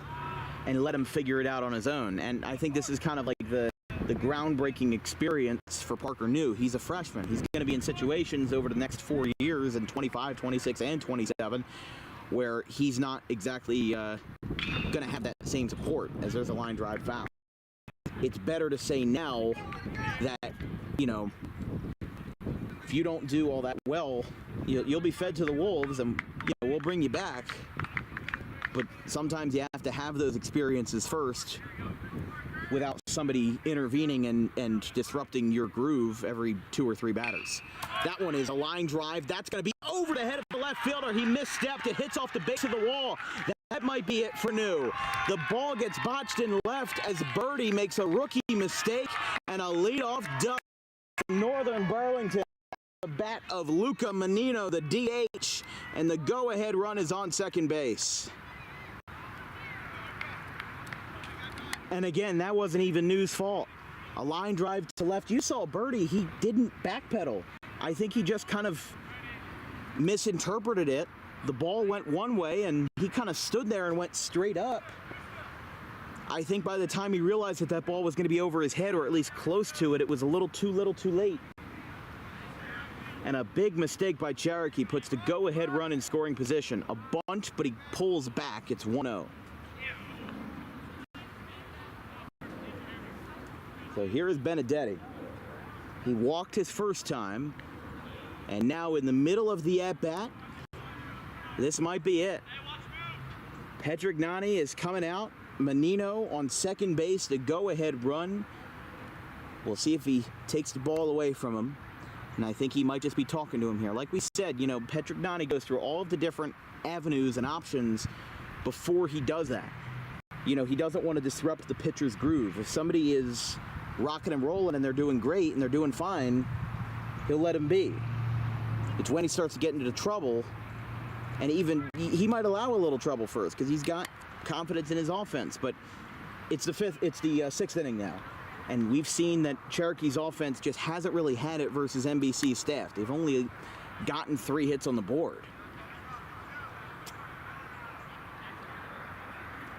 and let him figure it out on his own. And I think this is kind of like the the groundbreaking experience for Parker New. He's a freshman. He's going to be in situations over the next 4 years in 25, 26, and 27 where he's not exactly going to have that same support as there's a line drive foul. It's better to say now that, you know, if you don't do all that well, you'll be fed to the wolves, and we'll bring you back. But sometimes you have to have those experiences first without somebody intervening and disrupting your groove every 2 or 3 batters. That one is a line drive. That's going to be over the head of the left fielder. He misstepped. It hits off the base of the wall. That might be it for New. The ball gets botched in left as Birdie makes a rookie mistake, and a leadoff double from Northern Burlington. The bat of Luca Menino, the DH, and the go-ahead run is on second base. And again, that wasn't even New's fault. A line drive to left. You saw Birdie, he didn't backpedal. I think he just kind of misinterpreted it. The ball went one way, and he kind of stood there and went straight up. I think by the time he realized that ball was going to be over his head, or at least close to it, it was a little too late. And a big mistake by Cherokee puts the go-ahead run in scoring position. A bunt, but he pulls back. It's 1-0. So here is Benedetti. He walked his first time, and now in the middle of the at-bat, this might be it. Petrignani is coming out. Menino on second base, the go-ahead run. We'll see if he takes the ball away from him. And I think he might just be talking to him here. Like we said, Petrignani goes through all of the different avenues and options before he does that. He doesn't want to disrupt the pitcher's groove. If somebody is rocking and rolling and they're doing great and they're doing fine, he'll let him be. It's when he starts to get into trouble, and even he might allow a little trouble first because he's got confidence in his offense. But it's the sixth inning now. And we've seen that Cherokee's offense just hasn't really had it versus NBC's staff. They've only gotten 3 hits on the board.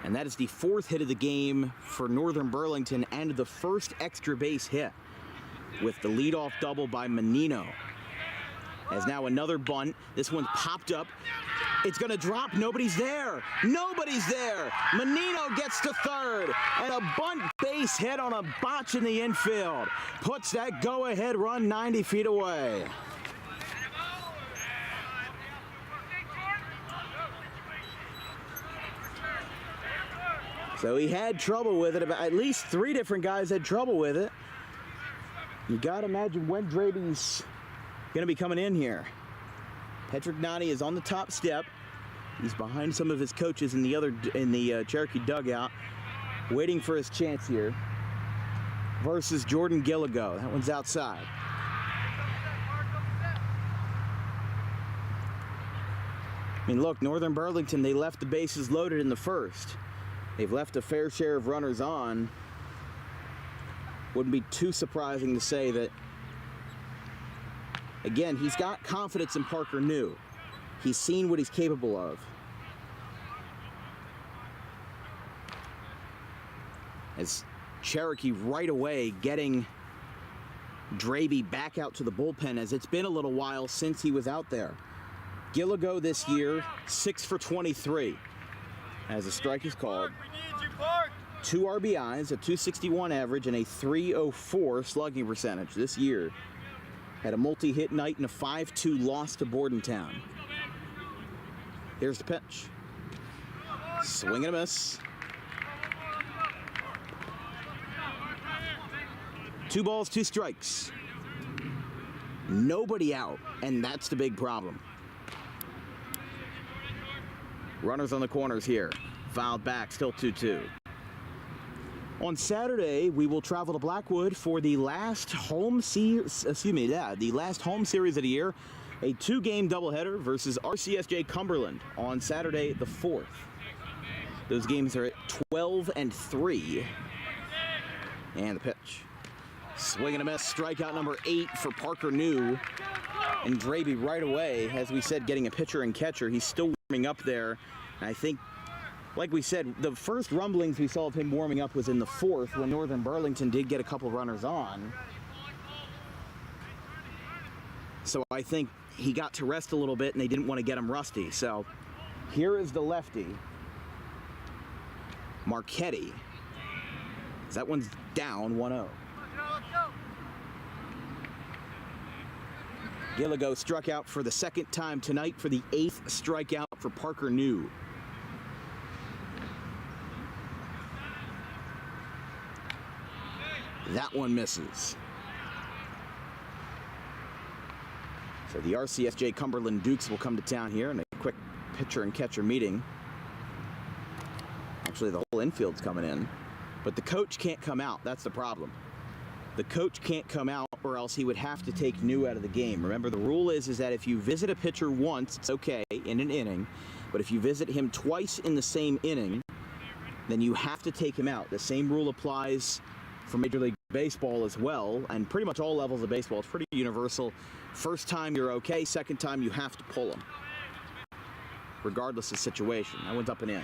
And that is the 4th hit of the game for Northern Burlington and the first extra base hit with the leadoff double by Menino. As now another bunt. This one's popped up. It's going to drop. Nobody's there. Nobody's there. Menino gets to third. And a bunt base hit on a botch in the infield puts that go-ahead run 90 feet away. So he had trouble with it. At least 3 different guys had trouble with it. You got to imagine when Draby's going to be coming in here. Petrignani is on the top step. He's behind some of his coaches in the Cherokee dugout, waiting for his chance here. Versus Jordan Gilligo. That one's outside. I mean, look, Northern Burlington, they left the bases loaded in the first. They've left a fair share of runners on. Wouldn't be too surprising to say that, again, he's got confidence in Parker New. He's seen what he's capable of. As Cherokee right away getting Draby back out to the bullpen, as it's been a little while since he was out there. Gilligo this year, 6 for 23. As a strike is called. 2 RBIs, a .261 average, and a .304 slugging percentage this year. Had a multi-hit night and a 5-2 loss to Bordentown. Here's the pitch. Swing and a miss. 2 balls, 2 strikes. Nobody out, and that's the big problem. Runners on the corners here. Fouled back, still 2-2. On Saturday, we will travel to Blackwood for the last home series of the year. A 2-game doubleheader versus RCSJ Cumberland on Saturday the 4th. Those games are at 12 and 3. And the pitch. Swing and a miss. Strikeout number 8 for Parker New. And Draby right away, as we said, getting a pitcher and catcher. He's still warming up there. And I think like we said, the first rumblings we saw of him warming up was in the fourth when Northern Burlington did get a couple runners on. So I think he got to rest a little bit and they didn't want to get him rusty. So here is the lefty, Marchetti. That one's down 1-0. Gilligo struck out for the second time tonight for the 8th strikeout for Parker New. That one misses. So the RCSJ Cumberland Dukes will come to town here in a quick pitcher and catcher meeting. Actually, the whole infield's coming in, but the coach can't come out. That's the problem. The coach can't come out or else he would have to take New out of the game. Remember, the rule is that if you visit a pitcher once, it's okay in an inning, but if you visit him twice in the same inning, then you have to take him out. The same rule applies for Major League Baseball as well, and pretty much all levels of baseball. It's pretty universal. First time you're okay, second time you have to pull him, regardless of situation. That one's up and in.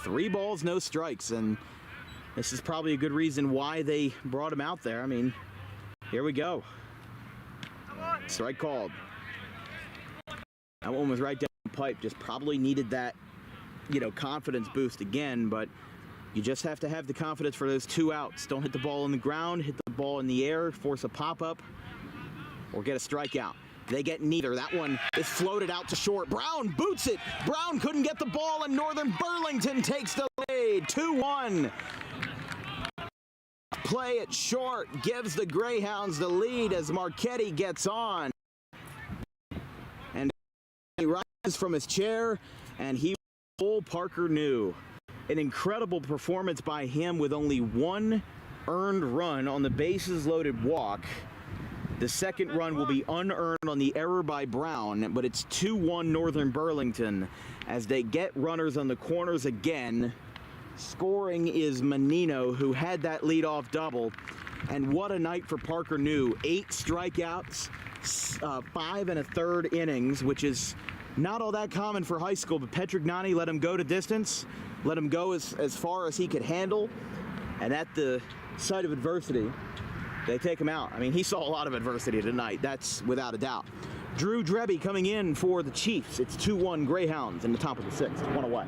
Three balls, no strikes, and this is probably a good reason why they brought him out there. I mean, here we go. Strike called. That one was right down the pipe. Just probably needed that, confidence boost again, but you just have to have the confidence for those 2 outs. Don't hit the ball on the ground, hit the ball in the air, force a pop-up, or get a strikeout. They get neither. That one is floated out to short. Brown boots it. Brown couldn't get the ball, and Northern Burlington takes the lead. 2-1. Play it short gives the Greyhounds the lead as Marchetti gets on. And he rises from his chair, and he will pull Parker New. An incredible performance by him with only 1 earned run on the bases loaded walk. The second run will be unearned on the error by Brown, but it's 2-1 Northern Burlington as they get runners on the corners again. Scoring is Menino, who had that leadoff double. And what a night for Parker New. 8 strikeouts, 5 1/3 innings, which is not all that common for high school, but Petrignani let him go to distance, let him go as far as he could handle, and at the sight of adversity, they take him out. I mean, he saw a lot of adversity tonight, that's without a doubt. Drew Drebby coming in for the Chiefs. It's 2-1 Greyhounds in the top of the 6th, 1 away.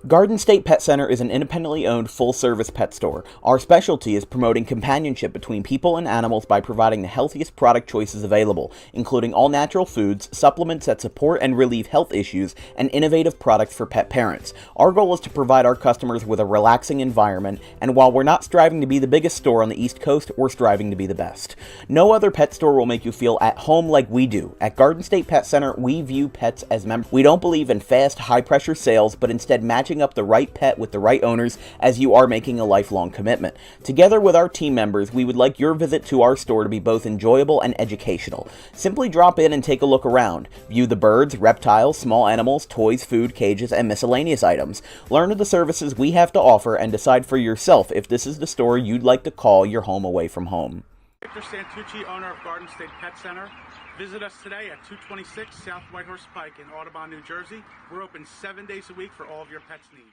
Garden State Pet Center is an independently owned full-service pet store. Our specialty is promoting companionship between people and animals by providing the healthiest product choices available, including all-natural foods, supplements that support and relieve health issues, and innovative products for pet parents. Our goal is to provide our customers with a relaxing environment, and while we're not striving to be the biggest store on the East Coast, we're striving to be the best. No other pet store will make you feel at home like we do. At Garden State Pet Center, we view pets as members. We don't believe in fast, high-pressure sales, but instead matching up the right pet with the right owners as you are making a lifelong commitment. Together with our team members, we would like your visit to our store to be both enjoyable and educational. Simply drop in and take a look around. View the birds, reptiles, small animals, toys, food, cages, and miscellaneous items. Learn of the services we have to offer and decide for yourself if this is the store you'd like to call your home away from home. Victor Santucci, owner of Garden State Pet Center. Visit us today at 226 South Whitehorse Pike in Audubon, New Jersey. We're open 7 days a week for all of your pets' needs.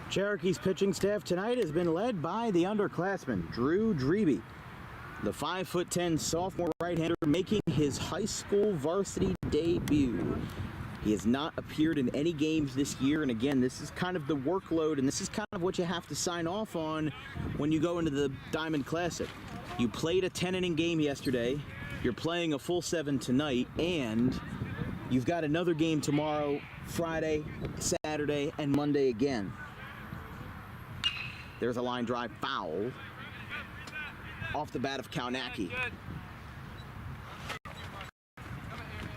Cherokee's pitching staff tonight has been led by the underclassman, Drew Drebby, the 5'10" sophomore right-hander making his high school varsity debut. He has not appeared in any games this year, and again, this is kind of the workload, and this is kind of what you have to sign off on when you go into the Diamond Classic. You played a 10-inning game yesterday, you're playing a full 7 tonight, and you've got another game tomorrow, Friday, Saturday, and Monday again. There's a line drive foul off the bat of Kaunacki.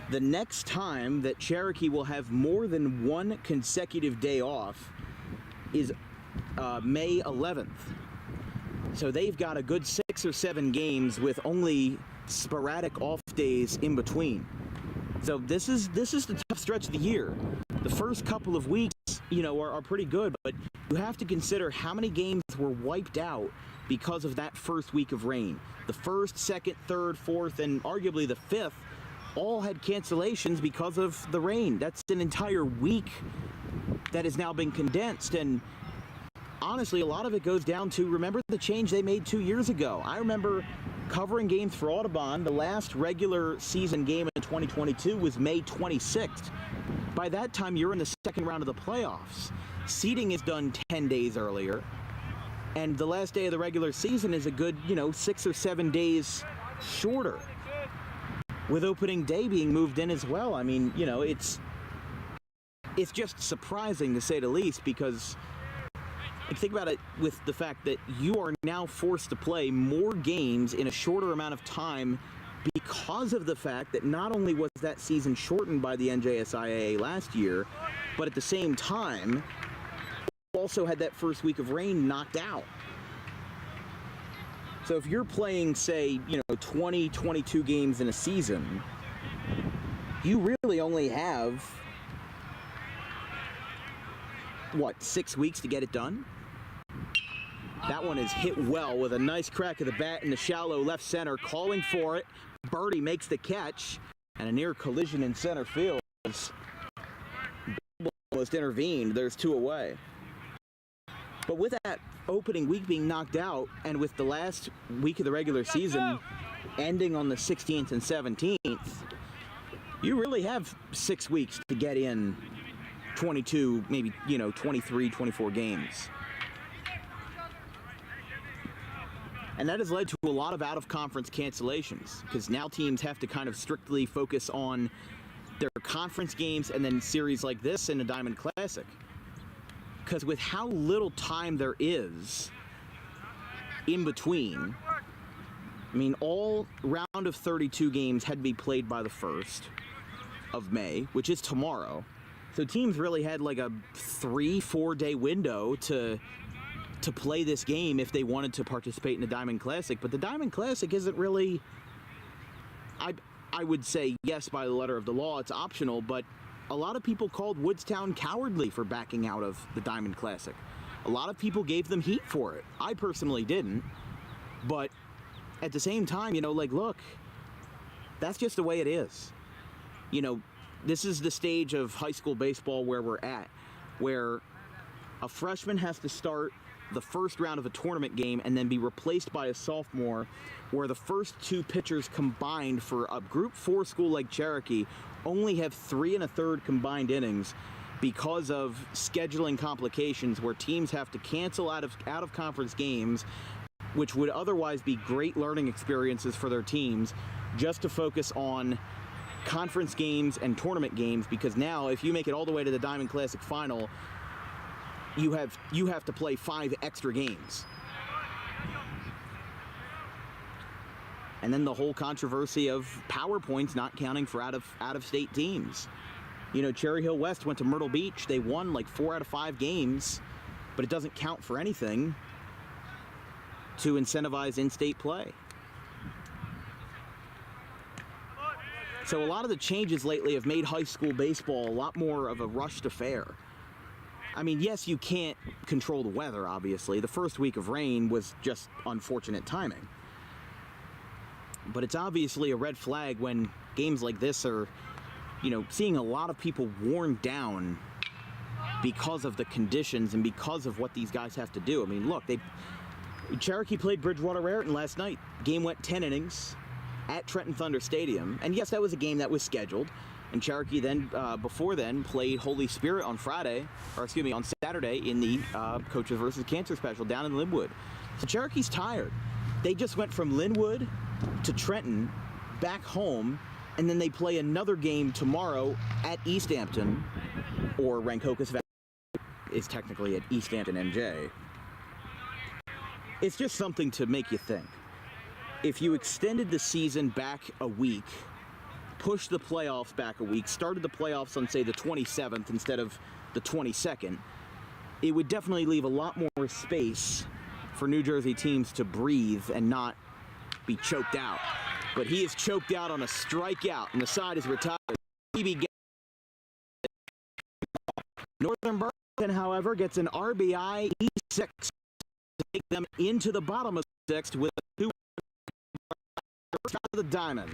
The next time that Cherokee will have more than one consecutive day off is May 11th. So they've got a good 6 or 7 games with only sporadic off days in between. So this is the tough stretch of the year. The first couple of weeks, are pretty good, but you have to consider how many games were wiped out because of that first week of rain. The first, second, third, fourth, and arguably the fifth all had cancellations because of the rain. That's an entire week that has now been condensed, and honestly, a lot of it goes down to, remember the change they made 2 years ago. I remember covering games for Audubon. The last regular season game in 2022 was May 26th. By that time, you're in the second round of the playoffs. Seeding is done 10 days earlier, and the last day of the regular season is a good, 6 or 7 days shorter, with opening day being moved in as well. I mean, it's just surprising, to say the least, because think about it with the fact that you are now forced to play more games in a shorter amount of time because of the fact that not only was that season shortened by the NJSIAA last year, but at the same time, also had that first week of rain knocked out. So if you're playing, say, 20, 22 games in a season, you really only have, 6 weeks to get it done? That one is hit well with a nice crack of the bat in the shallow left center, calling for it. Birdie makes the catch, and a near collision in center field. Almost intervened. There's 2 away. But with that opening week being knocked out, and with the last week of the regular season ending on the 16th and 17th, you really have 6 weeks to get in 22, maybe, 23, 24 games. And that has led to a lot of out-of-conference cancellations, because now teams have to kind of strictly focus on their conference games and then series like this in a Diamond Classic. Because with how little time there is in between, I mean, all round of 32 games had to be played by the 1st of May, which is tomorrow. So teams really had like a 3-4 day window to play this game if they wanted to participate in the Diamond Classic. But the Diamond Classic isn't really, I would say yes by the letter of the law, it's optional, but a lot of people called Woodstown cowardly for backing out of the Diamond Classic. A lot of people gave them heat for it. I personally didn't, but at the same time, look, that's just the way it is. This is the stage of high school baseball where we're at, where a freshman has to start the first round of a tournament game and then be replaced by a sophomore, where the first 2 pitchers combined for a Group 4 school like Cherokee only have 3 1/3 combined innings because of scheduling complications, where teams have to cancel out of conference games, which would otherwise be great learning experiences for their teams, just to focus on conference games and tournament games. Because now, if you make it all the way to the Diamond Classic final, you have to play 5 extra games. And then the whole controversy of PowerPoints not counting for out of state teams. Cherry Hill West went to Myrtle Beach. They won like 4 out of 5 games, but it doesn't count for anything to incentivize in-state play. So a lot of the changes lately have made high school baseball a lot more of a rushed affair. I mean, yes, you can't control the weather, obviously. The first week of rain was just unfortunate timing. But it's obviously a red flag when games like this are, seeing a lot of people worn down because of the conditions and because of what these guys have to do. I mean, look, Cherokee played Bridgewater Raritan last night. Game went 10 innings at Trenton Thunder Stadium. And yes, that was a game that was scheduled. And Cherokee then, before then, played Holy Spirit on on Saturday in the Coaches versus Cancer special down in Linwood. So Cherokee's tired. They just went from Linwood to Trenton, back home, and then they play another game tomorrow at East Hampton, or Rancocas Valley is technically at East Hampton, NJ. It's just something to make you think. If you extended the season back a week, pushed the playoffs back a week, started the playoffs on, say, the 27th instead of the 22nd, it would definitely leave a lot more space for New Jersey teams to breathe and not be choked out. But he is choked out on a strikeout, and the side is retired. Northern Burlington, however, gets an RBI E6 to take them into the bottom of the sixth with a 2 out of the diamond.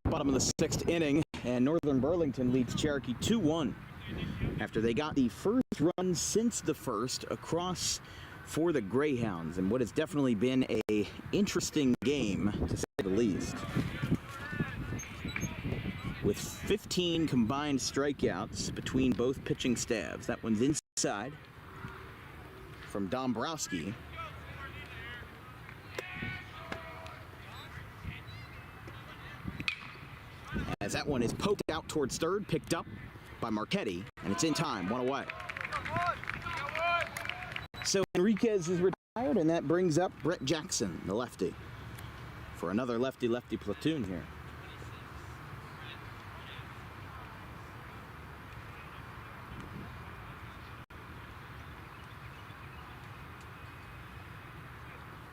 Bottom of the sixth inning, and Northern Burlington leads Cherokee 2-1 after they got the first run since the first across for the Greyhounds, and what has definitely been a interesting game, to say the least. With 15 combined strikeouts between both pitching staffs. That one's inside from Dombrowski. As that one is poked out towards third, picked up by Marchetti, and it's in time, 1 away. So Enriquez is retired, and that brings up Brett Jackson, the lefty, for another lefty-lefty platoon here.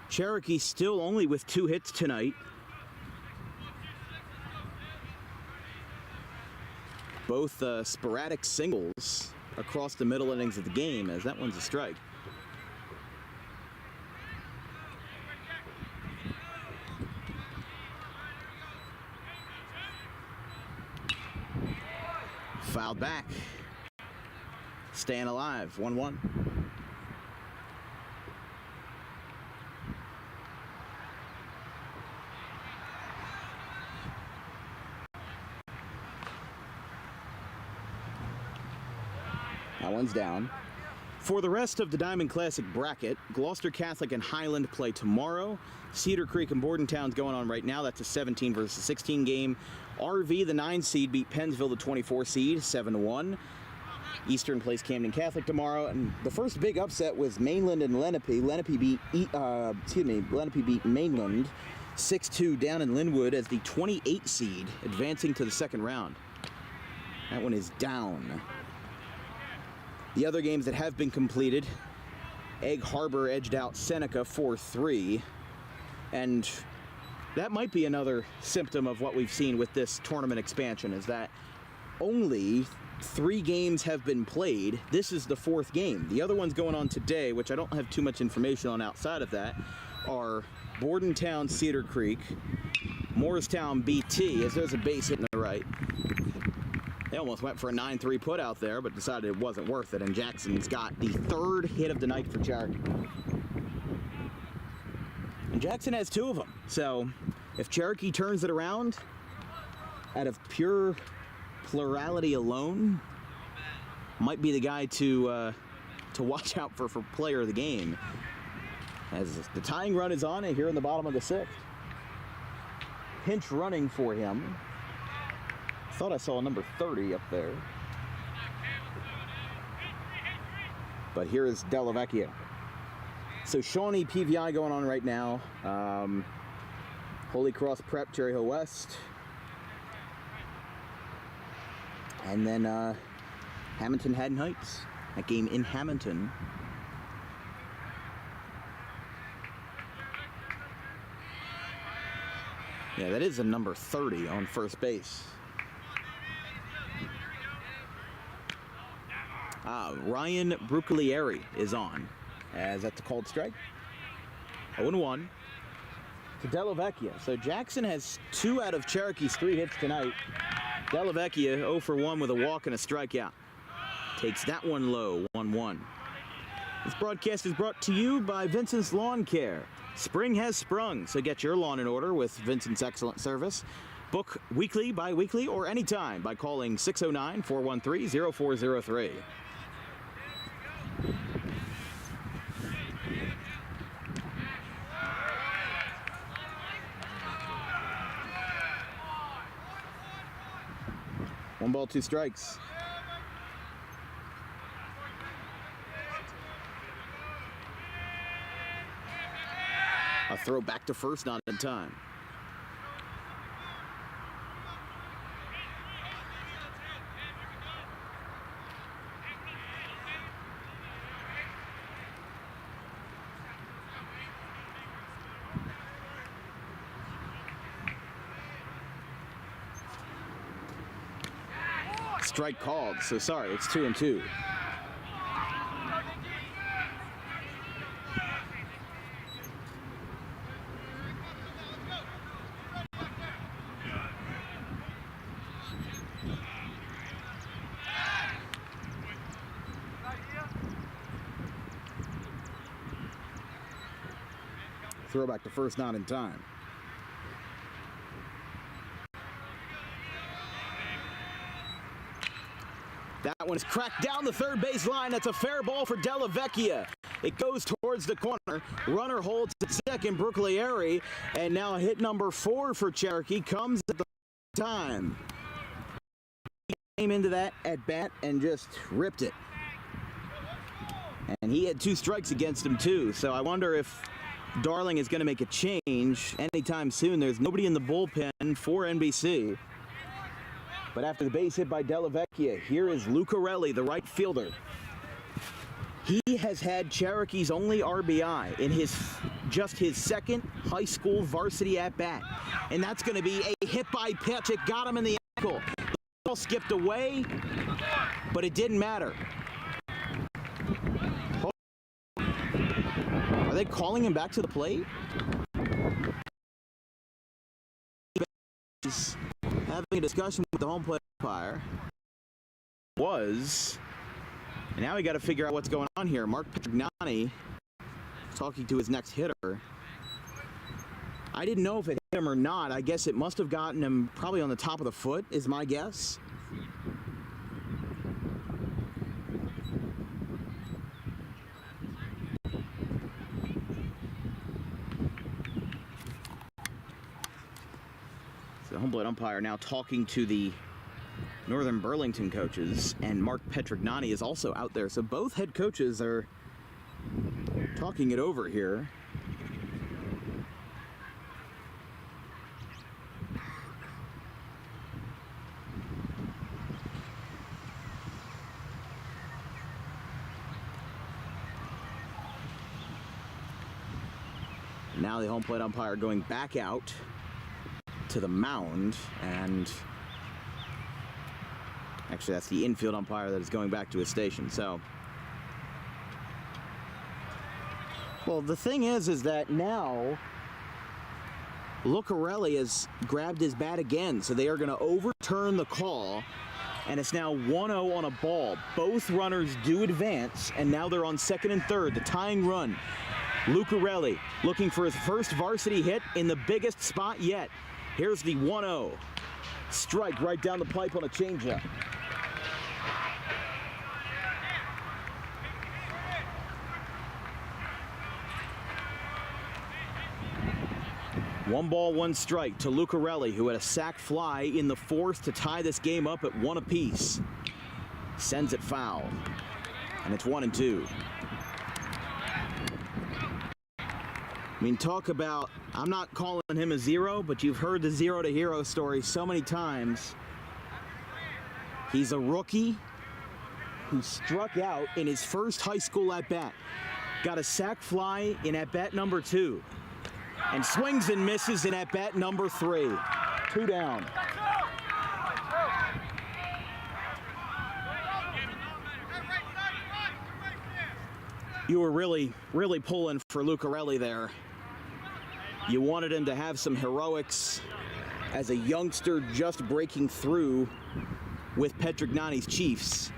Cherokee still only with 2 hits tonight. Both sporadic singles across the middle innings of the game, as that one's a strike. Fouled back. Staying alive, 1-1. That one's down. For the rest of the Diamond Classic bracket, Gloucester Catholic and Highland play tomorrow. Cedar Creek and Bordentown's going on right now. That's a 17 versus 16 game. RV, the 9 seed, beat Pennsville, the 24 seed, 7-1. Eastern plays Camden Catholic tomorrow, and the first big upset was Mainland and Lenape. Lenape beat Mainland 6-2 down in Linwood as the 28 seed, advancing to the second round. That one is down. The other games that have been completed, Egg Harbor edged out Seneca 4-3, and that might be another symptom of what we've seen with this tournament expansion, is that only 3 games have been played. This is the 4th game. The other ones going on today, which I don't have too much information on outside of that, are Bordentown Cedar Creek, Morristown BT, as there's a base hitting the right. They almost went for a 9-3 put out there, but decided it wasn't worth it, and Jackson's got the 3rd hit of the night for Cherokee. And Jackson has 2 of them, so if Cherokee turns it around, out of pure plurality alone, might be the guy to watch out for player of the game. As the tying run is on here in the bottom of the 6th. Pinch running for him. Thought I saw a number 30 up there. But here is Della Vecchia. So Shawnee PVI going on right now. Holy Cross Prep, Cherry Hill West. And then Hamilton Haddon Heights. That game in Hamilton. Yeah, that is a number 30 on first base. Ryan Brucalieri is on, as that's a called strike. 0-1 to Della Vecchia. So Jackson has 2 out of Cherokee's 3 hits tonight. Della Vecchia 0 for 1 with a walk and a strikeout. Takes that one low, 1-1. This broadcast is brought to you by Vincent's Lawn Care. Spring has sprung, so get your lawn in order with Vincent's excellent service. Book weekly, bi-weekly, or anytime by calling 609-413-0403. One ball, 2 strikes. A throw back to first, not in time. Strike called, so sorry, it's 2-2. Throw back to first, not in time. That one is cracked down the third base line. That's a fair ball for Della Vecchia. It goes towards the corner. Runner holds at second, Brucalieri. And now hit number 4 for Cherokee comes at the time. He came into that at bat and just ripped it. And he had 2 strikes against him too. So I wonder if Darling is going to make a change anytime soon. There's nobody in the bullpen for NBC. But after the base hit by Della Vecchia, here is Lucarelli, the right fielder. He has had Cherokee's only RBI in his second high school varsity at-bat. And that's going to be a hit-by-pitch. It got him in the ankle. The ball skipped away, but it didn't matter. Are they calling him back to the plate? He's having a discussion with the home plate umpire. And now we got to figure out what's going on here. Mark Petrignani talking to his next hitter. I didn't know if it hit him or not. I guess it must have gotten him probably on the top of the foot, is my guess. The home plate umpire now talking to the Northern Burlington coaches, and Mark Petrignani is also out there. So both head coaches are talking it over here. Now the home plate umpire going back out to the mound, and actually that's the infield umpire that is going back to his station. So, well, the thing is that now Lucarelli has grabbed his bat again, so they are going to overturn the call, and it's now 1-0 on a ball. Both runners do advance, and now they're on second and third, the tying run. Lucarelli looking for his first varsity hit in the biggest spot yet. Here's the 1-0. Strike right down the pipe on a changeup. One ball, one strike to Lucarelli, who had a sac fly in the fourth to tie this game up at 1 apiece. Sends it foul, and it's 1-2. I mean, talk about, I'm not calling him a zero, but you've heard the zero to hero story so many times. He's a rookie who struck out in his first high school at-bat. Got a sac fly in at-bat number 2. And swings and misses in at-bat number 3. 2 down. You were really pulling for Lucarelli there. You wanted him to have some heroics as a youngster just breaking through with Petrignani's Chiefs,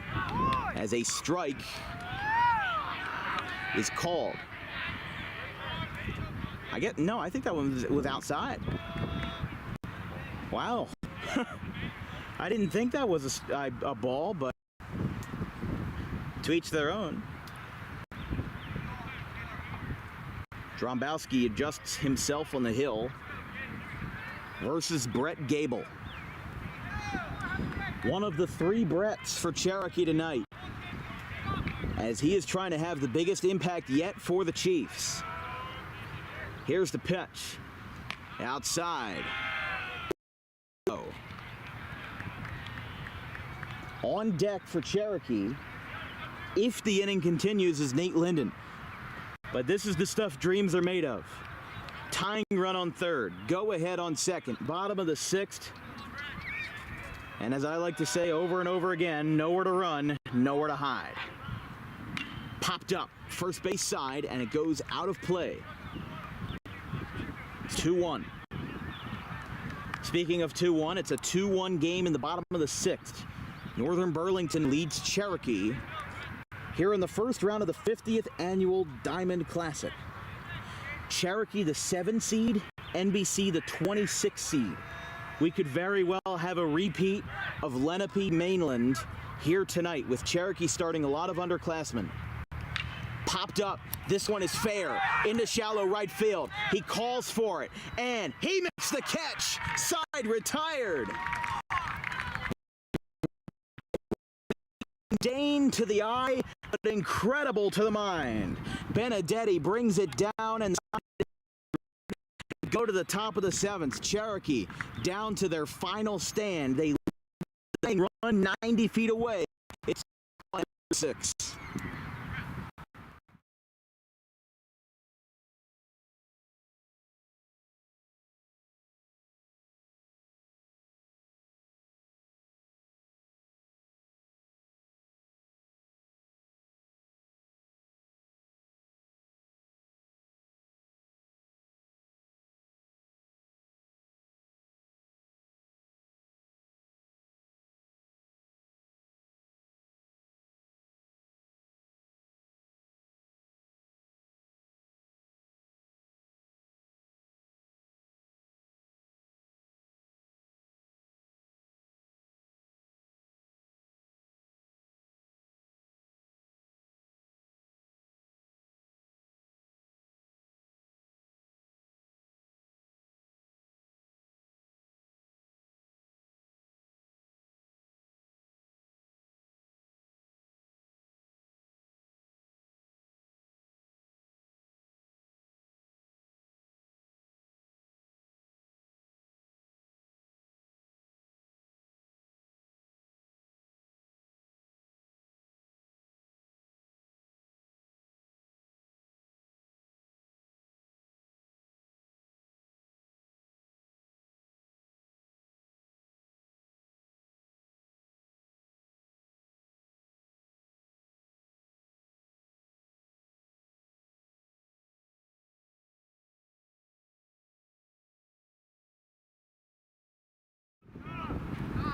as a strike is called. I think that one was outside. Wow. I didn't think that was a ball, but to each their own. Drombowski adjusts himself on the hill versus Brett Gable. One of the 3 Bretts for Cherokee tonight, as he is trying to have the biggest impact yet for the Chiefs. Here's the pitch. Outside. Oh. On deck for Cherokee, if the inning continues, is Nate Linden. But this is the stuff dreams are made of. Tying run on third. Go ahead on second. Bottom of the 6th. And as I like to say over and over again, nowhere to run, nowhere to hide. Popped up, first base side, and it goes out of play. 2-1. Speaking of 2-1, it's a 2-1 game in the bottom of the 6th. Northern Burlington leads Cherokee here in the first round of the 50th annual Diamond Classic. Cherokee the 7 seed, NBC the 26 seed. We could very well have a repeat of Lenape Mainland here tonight, with Cherokee starting a lot of underclassmen. Popped up. This one is fair. Into shallow right field. He calls for it, and he makes the catch. Side retired. Mundane to the eye, but incredible to the mind. Benedetti brings it down and go to the top of the 7th. Cherokee down to their final stand. They run 90 feet away. It's 6.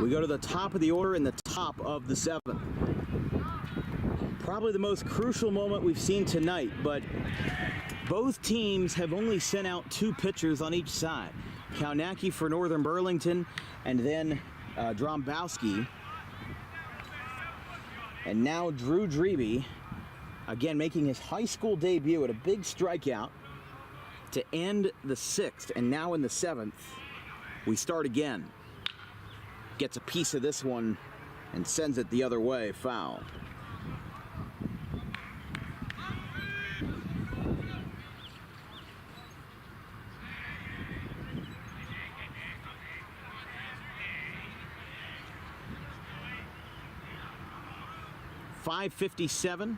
We go to the top of the order in the top of the 7th. Probably the most crucial moment we've seen tonight, but both teams have only sent out 2 pitchers on each side. Kaunacki for Northern Burlington, and then Drombowski. And now Drew Dreby, again making his high school debut at a big strikeout to end the 6th. And now in the 7th, we start again. Gets a piece of this one and sends it the other way, foul. .557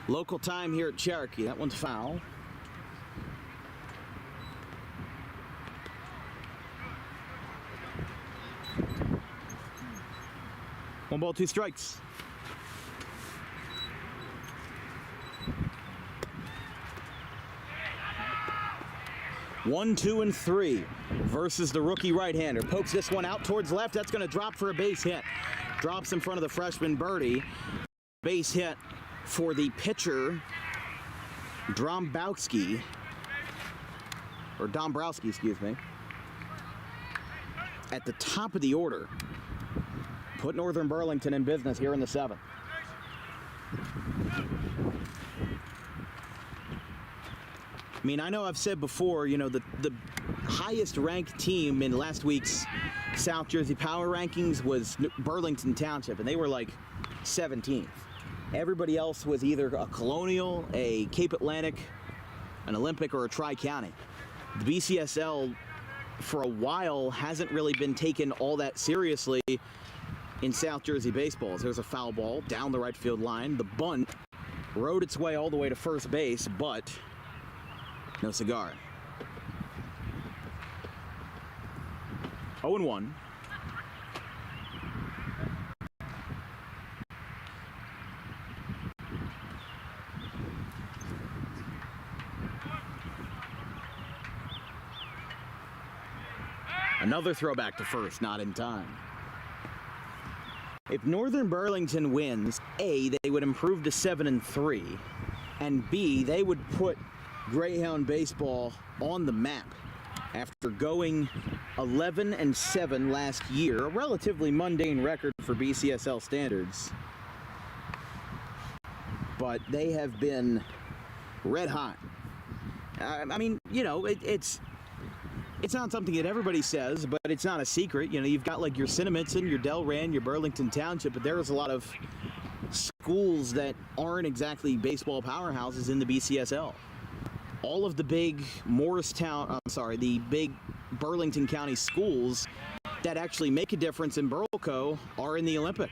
local time here at Cherokee. That one's foul. One ball, 2 strikes. One, 2, and 3 versus the rookie right-hander. Pokes this one out towards left. That's going to drop for a base hit. Drops in front of the freshman Birdie. Base hit for the pitcher, Drombowski, or Dombrowski, excuse me. At the top of the order. Put Northern Burlington in business here in the 7th. I mean, I know I've said before, you know, the highest ranked team in last week's South Jersey Power Rankings was Burlington Township, and they were like 17th. Everybody else was either a Colonial, a Cape Atlantic, an Olympic, or a Tri-County. The BCSL, for a while, hasn't really been taken all that seriously in South Jersey baseball. There's a foul ball down the right field line. The bunt rode its way all the way to first base, but no cigar. 0-1. Another throwback to first, not in time. If Northern Burlington wins, A, they would improve to 7-3, and B, they would put Greyhound baseball on the map after going 11-7 last year, a relatively mundane record for BCSL standards. But they have been red hot. I mean, you know, it's not something that everybody says, but it's not a secret. You know, you've got like your Cinnamitson, your Delran, your Burlington Township, but there's a lot of schools that aren't exactly baseball powerhouses in the BCSL. All of the big the big Burlington County schools that actually make a difference in Burlco are in the Olympic,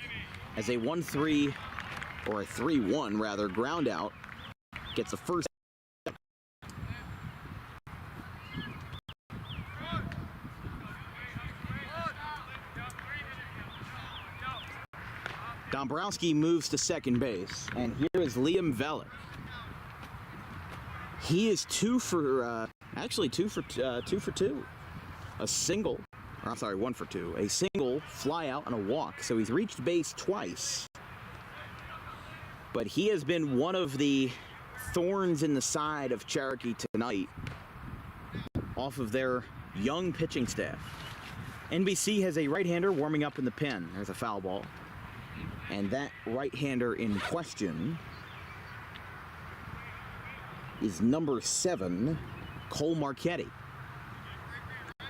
as a 1-3, or a 3-1 rather, ground out gets the first. Dombrowski moves to second base, and here is Liam Vellick. He is 2 for 2. A single, or I'm sorry, 1 for 2. A single, fly out, and a walk. So he's reached base twice. But he has been one of the thorns in the side of Cherokee tonight off of their young pitching staff. NBC has a right-hander warming up in the pen. There's a foul ball. And that right-hander in question is number 7, Cole Marchetti,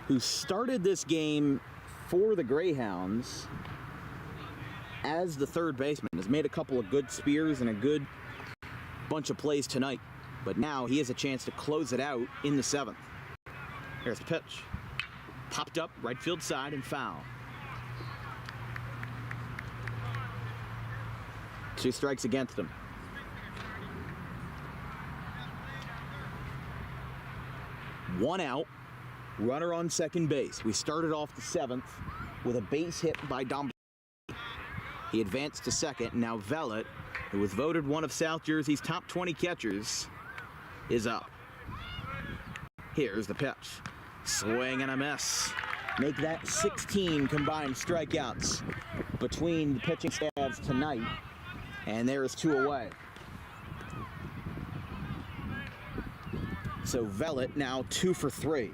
who started this game for the Greyhounds as the third baseman. Has made a couple of good spears and a good bunch of plays tonight, but now he has a chance to close it out in the 7th. Here's the pitch. Popped up right field side and foul. 2 strikes against him. One out, runner on second base. We started off the 7th with a base hit by Dom. He advanced to second. Now Vellick, who was voted one of South Jersey's top 20 catchers, is up. Here's the pitch. Swing and a miss. make that 16 combined strikeouts between the pitching staffs tonight. And there is 2 away. So Vellet now 2 for 3.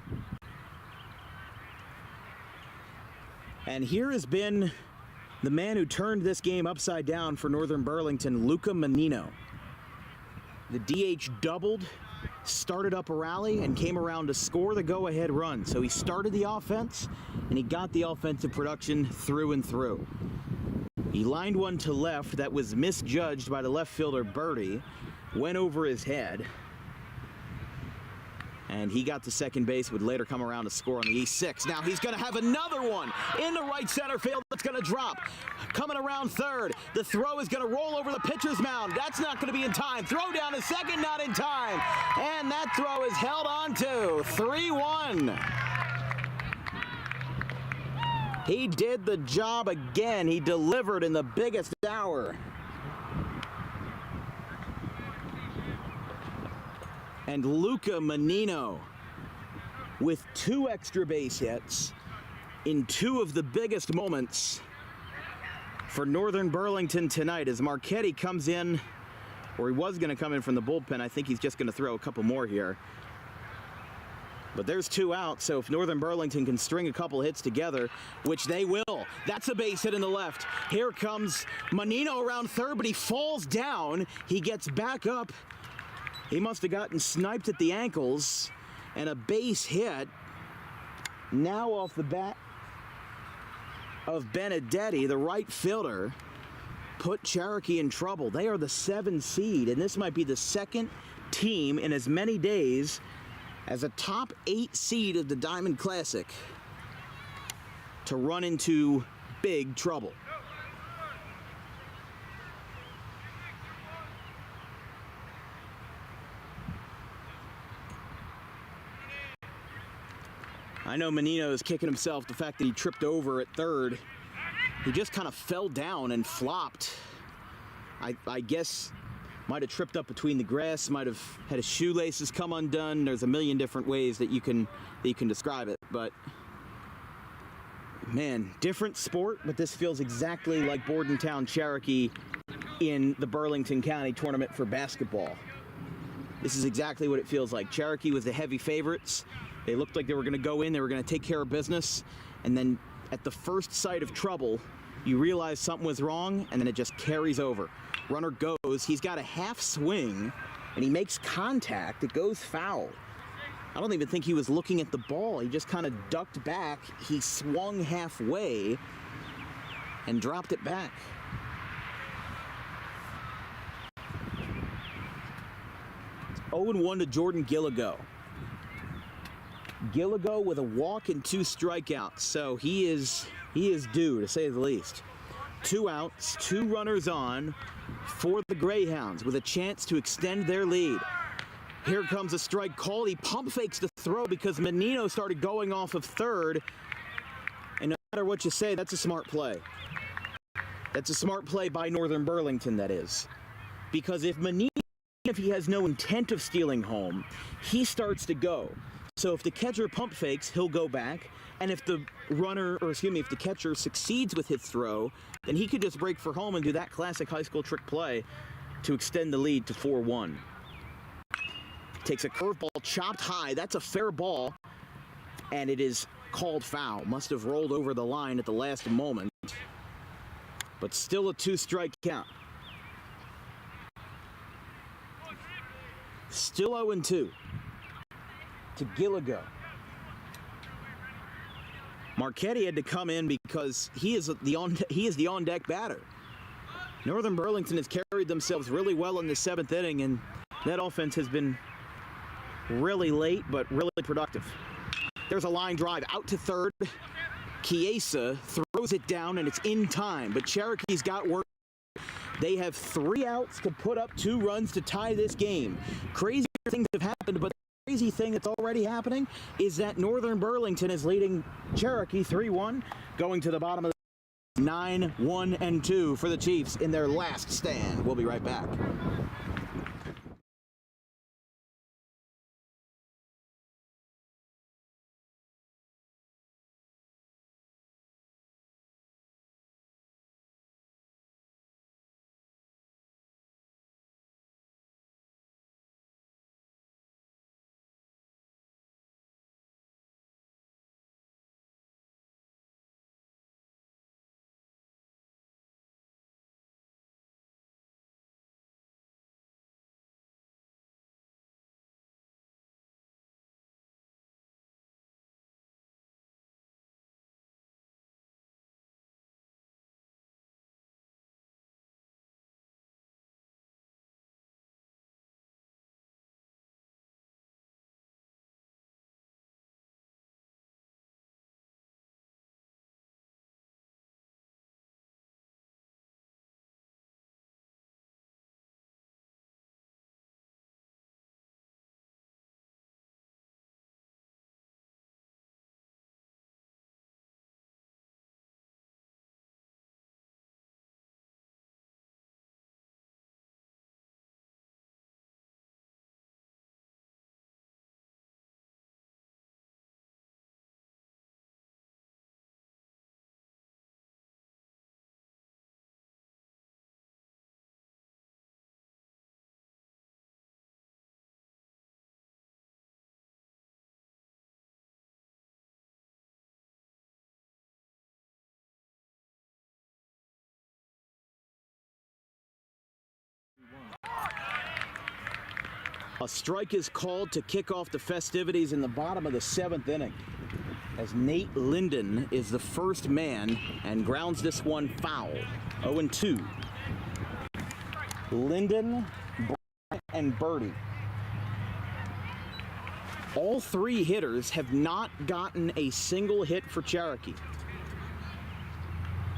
And here has been the man who turned this game upside down for Northern Burlington, Luca Menino. The DH doubled, started up a rally, and came around to score the go-ahead run. So he started the offense, and he got the offensive production through and through. He lined one to left that was misjudged by the left fielder, Birdie, went over his head, and he got to second base, would later come around to score on the E6. Now he's going to have another one in the right center field. That's going to drop. Coming around third. The throw is going to roll over the pitcher's mound. That's not going to be in time. Throw down to second, not in time. And that throw is held on to. 3-1. He did the job again. He delivered in the biggest hour. And Luca Menino with 2 extra base hits in 2 of the biggest moments for Northern Burlington tonight as Marchetti comes in, or he was going to come in from the bullpen. I think he's just going to throw a couple more here. But there's 2 out, so if Northern Burlington can string a couple hits together, which they will, that's a base hit in the left. Here comes Menino around third, but he falls down. He gets back up. He must have gotten sniped at the ankles, and a base hit now off the bat of Benedetti, the right fielder, put Cherokee in trouble. They are the 7 seed, and this might be the second team in as many days as a top 8 seed of the Diamond Classic to run into big trouble. I know Menino is kicking himself the fact that he tripped over at third. He just kind of fell down and flopped. I guess might have tripped up between the grass, might have had his shoelaces come undone. There's a million different ways that you can describe it, but man, different sport, but this feels exactly like Bordentown Cherokee in the Burlington County tournament for basketball. This is exactly what it feels like. Cherokee was the heavy favorites. They looked like they were going to go in, they were going to take care of business, and then at the first sight of trouble, you realize something was wrong, and then it just carries over. Runner goes, he's got a half swing, and he makes contact. It goes foul. I don't even think he was looking at the ball. He just kind of ducked back. He swung halfway and dropped it back. It's 0-1 to Jordan Gilligo. Gilligo with a walk and 2 strikeouts, so he is due, to say the least. 2 outs, 2 runners on for the Greyhounds with a chance to extend their lead. Here comes a strike call. He pump fakes the throw because Menino started going off of third. And no matter what you say, that's a smart play. That's a smart play by Northern Burlington, that is. Because if Menino, if he has no intent of stealing home, he starts to go. So if the catcher pump fakes, he'll go back. And if the if the catcher succeeds with his throw, then he could just break for home and do that classic high school trick play to extend the lead to 4-1. Takes a curveball chopped high. That's a fair ball. And it is called foul. Must have rolled over the line at the last moment. But still a 2-strike count. Still 0-2 to Gilligo. Marchetti had to come in because he is the on-deck batter. Northern Burlington has carried themselves really well in the 7th inning, and that offense has been really late but really productive. There's a line drive out to third. Chiesa throws it down, and it's in time, but Cherokee's got work. They have 3 outs to put up 2 runs to tie this game. Crazy things have happened, but the crazy thing that's already happening is that Northern Burlington is leading Cherokee 3-1, going to the bottom of the 9-1-2 for the Chiefs in their last stand. We'll be right back. A strike is called to kick off the festivities in the bottom of the 7th inning, as Nate Linden is the first man and grounds this one foul. 0-2. Linden, Bryant, and Birdie. All three hitters have not gotten a single hit for Cherokee.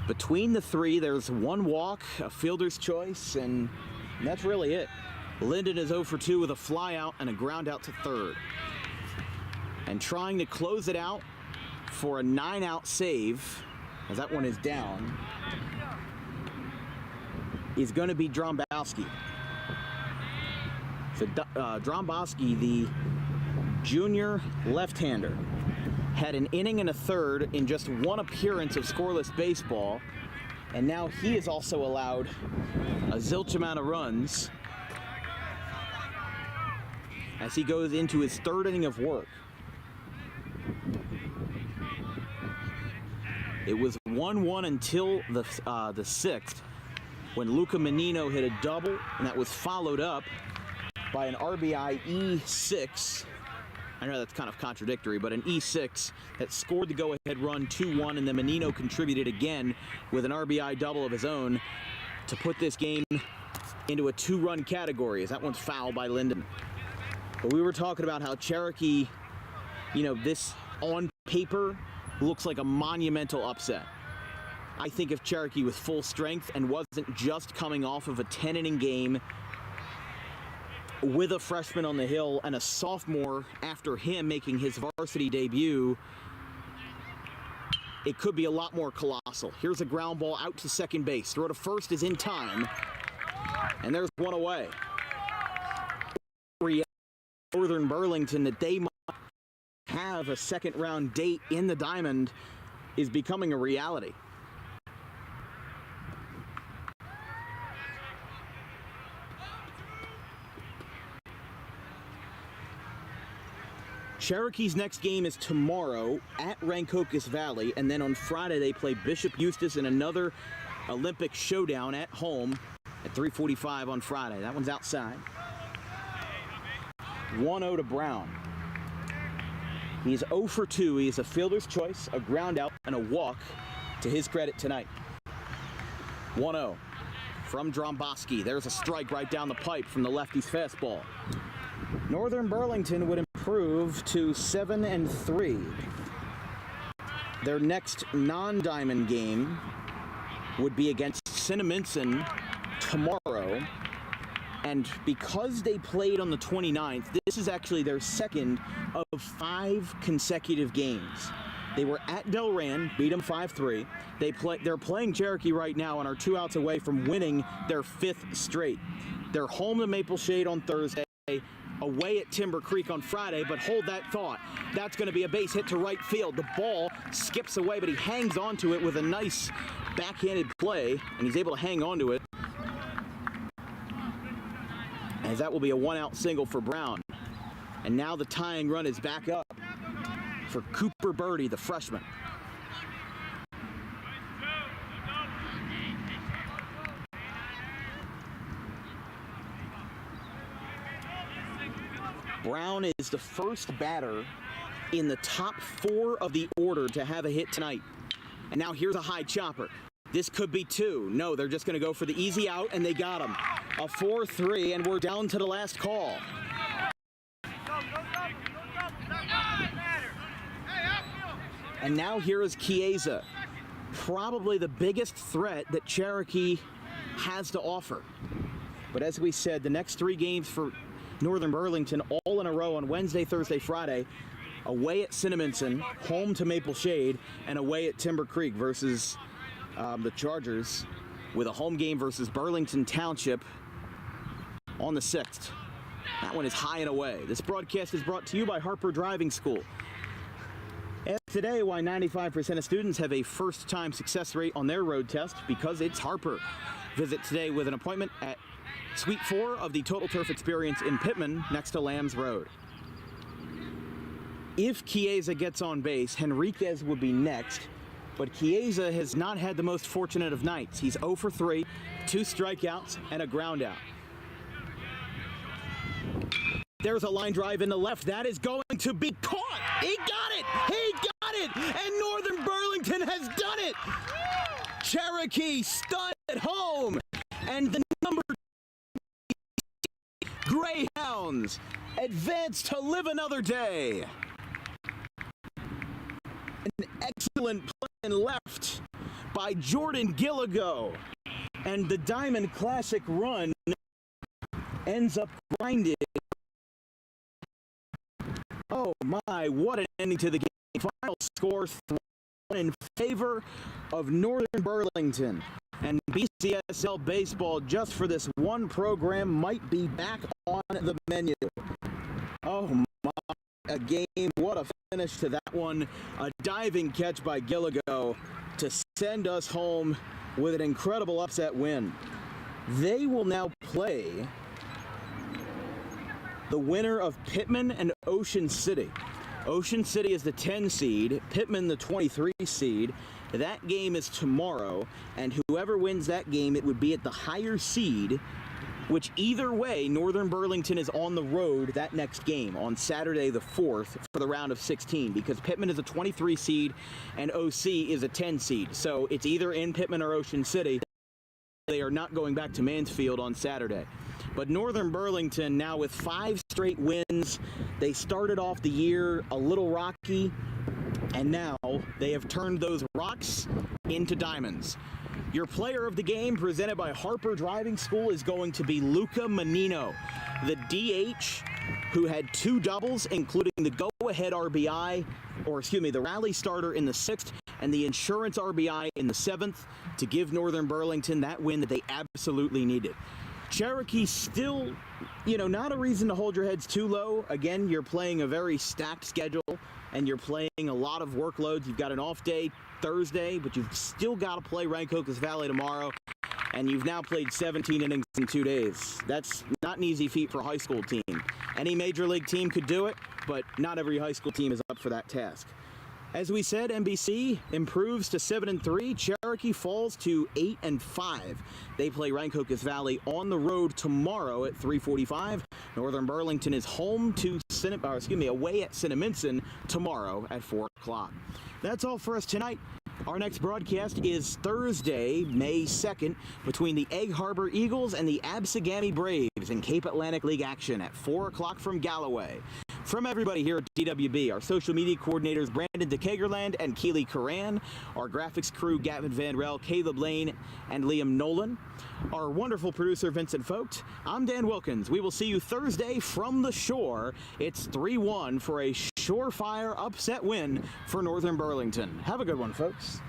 Between the three, there's one walk, a fielder's choice, and that's really it. Linden is 0 for 2 with a fly out and a ground out to third. And trying to close it out for a 9-out save, as that one is down, is going to be Drombowski. So Drombowski, the junior left-hander, had an inning and a third in just one appearance of scoreless baseball, and now he is also allowed a zilch amount of runs as he goes into his third inning of work. It was 1-1 until the 6th, when Luca Menino hit a double, and that was followed up by an RBI E6. I know that's kind of contradictory, but an E6 that scored the go-ahead run 2-1, and then Menino contributed again with an RBI double of his own to put this game into a 2-run category, as that one's foul by Linden. But we were talking about how Cherokee, this on paper looks like a monumental upset. I think if Cherokee was full strength and wasn't just coming off of a 10-inning game with a freshman on the hill and a sophomore after him making his varsity debut, it could be a lot more colossal. Here's a ground ball out to second base. Throw to first is in time, and there's one away. Northern Burlington that they might have a second-round date in the Diamond is becoming a reality. Cherokee's next game is tomorrow at Rancocas Valley, and then on Friday they play Bishop Eustis in another Olympic showdown at home at 3:45 on Friday. That one's outside. 1-0 to Brown. He's 0 for 2. He has a fielder's choice, a ground out, and a walk to his credit tonight. 1-0 from Drombowski. There's a strike right down the pipe from the lefty's fastball. Northern Burlington would improve to 7-3. Their next non-diamond game would be against Cinnaminson tomorrow. And because they played on the 29th, this is actually their second of 5 consecutive games. They were at Delran, beat them 5-3. They're playing Cherokee right now and are 2 outs away from winning their 5th straight. They're home to Maple Shade on Thursday, away at Timber Creek on Friday, but hold that thought. That's going to be a base hit to right field. The ball skips away, but he hangs onto it with a nice backhanded play, and he's able to hang onto it, as that will be a 1-out single for Brown. And now the tying run is back up for Cooper Birdie, the freshman. Brown is the first batter in the top 4 of the order to have a hit tonight. And now here's a high chopper. This could be 2. No, they're just going to go for the easy out, and they got him. A 4-3, and we're down to the last call. And now here is Chiesa, probably the biggest threat that Cherokee has to offer. But as we said, the next 3 games for Northern Burlington all in a row on Wednesday, Thursday, Friday, away at Cinnaminson, home to Maple Shade, and away at Timber Creek versus the Chargers, with a home game versus Burlington Township on the 6th. That one is high and away. This broadcast is brought to you by Harper Driving School. Ask today why 95% of students have a first-time success rate on their road test, because it's Harper. Visit today with an appointment at Suite 4 of the Total Turf Experience in Pittman, next to Lambs Road. If Chiesa gets on base, Henriquez would be next, but Chiesa has not had the most fortunate of nights. He's 0 for 3, 2 strikeouts, and a ground out. There's a line drive in the left. That is going to be caught. He got it. He got it. And Northern Burlington has done it. Cherokee stunned at home. And the number Greyhounds advance to live another day. An excellent play in left by Jordan Gilligo. And the Diamond Classic run ends up grinded. Oh my, what an ending to the game. Final score 3-1 in favor of Northern Burlington. And BCSL baseball, just for this one program, might be back on the menu. Oh my, a game, what a finish to that one. A diving catch by Gilligo to send us home with an incredible upset win. They will now play the winner of Pittman and Ocean City. Ocean City is the 10 seed, Pittman the 23 seed. That game is tomorrow, and whoever wins that game, it would be at the higher seed, which either way, Northern Burlington is on the road that next game on Saturday the 4th for the round of 16, because Pittman is a 23 seed and OC is a 10 seed. So it's either in Pittman or Ocean City. They are not going back to Mansfield on Saturday. But Northern Burlington now with 5 straight wins. They started off the year a little rocky, and now they have turned those rocks into diamonds. Your player of the game, presented by Harper Driving School, is going to be Luca Menino, the DH who had 2 doubles, including the go-ahead RBI, the rally starter in the 6th and the insurance RBI in the 7th to give Northern Burlington that win that they absolutely needed. Cherokee still, not a reason to hold your heads too low. Again, you're playing a very stacked schedule, and you're playing a lot of workloads. You've got an off day Thursday, but you've still got to play Rancocas Valley tomorrow, and you've now played 17 innings in 2 days. That's not an easy feat for a high school team. Any major league team could do it, but not every high school team is up for that task. As we said, NBC improves to 7-3. Cherokee falls to 8-5. They play Rancocas Valley on the road tomorrow at 3:45. Northern Burlington is away at Cinnaminson tomorrow at 4 o'clock. That's all for us tonight. Our next broadcast is Thursday, May 2nd, between the Egg Harbor Eagles and the Absegami Braves in Cape Atlantic League action at 4 o'clock from Galloway. From everybody here at DWB, our social media coordinators Brandon DeKagerland and Keely Curran, our graphics crew Gavin Van Rel, Caleb Lane, and Liam Nolan, our wonderful producer Vincent Vogt, I'm Dan Wilkins. We will see you Thursday from the shore. It's 3-1 for a surefire upset win for Northern Burlington. Have a good one, folks.